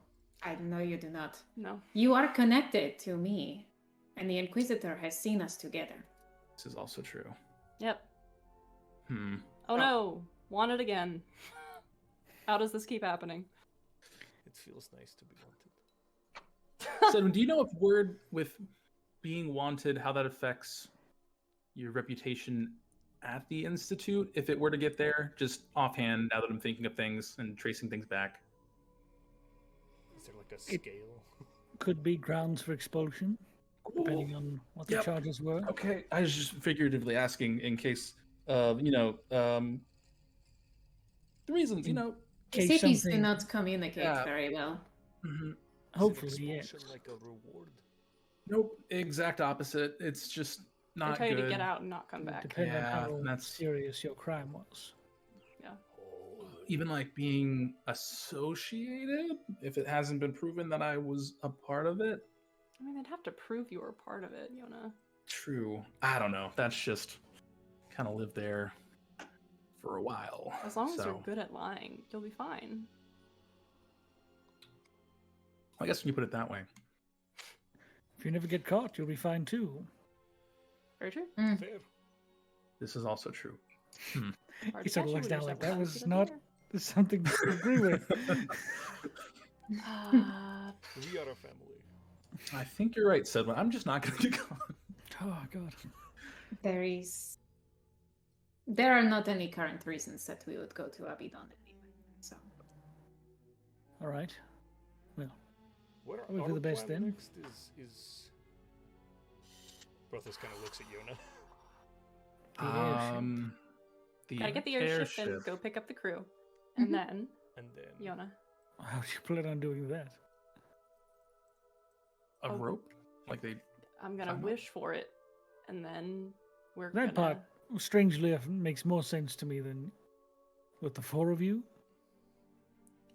I know you do not. No. You are connected to me, and the Inquisitor has seen us together. This is also true. Yep. Hmm. Oh no. Wanted again. How does this keep happening? It feels nice to be wanted. So, do you know if word with being wanted, how that affects your reputation at the Institute if it were to get there? Just offhand, now that I'm thinking of things and tracing things back. Is there like a scale? Could be grounds for expulsion, depending on what the Yep. charges were. Okay, I was just figuratively asking in case, the reasons, The Case cities do something- not communicate Yeah. very well. Mhm. Is Hopefully, an yes. expulsion like a reward? Nope, exact opposite. It's just They not tell you good. to get out and not come back. Depending Yeah, on how that's- serious your crime was. Oh, Even like being associated, if it hasn't been proven that I was a part of it. I mean, they'd have to prove you were part of it, Yona. True. I don't know. That's just kind of lived there for a while. As long as so, you're good at lying, you'll be fine. I guess when you put it that way. If you never get caught, you'll be fine too. Very true. fair. This is also true. Hard He to sort of catch you looks when down you're like, so that fast, was you don't not- care. There's something to agree with. We are a family. I think you're right, Sedwin. I'm just not going to go. Oh God. There are not any current reasons that we would go to Abaddon anyway. So All right. What Probably our for the best plan then. next is Brothos kind of looks at Yona. The Gotta get the airship and go pick up the crew. Mhm. And then, And then Yona. How do you plan on doing that? A Oh. rope? Like they... I'm gonna Time up. wish for it. And then we're That gonna... part, strangely, makes more sense to me than with the four of you.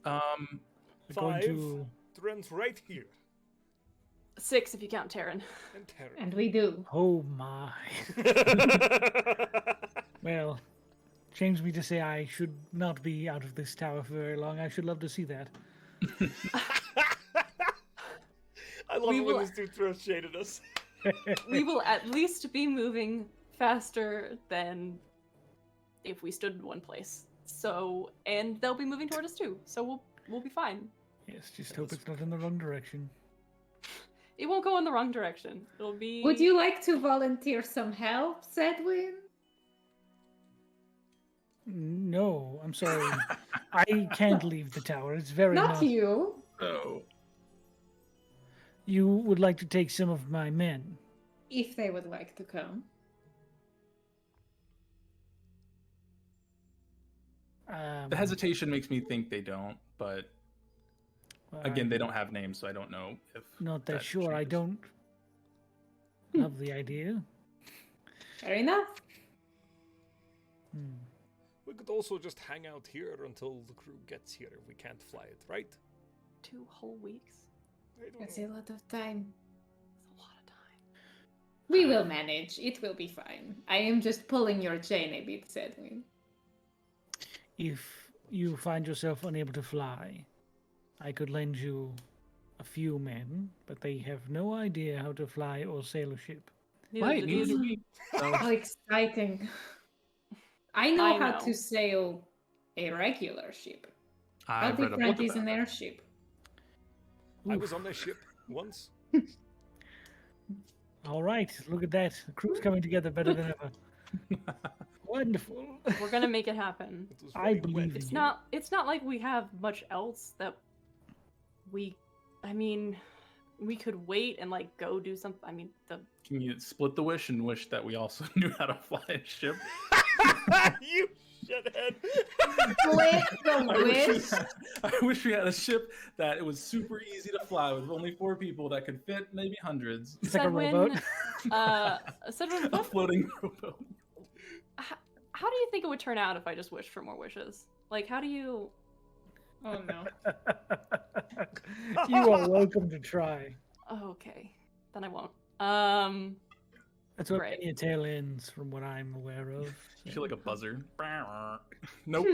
We're going 5 to. runs right here. 6 if you count Terran. And Terran. and we do. Oh my. Well, shames me to say I should not be out of this tower for very long. I should love to see that. I love We it when will- this dude throws shade at us. We will at least be moving faster than if we stood in one place. So, and they'll be moving toward us too. So we'll be fine. Yes, just hope it's not in the wrong direction. It won't go in the wrong direction. It'll be. Would you like to volunteer some help, Sedwin? No, I'm sorry. I can't leave the tower. It's very Not you. Oh. You would like to take some of my men. If they would like to come. The hesitation makes me think they don't, but again, they don't have names, so I don't know if... Not that that sure. I changes. don't love the idea. Fair enough. Hmm. We could also just hang out here until the crew gets here if we can't fly it, right? 2 whole weeks. I don't That's know. a lot of time. That's a lot of time. We will manage. It will be fine. I am just pulling your chain a bit, Sedwin. If you find yourself unable to fly, I could lend you a few men, but they have no idea how to fly or sail a ship. Neither Right, do neither these. do we. How exciting. I know I how know. to sail a regular ship. How I've read a book different is about an it. airship? I was on their ship once. All right, look at that. The crew's coming together better than ever. Wonderful. We're gonna make it happen. It was I very believe wet. in you. It's not like we have much else that I mean, we could wait and like go do something. I mean, Can you split the wish and wish that we also knew how to fly a ship? You shithead. Split the I wish, wish. I wish we had a ship that it was super easy to fly with only 4 people that could fit maybe hundreds. It's like a Sedwin, rowboat. Sedwin, A floating rowboat. how do you think it would turn out if I just wished for more wishes? Like, how do you? Oh no. You are welcome to try. Oh, okay, then I won't. That's what Right. many a tale ends, from what I'm aware of. I feel like a buzzer. Nope.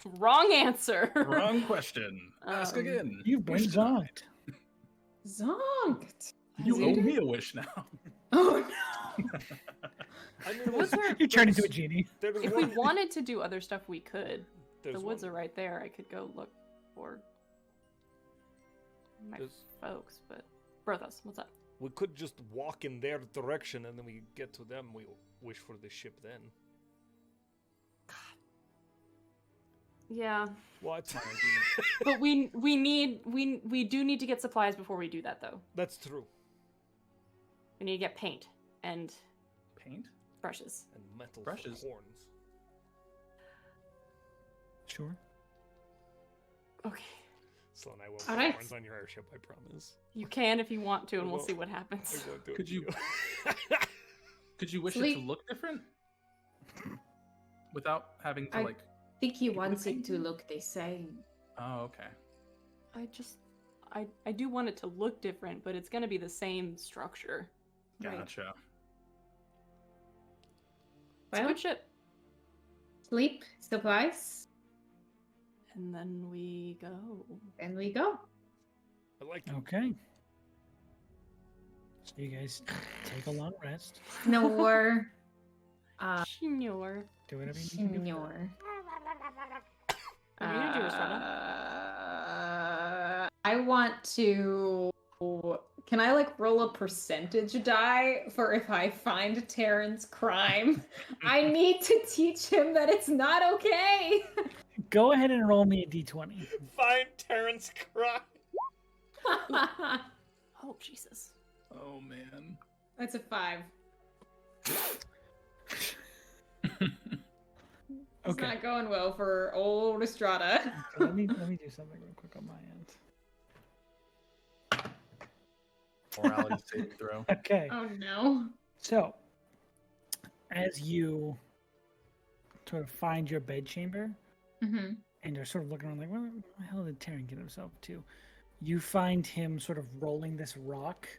Wrong answer. Wrong question. Ask Um, again. You've been Wish denied. zonked. Zonked. You Has owe it? me a wish now. Oh no. I mean, The woods are. You turn into a genie. If we wanted to do other stuff, we could. There's The woods one. are right there. I could go look for my There's- folks, but Brothos, what's up? We could just walk in their direction, and then we get to them. We wish for the ship then. Yeah, What? but we do need to get supplies before we do that, though. That's true. We need to get paint and Paint? brushes. And metal for Brushes. horns. Sure. Okay, Sloan, I won't All put right. horns on your airship, I promise. you can if you want to, and we'll Well, see what happens. I won't do it Could to you- Could you wish it Sleep. to look different? Without having to I- like... I think he wants it to look the same. Oh, okay. I do want it to look different, but it's gonna be the same structure. Right. Gotcha. It's a Well, good ship. sleep, supplies, And then we go. and we go. I like it. Okay. So you guys take a long rest. Snore. Senior. Do whatever you need to do. Snore. What are you gonna do, Rhystrata? I want to. Can I like roll a percentage die for if I find Terran's crime? I need to teach him that it's not okay. Go ahead and roll me a d20. Find Terrence cry. Oh, Jesus. Oh man. That's a 5. It's Okay. not going well for old Rhystrata. let me do something real quick on my end. Morality saving throw. Okay. Oh no. So, as you sort of find your bedchamber, Mm-hmm. and you're sort of looking around like, where the hell did Terran get himself to? You find him sort of rolling this rock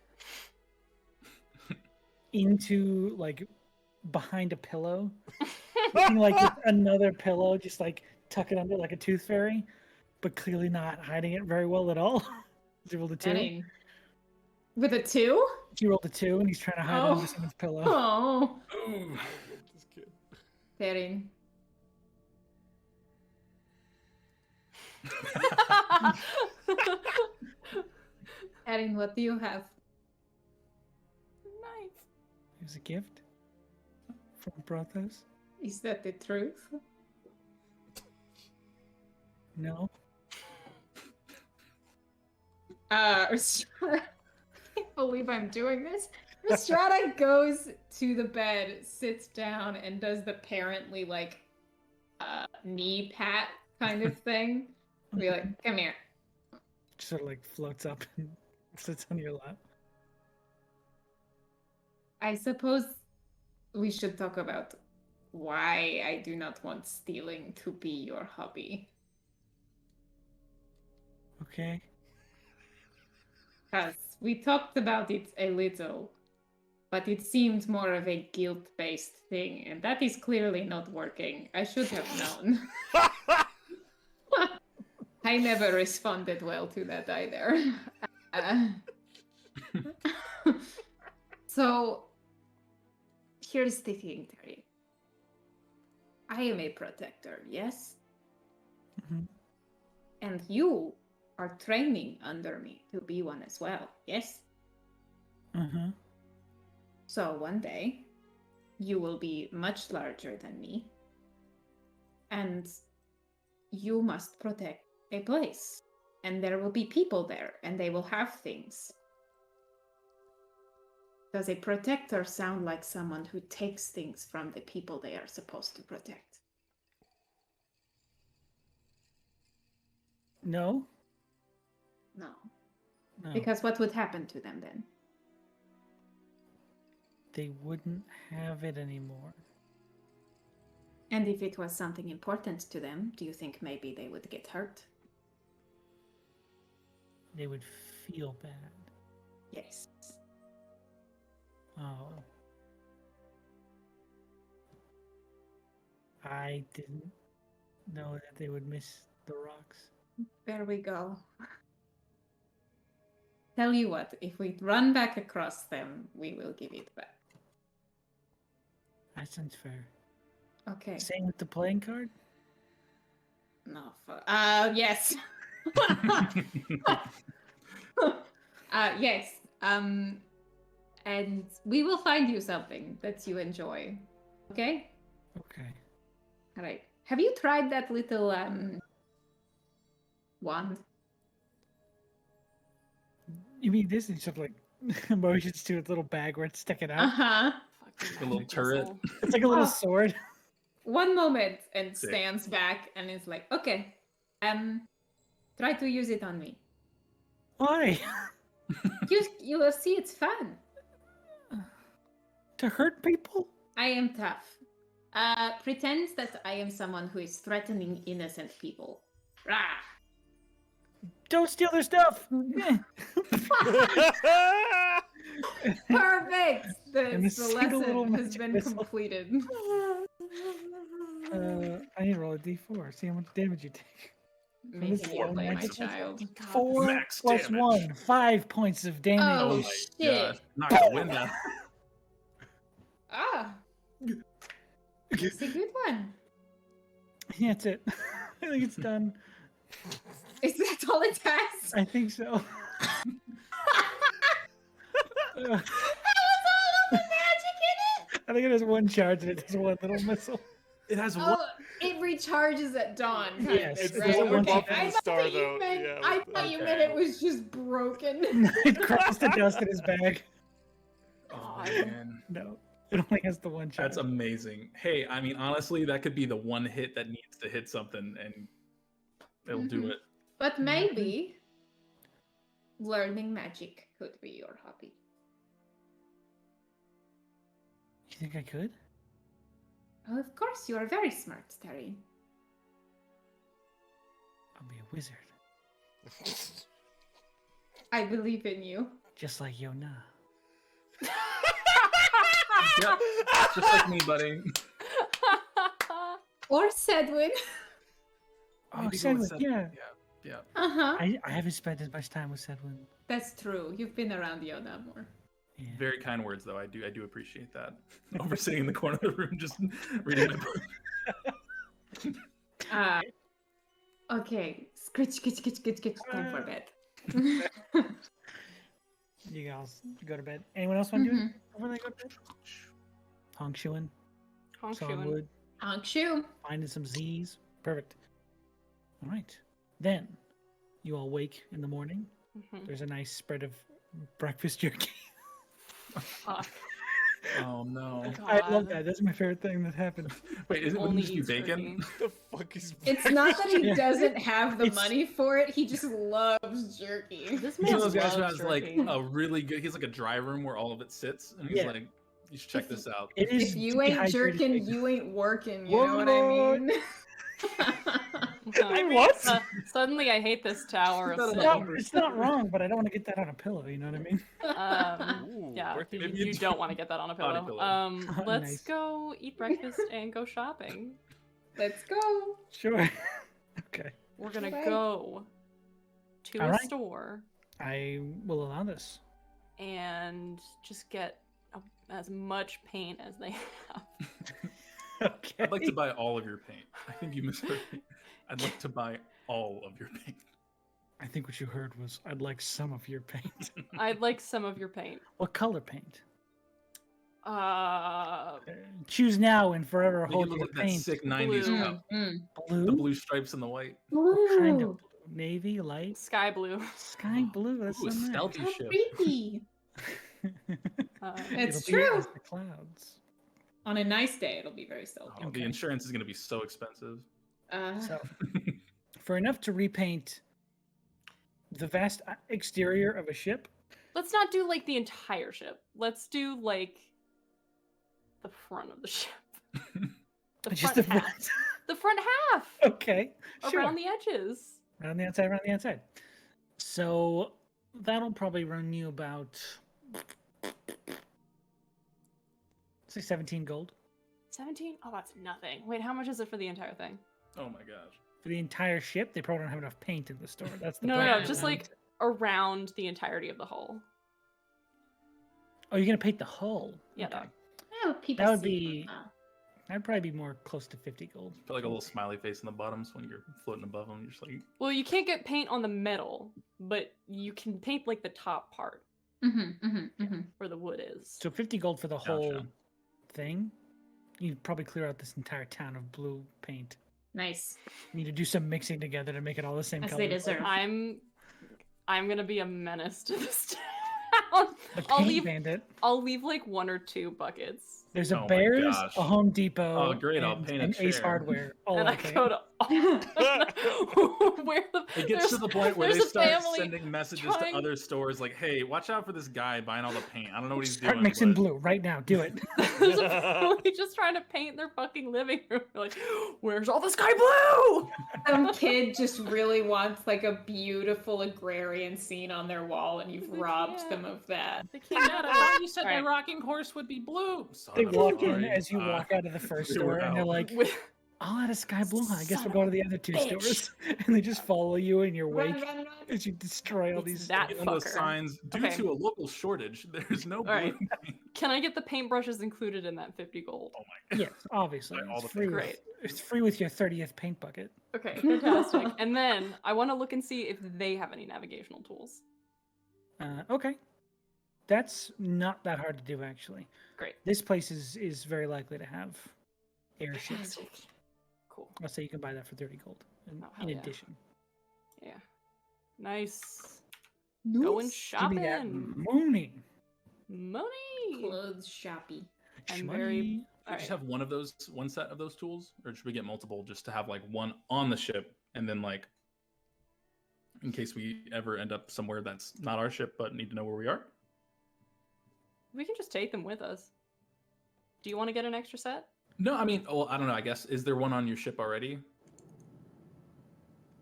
into, like, behind a pillow. Looking like it's another pillow, just, like, tuck it under like a tooth fairy, but clearly not hiding it very well at all. He rolled a 2. Dang. With a 2? He rolled a 2, and he's trying to hide it Oh. under someone's pillow. Oh. Ooh. This kid. Terran. Terran, what do you have? Nice. It was a gift from Brothos. Is that the truth? No. Rhystrata, I can't believe I'm doing this. Rhystrata goes to the bed, sits down, and does the parently like knee pat kind of thing. Be like, come here. Just sort of like floats up and sits on your lap. I suppose we should talk about why I do not want stealing to be your hobby. Okay. Because we talked about it a little, but it seemed more of a guilt-based thing, and that is clearly not working. I should have known. I never responded well to that either. So, here's the thing, Terry. I am a protector, yes? Mhm. And you are training under me to be one as well, yes? Uh-huh. So one day, you will be much larger than me, and you must protect a place. And there will be people there, and they will have things. Does a protector sound like someone who takes things from the people they are supposed to protect? No? No. No. Because what would happen to them then? They wouldn't have it anymore. And if it was something important to them, do you think maybe they would get hurt? They would feel bad. Yes. Oh. I didn't know that they would miss the rocks. There we go. Tell you what, if we run back across them, we will give it back. That sounds fair. Okay. Same with the playing card? No. Yes. Yes. And we will find you something that you enjoy. Okay? Okay. All right. Have you tried that little wand? You mean this is sort of like motions to its little bag where it's sticking out? Uh-huh. Fucking A little magic turret. missile. It's like a little Oh. sword. One moment and Sick. stands back and is like, okay, try to use it on me. Why? You will see it's fun. To hurt people? I am tough. Pretend that I am someone who is threatening innocent people. Rah! Don't steal their stuff! Eh. Perfect! And a The single little lesson has magic been missile. completed. I need to roll a d4, see how much damage you take. Make This it is all play, my magic. child. 4 Max plus damage. 1, 5 points of damage. Oh, Oh my shit. gosh. Not gonna win that. Ah! It's a good one. Yeah, that's it. I think it's done. Is that all it has? I think so. That was all of the magic in it? I think it has one charge and it has one little missile. It has one. Oh, it recharges at dawn. Kind Yes, of, it's right? the one Okay. buff in the I thought star, that you though. meant, Yeah, I with thought you okay. meant it was just broken. It crumbles to dust in his bag. Oh man, No, it only has the one charge. that's amazing. Hey, I mean, honestly, that could be the one hit that needs to hit something, and it'll do Mhm. it. But maybe learning magic could be your hobby. You think I could? Oh, of course, you are very smart, Terry. I'll be a wizard, I believe in you. just like Yona. Yep, just like me, buddy. Or Sedwin. Oh, Maybe go with Sedwin, yeah. Yeah. Uh-huh. I haven't spent as much time with Sedwin. That's true. You've been around Yona more. Yeah. Very kind words, though. I do appreciate that. Over sitting in the corner of the room, just reading my book. Okay. Scritch, scritch, scritch, scritch, scritch. Time for bed. You guys go to bed. Anyone else want to do Mhm. it before they go to bed? Honk shoeing, Honk sawing shoeing. wood, Ankshu. finding some Z's. Perfect. All right. Then you all wake in the morning. Mhm. There's a nice spread of breakfast jerky. Fuck. Oh no! I love God. that. That's my favorite thing that happened. Wait, wouldn't Only it just be eats bacon? jerky. The fuck is It's not that he Yeah. doesn't have the It's- money for it. He just loves jerky. This He's one man of those guys who loves has like jerky. a really good. He's like a dry room where all of it sits, and he's Yeah. like, "You should check this out." It is If you ain't dehydrated jerking, bacon. you ain't working. You know what I mean? I what? Suddenly, I hate this tower of Not It's enough. sin. not, it's not wrong, but I don't want to get that on a pillow. You know what I mean? Ooh, Yeah, working you, Maybe you you don't want to get that on a Body pillow. pillow. Let's Nice. go eat breakfast and go shopping. Let's go. Sure. Okay. We're gonna Alright. go to a Alright. store I will allow this. and just get as much paint as they have. Okay. I'd like to buy all of your paint. I think you misheard me. I'd like to buy all of your paint. I think what you heard was, I'd like some of your paint. I'd like some of your paint. What color paint? Uh, Choose now and forever Make it hold look your like that paint. sick 90s Blue. cup. Blue? The blue stripes and the white. What kind of Ooh, blue? Navy, light, sky blue. sky blue. That's Ooh, a so nice. stealthy how ship. pretty. It's It'll be true. as the clouds. On a nice day, it'll be very stealthy. Oh, Okay. the insurance is going to be so expensive. So, for enough to repaint the vast exterior of a ship, Let's not do like the entire ship. Let's do like the front of the ship. The just front the half. front. The front half. Okay, sure. Around the edges. Around the outside, around the outside. So that'll probably run you about, say, 17 gold 17? Oh, that's nothing. Wait, how much is it for the entire thing? Oh my gosh. for the entire ship. They probably don't have enough paint in the store. That's the No, problem. just like around the entirety of the hull. Oh, you're gonna paint the hull. Yeah, Okay. dog. Oh, people That would see. be. That'd probably be more close to 50 gold. Put like a little smiley face in the bottoms when you're floating above them. You're just like, Well, you can't get paint on the metal, but you can paint like the top part where the wood is. So 50 gold for the whole Gotcha. thing. You'd probably clear out this entire town of blue paint. Nice. You need to do some mixing together to make it all the same As color. they deserve. I'm gonna be a menace to this town. The I'll paint leave bandit. I'll leave like 1 or 2 buckets. There's Oh a my Bears, gosh. a Home Depot, Oh, great, I'll and, paint a and Ace chair. Hardware. All And I in paint. go to where the it gets to the point where they there's a start family sending messages trying- to other stores like, hey, watch out for this guy buying all the paint. I don't know what he's Start doing. mixing but- blue right now. Do it. There's a family just trying to paint their fucking living room. They're like, where's all the sky blue? Some kid just really wants like a beautiful agrarian scene on their wall, and you've They robbed can't. them of that. Dad, I thought you said Alright. the rocking horse would be blue. Son They of a walk in sorry. as you walk out of the first they store, were and they're out. like, With- "I'll add a sky blue. I guess Son we'll of go to the other 2 bitch. stores," and they just follow you in your Run, wake run, run. as you destroy all It's these. that stores. One of those fucker. signs, due Okay. to a local shortage, there's no blue Alright. paint. Can I get the paintbrushes included in that 50 gold? Oh my god. Yes, obviously, Like all it's the free. Great. It's free with your 30th paint bucket. Okay, fantastic. And then I want to look and see if they have any navigational tools. Okay. That's not that hard to do, actually. Great. This place is very likely to have airships. Cool. I'll say you can buy that for 30 gold Oh, hell in yeah. addition. Yeah. Nice. Nice. Going Give me that shopping. money. Money. Clothes shoppy. I'm Shmoney. very- Should we All just right. have one set of those tools, or should we get multiple just to have like one on the ship, and then like in case we ever end up somewhere that's not our ship but need to know where we are? We can just take them with us. Do you want to get an extra set? No, I mean, well, I don't know. I guess is there one on your ship already?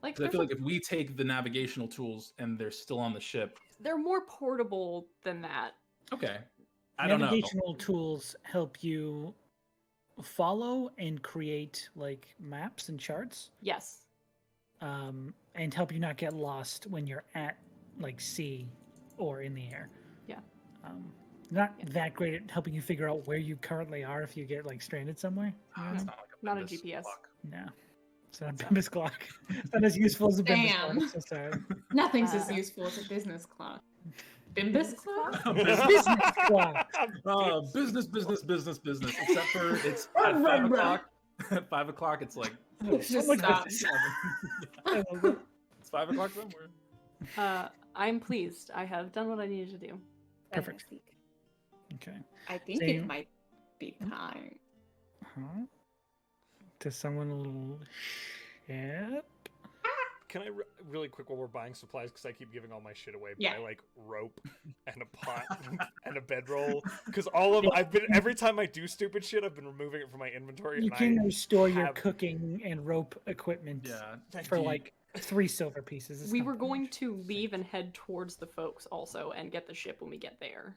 Like, 'Cause I there's feel a- like if we take the navigational tools and they're still on the ship, they're more portable than that. okay. I don't know. Navigational tools help you follow and create like maps and charts, Yes. and help you not get lost when you're at like sea or in the air. Yeah. Not Yeah. that great at helping you figure out where you currently are if you get like stranded somewhere. Ah, it's not like Not a Nimbus GPS. clock. No. It's not a Bimbus clock. It's not as useful as a Bimbus Damn. clock. So sorry. Nothing's as Uh, useful as a business clock. Bimbus clock? Business clock. Business. Except for it's at Run, 5 run, o'clock. At 5 o'clock, it's like Just much stop. business. it's 5 o'clock somewhere. I'm pleased. I have done what I needed to do. Perfect. Fantastic. Okay. I think Same. it might be time. Huh? To someone a little ship. Can I really quick while we're buying supplies, because I keep giving all my shit away, Yeah. buy like rope and a pot and a bedroll, because all of I've been every time I do stupid shit, I've been removing it from my inventory. You and can I restore your have- cooking and rope equipment Yeah. for Do you- like 3 silver pieces. It's We not were that going much. to leave and head towards the folks also and get the ship when we get there.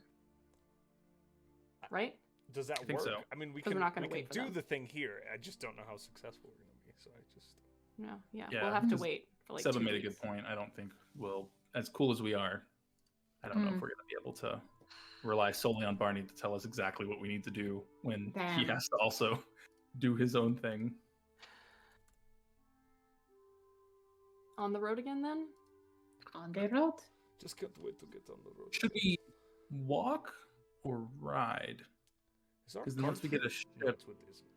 Right? Does that I think work? so. I mean, we 'Cause can, we're not gonna we wait can for do them. the thing here. I just don't know how successful we're gonna be. So I just No. Yeah. Yeah, We'll have to because wait for like Seba 2 made a weeks. good point. I don't think we'll, as cool as we are, I don't know if Mm. we're going to be able to rely solely on Barney to tell us exactly what we need to do when he Damn. has to also do his own thing. On the road again then? On the road. just can't wait to get on the road. Should we walk or ride? Is our 'Cause then once we cart get a full? ship- No, it's with isn't.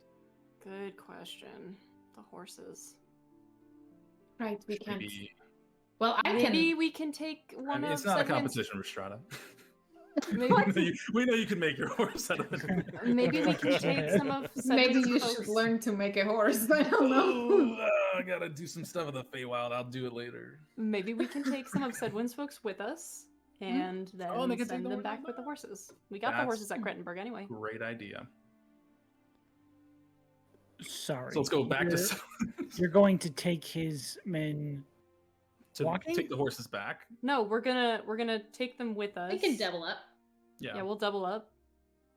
Good question. The horses. Right, we Should can't. be- Well, I Maybe can. we can take I one mean, of it's not a Sedwin's- competition, Rhystrata. Maybe, we know you can make your horse out of it. maybe we can take some of Maybe Sedwin's you folks. should learn to make a horse. I don't know. I gotta do some stuff with the Feywild. I'll do it later. Maybe we can take some of Sedwin's folks with us and then Oh, and they can take send the them horses back with the back. horses. We got the That's- horses at Krettenberg anyway. Great idea. Sorry. So let's go back You're- to You're going to take his men. to Walking? take the horses back. No, we're gonna take them with us. We can double up. Yeah, we'll double up.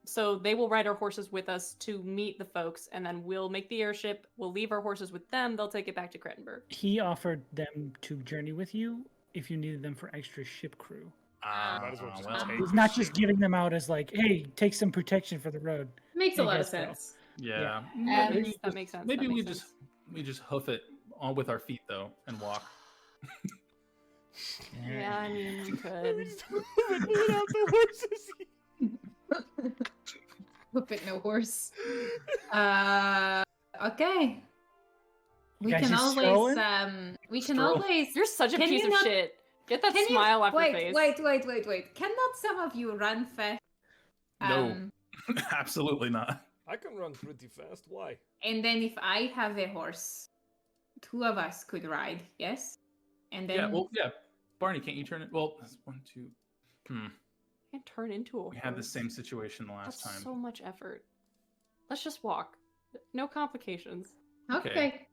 So they will ride our horses with us to meet the folks, and then we'll make the airship. We'll leave our horses with them. They'll take it back to Krettenberg. He offered them to journey with you if you needed them for extra ship crew. Might as well just take He's the not ship. just giving them out as like, hey, take some protection for the road. Makes a I lot of guess so. sense. Yeah. That Maybe makes sense. Maybe that we makes just hoof it on with our feet though and walk. Yeah, I mean, we could. Moving out the horses. Whoop it, no horse. Okay. We guys can just always strolling? we can Stroll. always You're such a Can piece you of not- shit. Get that Can you- smile off wait, your face. Wait. Cannot some of you run fast? No. Absolutely not. I can run pretty fast. Why? And then if I have a horse, 2 of us could ride, yes? And then Yeah. Barney, can't you turn it? Well, that's 1, 2. I can turn into a We had the horse. same situation the last That's time. so much effort. Let's just walk. No complications. okay.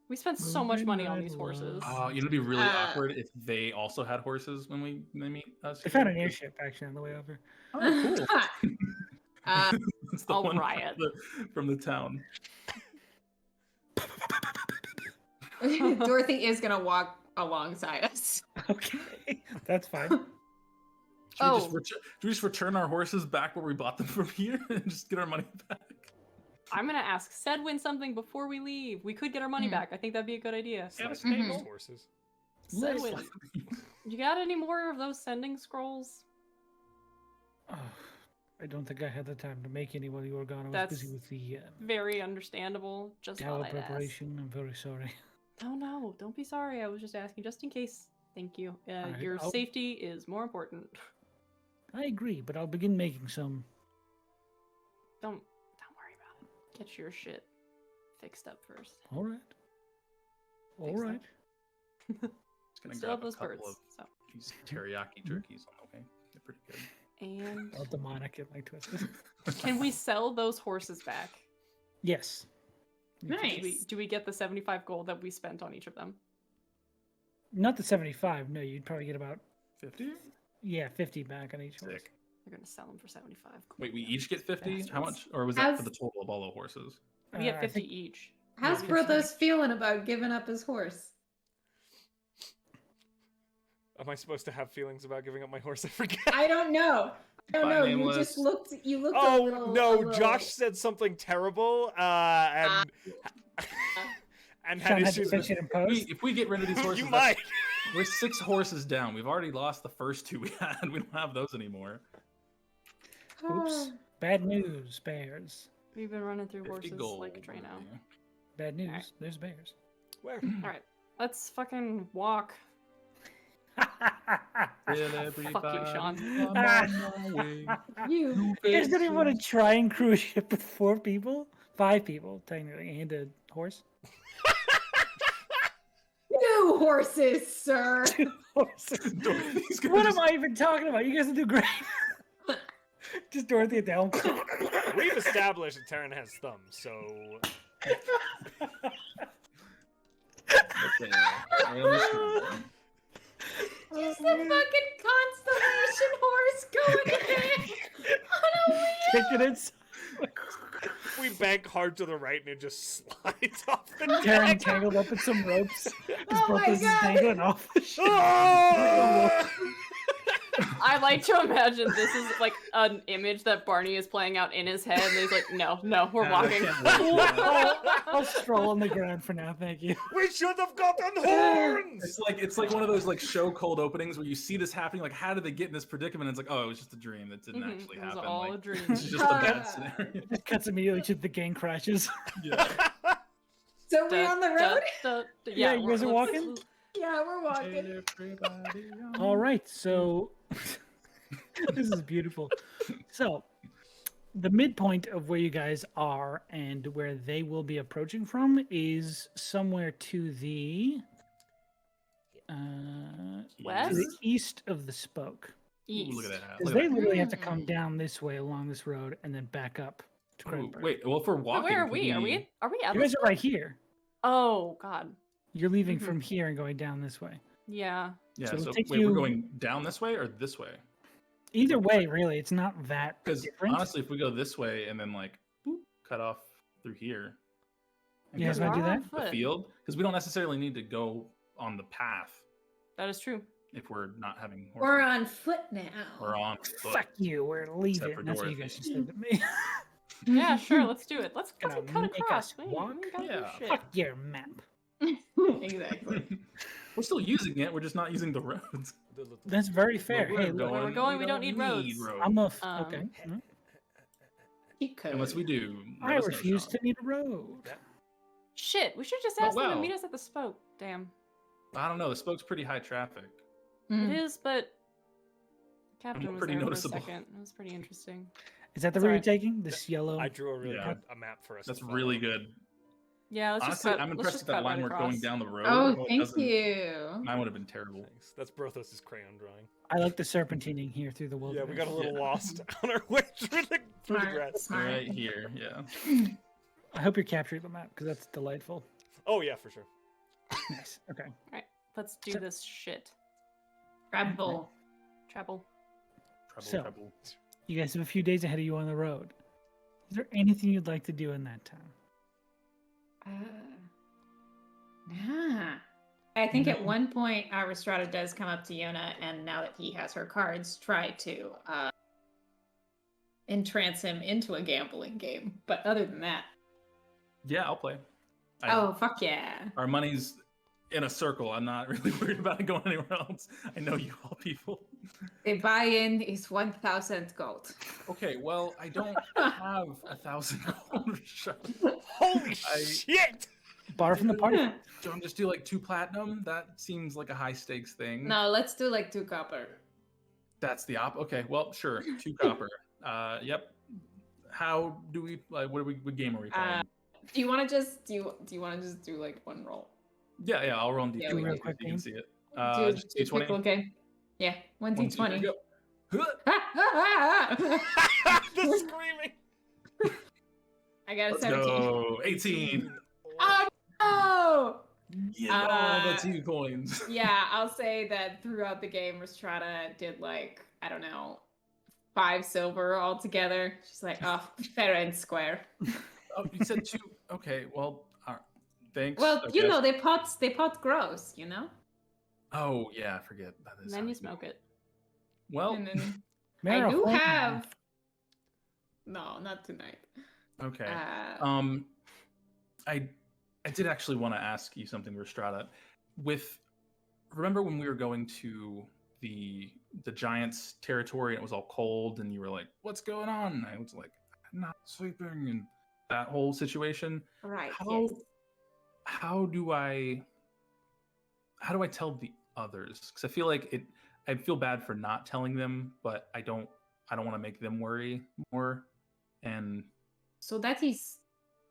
We spent so much Moving money on right these horses. Oh, it'd be really Uh, awkward if they also had horses when they meet us. They found an airship actually on the way over. Oh, cool. It's the I'll one riot. from the town. Dorothy is gonna walk alongside us. Okay, that's fine. Should we just return our horses back where we bought them from here and just get our money back? I'm gonna ask Sedwin something before we leave. We could get our money back. I think that'd be a good idea. Those horses. Sedwin, you got any more of those sending scrolls? I don't think I had the time to make any while you were gone. I was That's busy with the very understandable. Just gala thought I'd ask. preparation. I'm very sorry. Oh no, don't be sorry. I was just asking just in case. Thank you. Alright, Your I'll- safety is more important. I agree, but I'll begin making some. Don't worry about it. Get your shit fixed up first. All right. All Fix that. right. Just gonna Still grab have those a couple birds. of So these teriyaki jerkies on the way. They're pretty good. and I'll demonic it like twisted. can we sell those horses back? Yes. Nice. Do we get the 75 gold that we spent on each of them? Not the 75. No, you'd probably get about 50? 50 back on each horse. Sick. They're gonna sell them for 75 gold. Wait, we each get 50? How Bastards. much? Or was that How's- for the total of all the horses? We get I 50 think- each. How's Yeah. Brothos feeling about giving up his horse? Am I supposed to have feelings about giving up my horse? I forget. I don't know. I don't Bye, know. You nameless. just looked. You looked a Oh little. no, a little- Josh said something terrible, and Sean had had to issues finish with. it in post. If we get rid of these horses, You that's- might. we're 6 horses down. We've already lost the first 2 we had. We don't have those anymore. Oops. Bad news, bears. We've been running through 50 horses gold. like a train now. Bad news. Alright. There's bears. Where? All right, let's fucking walk. Will Fuck you, everybody Sean. come on my way? You. You guys don't even want to try and crew a ship with 4 people? 5 people, technically, and a horse. 2 horses, sir. Horses. Dorothy's gonna What just- am I even talking about? You guys will do great. Just Dorothy at the helm. We've established that Terran has thumbs, so Okay, I understand. Just the fucking constellation horse going ahead on a wheel. Kicking it. we bank hard to the right and it just slides off the Terran deck. tangled up in some ropes. Oh my Brothos is God. dangling off the ship. Ah! I like to imagine this is like an image that Barney is playing out in his head, and he's like, "No, we're Yeah, walking." I'll stroll on the ground for now, thank you. We should have gotten horns. It's like one of those like show cold openings where you see this happening. Like, how did they get in this predicament? It's like, oh, it was just a dream that didn't actually It was happen. all Like, a dream. this is just a bad scenario. Just cuts immediately to the gang crashes. Yeah. So we on the road? Yeah, you guys are let's- walking? Yeah, we're walking. All right, so this is beautiful. So the midpoint of where you guys are and where they will be approaching from is somewhere to the West? to the east of the spoke. Ooh, look at that. Because Look they at that. literally have to come down this way along this road and then back up to Ooh, Cronenberg. wait, well, if we're Wait, walking, where are could we? Are we at You the guys are right here. Oh God. You're leaving Mhm. from here and going down this way. Yeah. Yeah, So it'll so take wait, you- we're going down this way or this way? Either way, really, it's not that Because different. honestly, if we go this way and then like boop, cut off through here, and You guys cut wanna do We're that? on the foot. field, because we don't necessarily need to go on the path That is true. if we're not having horses. We're on foot now. We're on foot. Fuck you, we're leaving. for That's what you Dorothy. guys just did to me. Yeah, sure. Let's do it. Let's Gonna fucking cut make across. us We walk? gotta do Yeah. shit. Fuck your map. Exactly. We're still using it. We're just not using the roads. That's very fair. Where Hey, look, we're going, we don't need roads. I'm a. Um, Okay. no, Cheat code. Unless we do. I let us know, refuse Sean. to need a road. Shit, we should just Oh, ask them to wow. meet us at the spoke. Damn. I don't know. The spoke's pretty high traffic. Mm. It is, but Captain was pretty there noticeable. for a second. It was pretty interesting. Is that the Sorry. route you're taking? This yellow. I drew a really Yeah. good a map for us. That's to really follow. good. Yeah, let's Honestly, just cut. I'm let's impressed just with that cut line right work across. going down the road. Oh, It thank doesn't- you. Mine would have been terrible. Thanks. That's Brothos' crayon drawing. I like the serpentining here through the Yeah, wilderness. we got a little Yeah. lost on our way through the Smart, grass. smart. Right here, yeah. I hope you're capturing the map because that's delightful. Oh yeah, for sure. Nice. Okay. Let's do So- this shit. Travel. Travel. Trouble, So- trouble. You guys have a few days ahead of you on the road. Is there anything you'd like to do in that time? Yeah. I think at one point, Rhystrata does come up to Yona, and now that he has her cards, try to entrance him into a gambling game. But other than that, Yeah, I'll play. Oh, fuck yeah. Our money's in a circle. I'm not really worried about it going anywhere else. I know you all people. The buy-in is 1,000 gold. Okay, well, I don't have 1,000 gold. Holy shit! Bar from the party. Do I just do like 2 platinum? That seems like a high stakes thing. No, let's do like 2 copper. That's the Okay, well, sure. 2 copper. Yep. How do we? What game are we playing? Do you want to just do like 1 roll? Yeah. I'll roll on D20 Yeah, we so do. you can see it. Just do D20. quick game. Yeah, 1 D20. Go. The screaming. I got a Let's 17. go. 18. Oh no! Get all the 2 coins. Yeah, I'll say that throughout the game, Rhystrata did like, I don't know, 5 silver altogether. She's like, oh, fair and square. Oh, you said 2. Okay, well, thanks. Well, I you guess. know, they pot gross, you know? Oh, yeah, I forget about And this. then you smoke it. Well, And then Mara, I do hold on. have. No, not tonight. okay. Uh, I did actually want to ask you something, Rhystrata. Remember when we were going to the Giants territory and it was all cold and you were like, "What's going on?" And I was like, "I'm not sleeping," and that whole situation. right. How Yes. how do I tell the others? Because I feel like I feel bad for not telling them, but I don't want to make them worry more. And So that is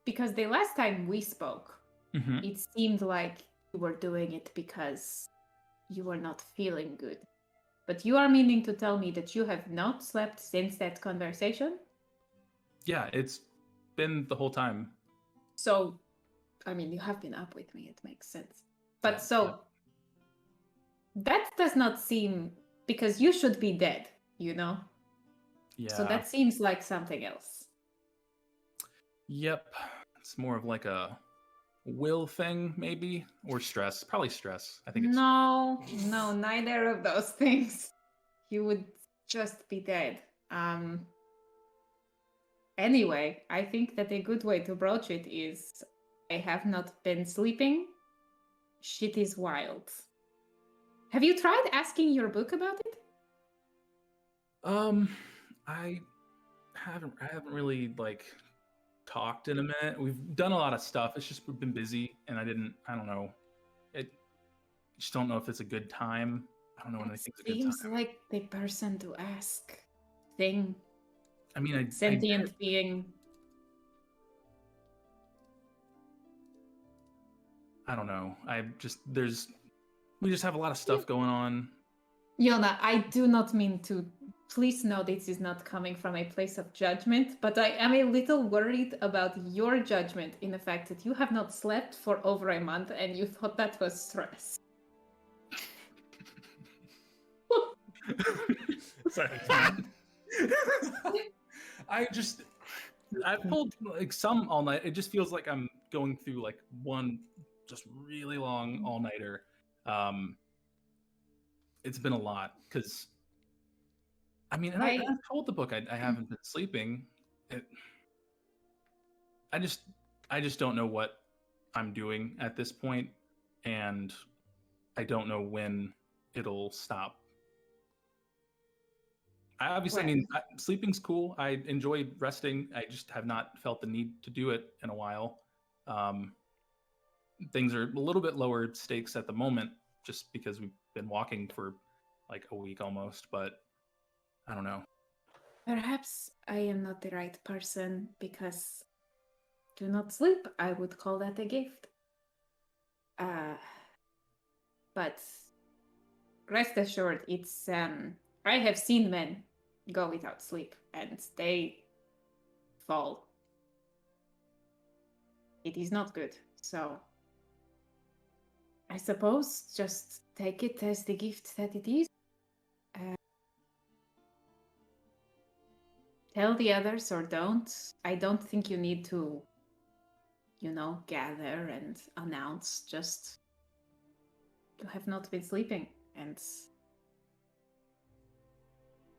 because the last time we spoke, Mhm. it seemed like you were doing it because you were not feeling good. But you are meaning to tell me that you have not slept since that conversation? yeah, it's been the whole time. So, I mean, you have been up with me, it makes sense. But Yeah, so, that does not seem, because you should be dead, you know? Yeah. So that seems like something else. Yep. It's more of like a will thing, maybe, or stress. Probably stress. I think it's No, neither of those things. You would just be dead. Anyway, I think that a good way to broach it is I have not been sleeping. Shit is wild. Have you tried asking your book about it? I haven't really like talked in a minute. We've done a lot of stuff. It's just we've been busy and I don't know. I just don't know if it's a good time. I don't know when I think it's a good Seems time. like the person to ask. Thing. I mean, Sentient being. I don't know. We just have a lot of stuff going on. Yona, I do not mean to. Please know this is not coming from a place of judgment, but I am a little worried about your judgment in the fact that you have not slept for over a month and you thought that was stress. Sorry. I pulled like some all night. It just feels like I'm going through like one just really long all nighter. It's been a lot because I mean, and I told the book I haven't been sleeping. I just don't know what I'm doing at this point, and I don't know when it'll stop. I mean, sleeping's cool. I enjoy resting. I just have not felt the need to do it in a while. Things are a little bit lower stakes at the moment, just because we've been walking for like a week almost, but I don't know. Perhaps I am not the right person because do not sleep. I would call that a gift. But rest assured, it's I have seen men go without sleep and they fall. It is not good. So I suppose just take it as the gift that it is. Tell the others or don't. I don't think you need to, gather and announce. Just you have not been sleeping and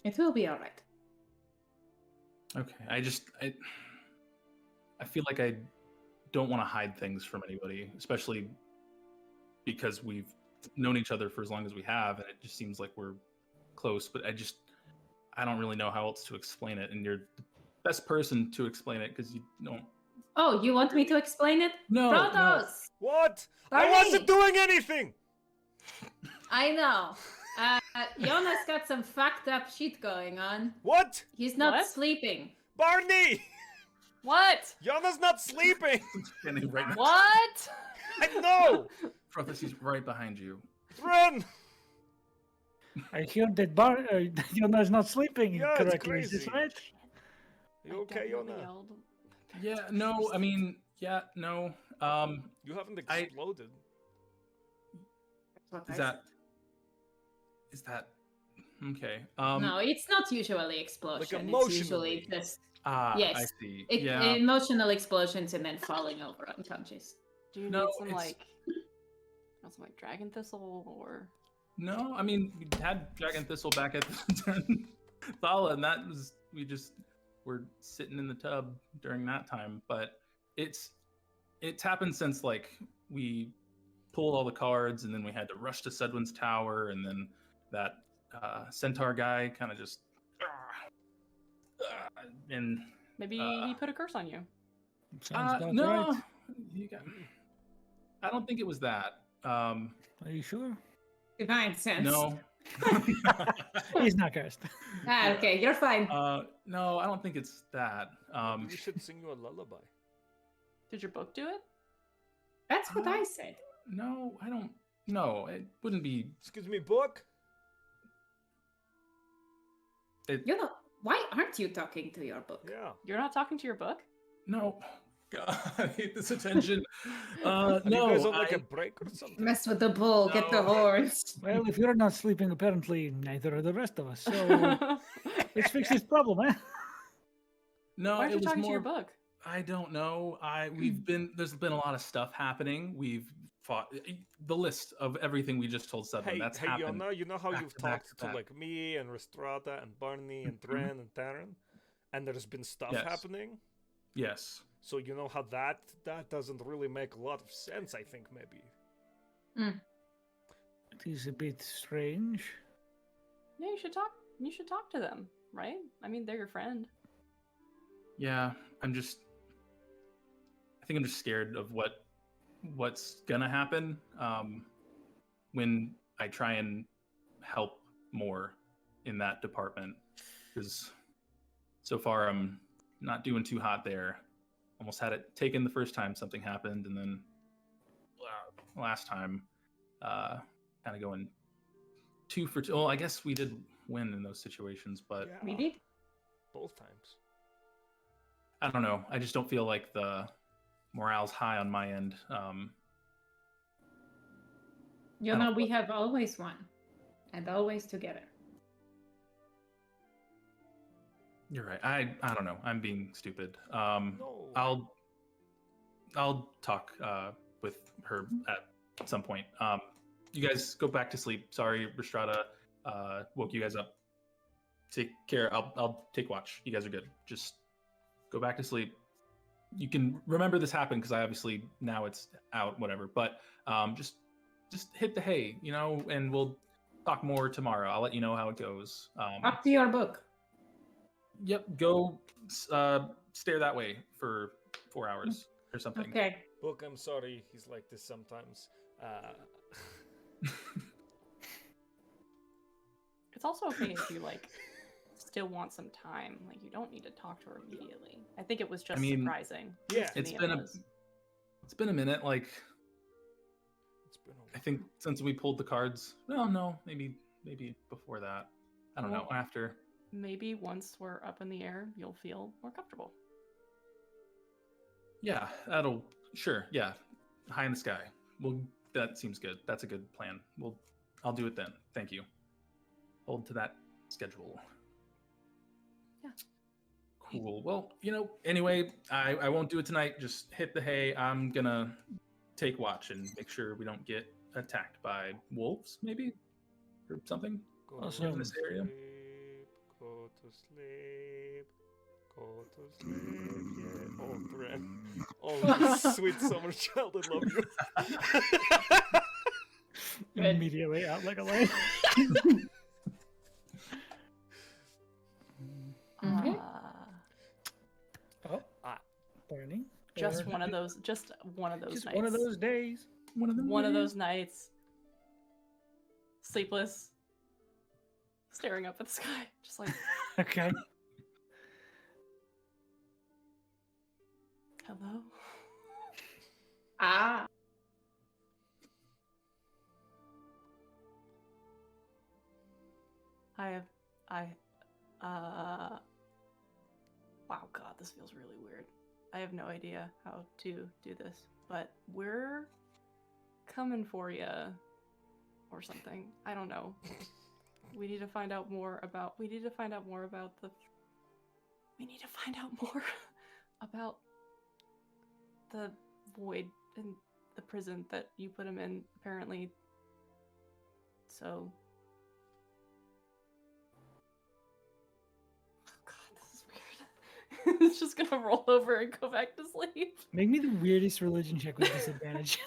it will be all right. Okay, I feel like I don't want to hide things from anybody, especially because we've known each other for as long as we have, and it just seems like we're close. But I don't really know how else to explain it, and you're the best person to explain it because you don't. Oh, you want me to explain it? No, no. Brothos! What? Barney! I wasn't doing anything. I know. Jonas got some fucked up shit going on. What? He's not What? sleeping. Barney! What? Yana's not sleeping. Standing right now. What? I know. Brothos, he's right behind you. Run. I hear that Yona's not sleeping Yeah, it's correctly. Is this crazy. right? You I okay, definitely Yona? yelled. Yeah, no, I mean, yeah, no. You haven't I- exploded. Is that okay? No, it's not usually explosion. It's emotionally. usually just I yes. see. it, Yeah. emotional explosions and then falling over unconscious. Do you No, need some it's- like dragon thistle or? No, I mean we had dragon thistle back at the turn Thala, and that was we're sitting in the tub during that time. But it's happened since like we pulled all the cards, and then we had to rush to Sedwin's tower, and then that centaur guy kind of just and Maybe he put a curse on you. Sounds about no, right. I don't think it was that. Are you sure? Divine sense. No. He's not cursed. Ah, okay, you're fine. No, I don't think it's that. We should sing you a lullaby. Did your book do it? That's what I said. No, I don't. No, it wouldn't be. Excuse me, book. You know, why aren't you talking to your book? Yeah. You're not talking to your book? No. God, I hate this attention. Are No, you guys on like I- a break or something? Mess with the bull, get the No. horns. Well, if you're not sleeping, apparently neither are the rest of us. So let's fix this problem, eh? no, Why aren't it you was talking more. to your book? I don't know. There's been a lot of stuff happening. We've fought the list of everything we just told Sutton. Hey, That's hey, happened. Yona, you know how back you've to back talked to to back. like me and Rhystrata and Barney and Mhm. Dren and Taryn, and there's been stuff Yes. happening. Yes. So you know how that doesn't really make a lot of sense. I think maybe. It is a bit strange. Yeah, you should talk. You should talk to them, right? I mean, they're your friend. Yeah. I think I'm just scared of what's gonna happen when I try and help more in that department, because so far I'm not doing too hot there. Almost had it taken the first time something happened, and then last time kind of going 2 for 2. Well, I guess we did win in those situations, but Yeah, We did. both times. I don't know. I just don't feel like the morale's high on my end. You know, we have always won. And always together. You're right. I don't know. I'm being stupid. No. I'll talk with her at some point. You guys go back to sleep. Sorry, Rhystrata woke you guys up. Take care. I'll take watch. You guys are good. Just go back to sleep. You can remember this happened because I obviously now it's out, whatever. But just hit the hay, and we'll talk more tomorrow. I'll let you know how it goes. Up to your book. Yep, go stare that way for 4 hours or something. Okay. Book, I'm sorry. He's like this sometimes. It's also okay if you still want some time. Like, you don't need to talk to her immediately. I think it was just surprising. Yeah. To It's me, been it a was. it's been a minute. Like It's been I think since we pulled the cards. No, maybe before that. I don't know. Well, After. Maybe once we're up in the air, you'll feel more comfortable. Yeah, sure. Yeah, high in the sky. Well, that seems good. That's a good plan. I'll do it then. Thank you. Hold to that schedule. Yeah. Cool. Well, anyway, I won't do it tonight. Just hit the hay. I'm gonna take watch and make sure we don't get attacked by wolves, maybe, or something. Go Also- to this area. sleep, go to sleep, Go to sleep, yeah. Oh, Thran. Oh, you sweet summer child, I love you. Immediately out like a light. Okay. Oh, Barney. Just or- one of those. Just one of those Just nights. one of those days. One of them. One of those nights. Sleepless. Staring up at the sky, just like, Okay. hello. Ah. Wow, God, this feels really weird. I have no idea how to do this, but we're coming for you, or something. I don't know. We need to find out more about. We need to find out more about the void in the prison that you put him in, apparently. So. It's just gonna roll over and go back to sleep. Make me the weirdest religion check with disadvantage.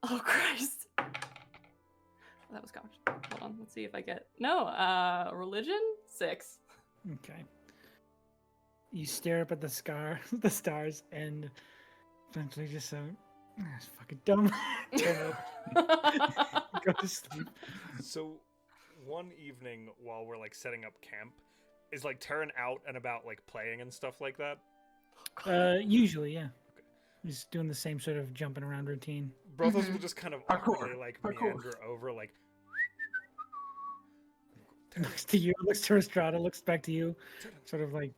Oh Christ. That was gosh. Hold on, let's see if I get religion 6. Okay. You stare up at the stars, and eventually just so, that's fucking dumb. Turn up. Go to sleep. So, one evening while we're like setting up camp, is like Terran out and about like playing and stuff like that? Usually, yeah. He's doing the same sort of jumping around routine. Brothos will just kind of Parkour. awkwardly like Parkour. meander over, like. Looks to you, looks to Rhystrata, looks back to you, sort of like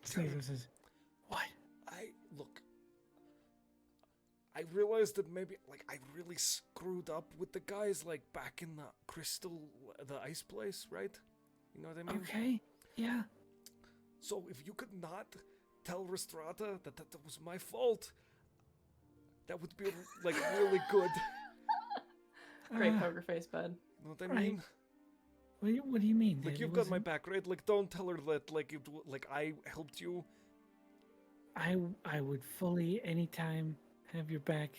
sneezes. Says, "What?" Look. I realized that maybe like I really screwed up with the guys like back in the ice place, right? You know what I mean? Okay. Yeah. So if you could not tell Rhystrata that was my fault, that would be like really good. Great poker face, bud. You know what I Right. mean? What do you mean? Like It you've got my wasn't- back, right? Like don't tell her that like I helped you. I would fully anytime have your back.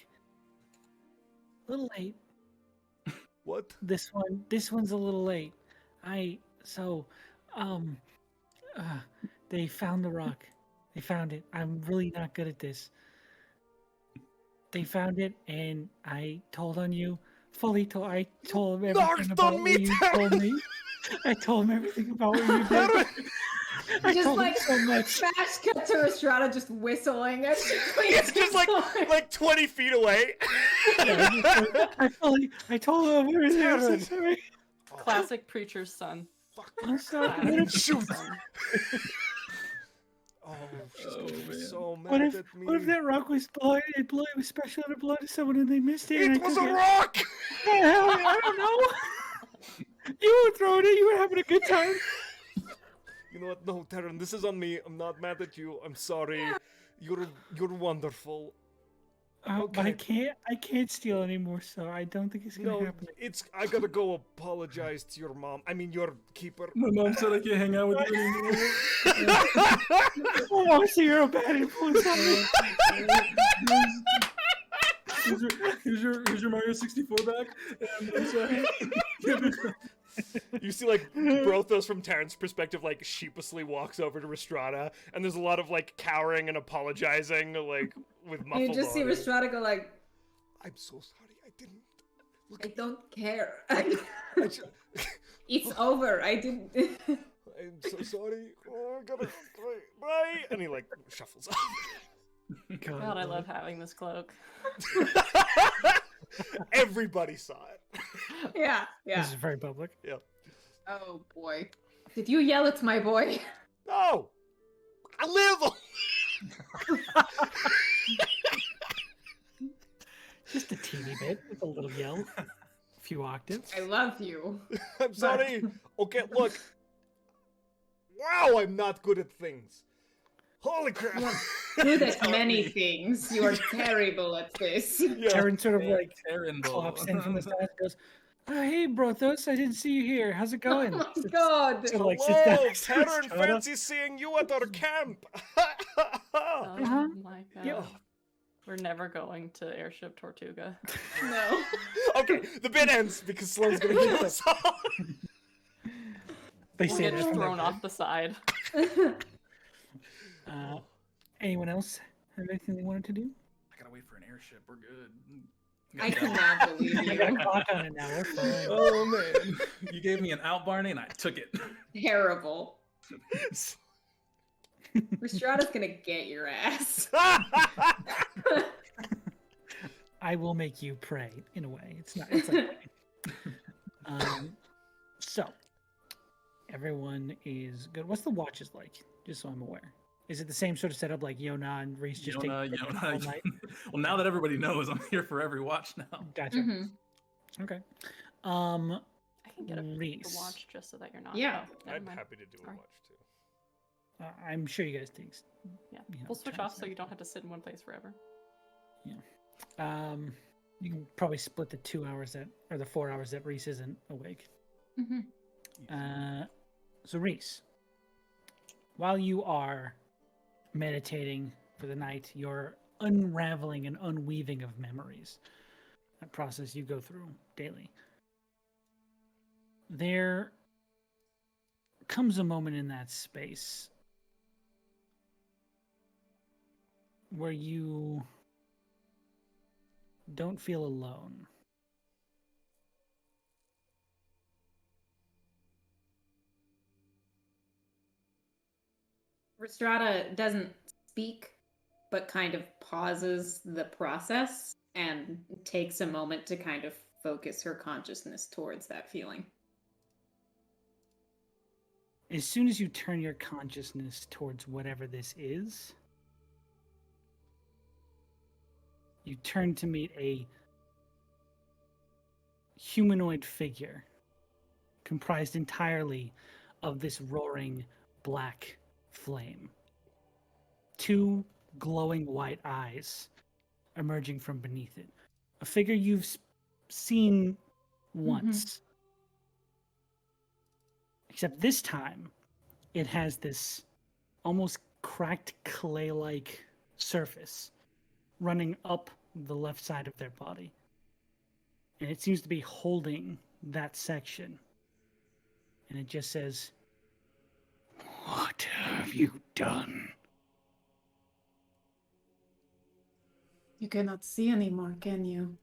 A little late. What? This one's a little late. They found the rock. They found it. I'm really not good at this. They found it, and I told on you. I told them everything Narked about on what me, you Terran! told me. I told them everything about what you did. I Just told them like so much. smash cut to Rhystrata just whistling as she cleans It's just like 20 feet away. I told them everything. I'm so Terran. sorry. Classic preacher's son. Fuck. I'm sorry. Classic Shoot. preacher's son. Oh, she's Oh, gonna be man. so mad What if at me. that rock was blood? It was special to blood to someone and they missed it. and It I was took a it? rock! Hell, I don't know. You were throwing it. You were having a good time. You know what? No, Terran, this is on me. I'm not mad at you. I'm sorry. You're wonderful. But Okay. I can't steal anymore, so I don't think it's gonna No, happen. I gotta go apologize to your mom. I mean, your keeper. My mom said I can't hang out with you anymore. Oh, so you're a bad influence on me. Here's your Mario 64 back. And I'm sorry. You see, like, Brothos from Terran's perspective, like, sheepishly walks over to Rhystrata, and there's a lot of, like, cowering and apologizing, like, with muffled You just see audio. Rhystrata go like, I'm so sorry. I didn't. Look, I don't care. I ju- It's over. I didn't. I'm so sorry. Oh, I gotta. Bye. And he, like, shuffles off. God, I love having this cloak. Everybody saw it. Yeah, This yeah. is very public. Oh boy. Did you yell at my boy? No! I live! Just a teeny bit, with a little yell, a few octaves. I love you. I'm sorry. Okay, look. Wow, I'm not good at things. Holy crap. Good at many things. You are terrible at this. Yeah. Terran sort of like Terran claps in from the side and goes, Hey, Brothos, I didn't see you here. How's it going? Oh my god. So, like, sit down Hello, next to Pattern. Rhystrata. Fancy seeing you at our camp. Oh my god. Yeah. We're never going to Airship Tortuga. No. Okay, the bit ends because Sloan's gonna kill us all. They We'll say get that from their thrown off the side. Anyone else have anything they wanted to do? I gotta wait for an airship. We're good. I cannot believe I got a you. clock on it now. We're fine. Oh man, you gave me an out, Barney, and I took it. Terrible. Rhystrata's gonna get your ass. I will make you pray in a way. It's not. It's like, so everyone is good. What's the watches like? Just so I'm aware. Is it the same sort of setup like Yona and Reese just take all night? Well, now that everybody knows, I'm here for every watch now. Gotcha. Mhm. Okay. I can get a Reese. watch just so that you're not. Yeah. Oh, never I'm mind. happy to do a Sorry. watch too. I'm sure you guys take. Yeah. you know, We'll switch time off so set. you don't have to sit in one place forever. You can probably split the 2 hours that, or the 4 hours that Reese isn't awake. Mhm. So Reese, while you are meditating for the night, you're unraveling and unweaving of memories. That process you go through daily. There comes a moment in that space where you don't feel alone. Rhystrata doesn't speak, but kind of pauses the process and takes a moment to kind of focus her consciousness towards that feeling. As soon as you turn your consciousness towards whatever this is, you turn to meet a humanoid figure comprised entirely of this roaring black flame. Two glowing white eyes emerging from beneath it. A figure you've seen once. Except this time, it has this almost cracked clay-like surface running up the left side of their body. And it seems to be holding that section. And it just says, "What have you done?" You cannot see anymore, can you?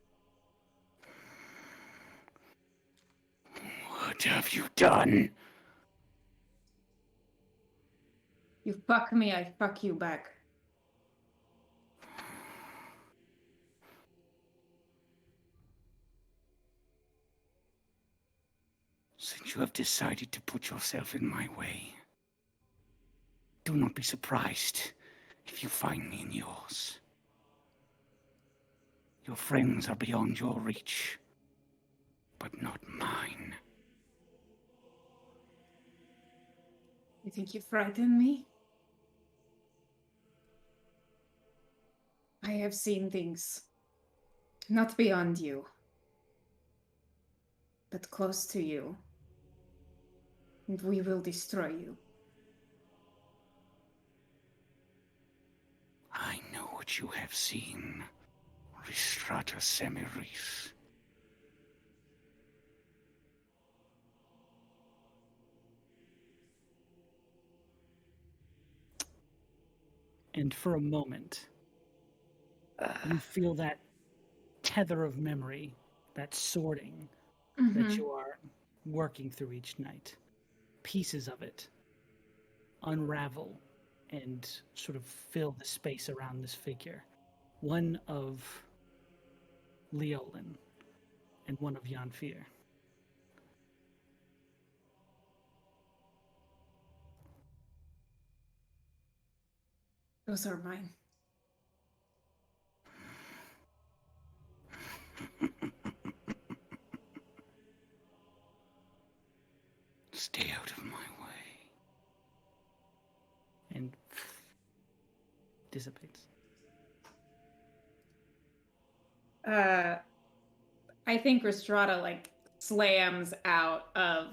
What have you done? You fuck me, I fuck you back. Since you have decided to put yourself in my way, do not be surprised if you find me in yours. Your friends are beyond your reach, but not mine. You think you frighten me? I have seen things. Not beyond you, but close to you. And we will destroy you. I know what you have seen, Rhystrata Semiris. And for a moment, you feel that tether of memory, that sorting that you are working through each night. Pieces of it unravel and sort of fill the space around this figure. One of Leolin and one of Yanfir. Those are mine. Stay out of my way. And dissipates. I think Rhystrata like slams out of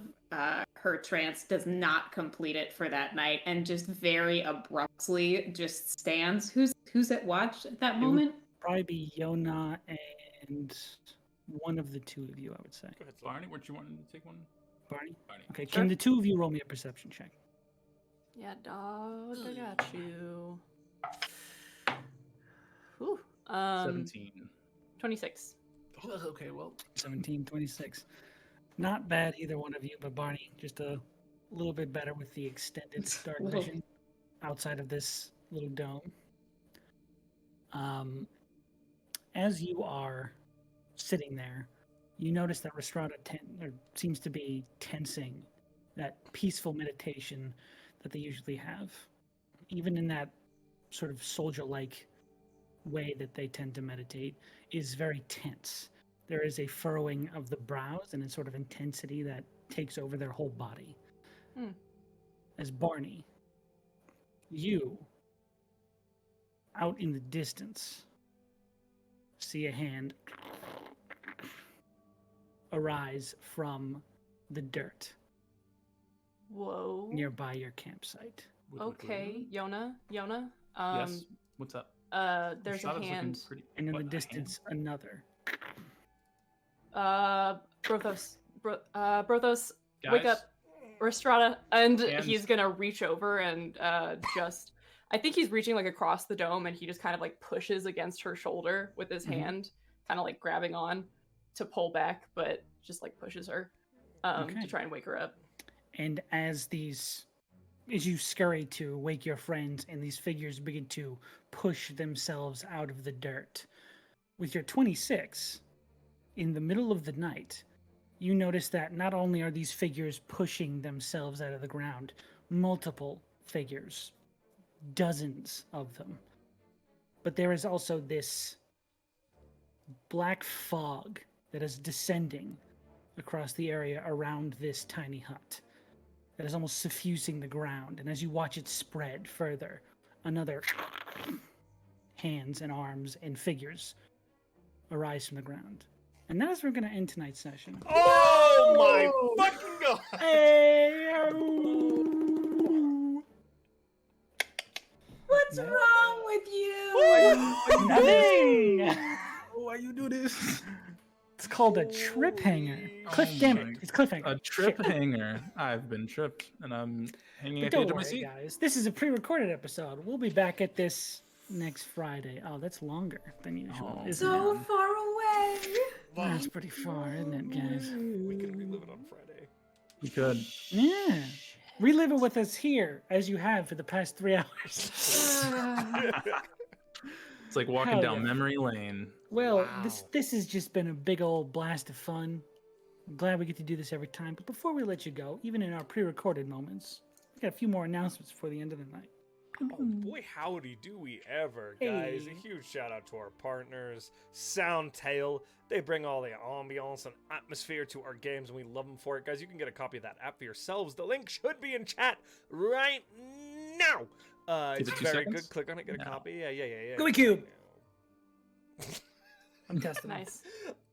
her trance, does not complete it for that night, and just very abruptly just stands. Who's at watch at that moment? Probably be Yona and one of the two of you, I would say. Go ahead, Barney, weren't you wanting to take one? Barney? Barney. Okay, Sure. can the two of you roll me a perception check? Yeah, dog, I got you. Ooh, 17. 26. Oh, okay, well. 17, 26. Not bad, either one of you, but Barney, just a little bit better with the extended dark Little vision outside of this little dome. As you are sitting there, you notice that Rhystrata seems to be tensing that peaceful meditation that they usually have. Even in that sort of soldier-like way that they tend to meditate is very tense. There is a furrowing of the brows and a sort of intensity that takes over their whole body. As Barney, you, out in the distance, see a hand arise from the dirt Whoa. nearby your campsite. Okay, Yona. Yes. What's up? There's a Rhystrata's looking hand. pretty- And in what, the a distance, another. Brothos. Brothos, hand? wake Guys, up. Rhystrata. And Hands. he's gonna reach over and just. I think he's reaching like across the dome, and he just kind of like pushes against her shoulder with his hand, kind of like grabbing on to pull back, but just like pushes her Okay. to try and wake her up. And as you scurry to wake your friends, and these figures begin to push themselves out of the dirt, with your 26, in the middle of the night, you notice that not only are these figures pushing themselves out of the ground, multiple figures, dozens of them, but there is also this black fog that is descending across the area around this tiny hut that is almost suffusing the ground. And as you watch it spread further, another hands and arms and figures arise from the ground. And that is where we're going to end tonight's session. Oh my fucking god! What's wrong with you? Nothing! why you do this? It's called a trip hanger. Cliff, Oh damn my- it. It's cliffhanger. A trip Shit. hanger. I've been tripped, and I'm hanging But at the edge don't of my worry, seat. guys. This is a pre-recorded episode. We'll be back at this next Friday. Oh, that's longer than usual, Oh. isn't So it? far away. That's pretty far, isn't it, guys? We can relive it on Friday. You could. Yeah. Relive it with us here, as you have for the past 3 hours. It's like walking Hell down yeah. memory lane. Well, Wow. this has just been a big old blast of fun. I'm glad we get to do this every time. But before we let you go, even in our pre-recorded moments, we got a few more announcements before the end of the night. Oh boy, howdy do we ever, guys. Hey. A huge shout out to our partners, Soundtail. They bring all the ambiance and atmosphere to our games, and we love them for it. Guys, you can get a copy of that app for yourselves. The link should be in chat right now. Give It's it 2 very seconds? good. Click on it, get a No. copy. Yeah. Gooey Cube. I'm testing. Nice.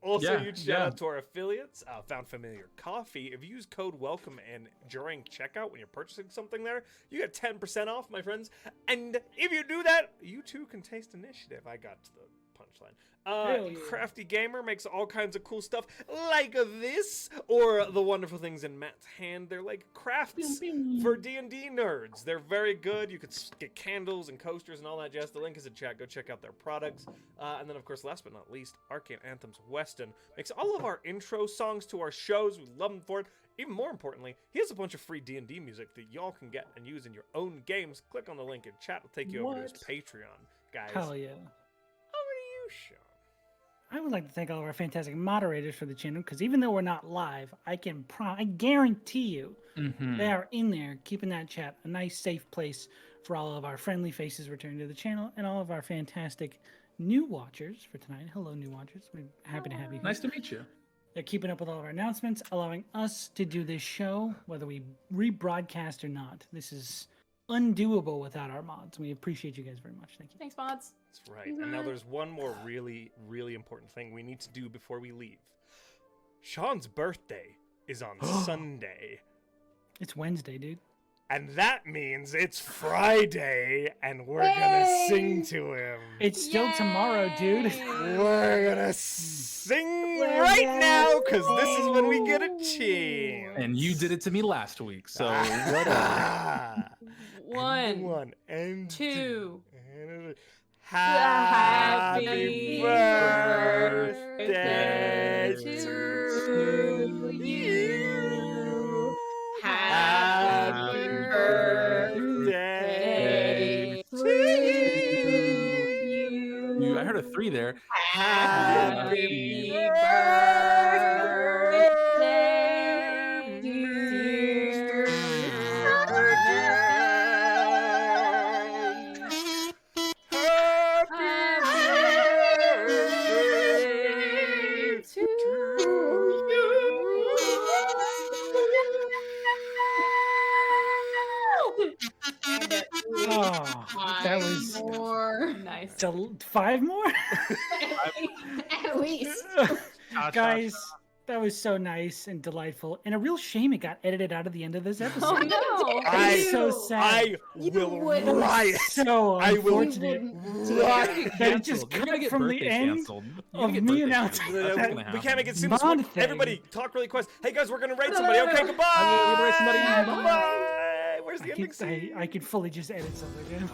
Also, Yeah, huge shout yeah. out to our affiliates, Found Familiar Coffee. If you use code WELCOME and during checkout when you're purchasing something there, you get 10% off, my friends. And if you do that, you too can taste initiative. I got to the punchline. Hell yeah. Crafty Gamer makes all kinds of cool stuff like this, or the wonderful things in Matt's hand. They're like crafts for D&D nerds. They're very good. You could get candles and coasters and all that jazz. The link is in chat. Go check out their products. And then, of course, last but not least, Arcane Anthems Weston makes all of our intro songs to our shows. We love him for it. Even more importantly, he has a bunch of free D&D music that y'all can get and use in your own games. Click on the link in chat. It'll take you over to his What? Patreon. Guys, Hell yeah. over to you, Sean. I would like to thank all of our fantastic moderators for the channel, because even though we're not live, I guarantee you Mm-hmm. they are in there keeping that chat a nice, safe place for all of our friendly faces returning to the channel and all of our fantastic new watchers for tonight. Hello, new watchers. We're happy to have you here. Nice to meet you. They're keeping up with all of our announcements, allowing us to do this show, whether we rebroadcast or not. This is undoable without our mods. We appreciate you guys very much. Thank you. Thanks, mods. That's right. And now there's one more really, really important thing we need to do before we leave. Sean's birthday is on Sunday. It's Wednesday, dude. And that means it's Friday, and we're gonna sing to him. It's still tomorrow, dude. We're gonna sing right now, because this is when we get a chance. And you did it to me last week, so whatever. One, and two. and Happy birthday to you. Happy birthday to You, I heard a 3 there. Happy birthday, dear Oh, that was more. Nice. 5 more? At least. Guys, that was so nice and delightful. And a real shame it got edited out of the end of this episode. Oh no. It's so sad. I You will wouldn't. riot. So I will unfortunate riot. that it just You're gonna cut get from the birthday end canceled. You're of gonna get me birthday announcing canceled. That's what's gonna We happen. can't make it seem Bond smooth. thing. Everybody, talk really quick. Hey guys, we're gonna rate somebody. Okay, goodbye. We're gonna rate somebody. Goodbye. Where's the ending scene? I could fully just edit something. Yeah.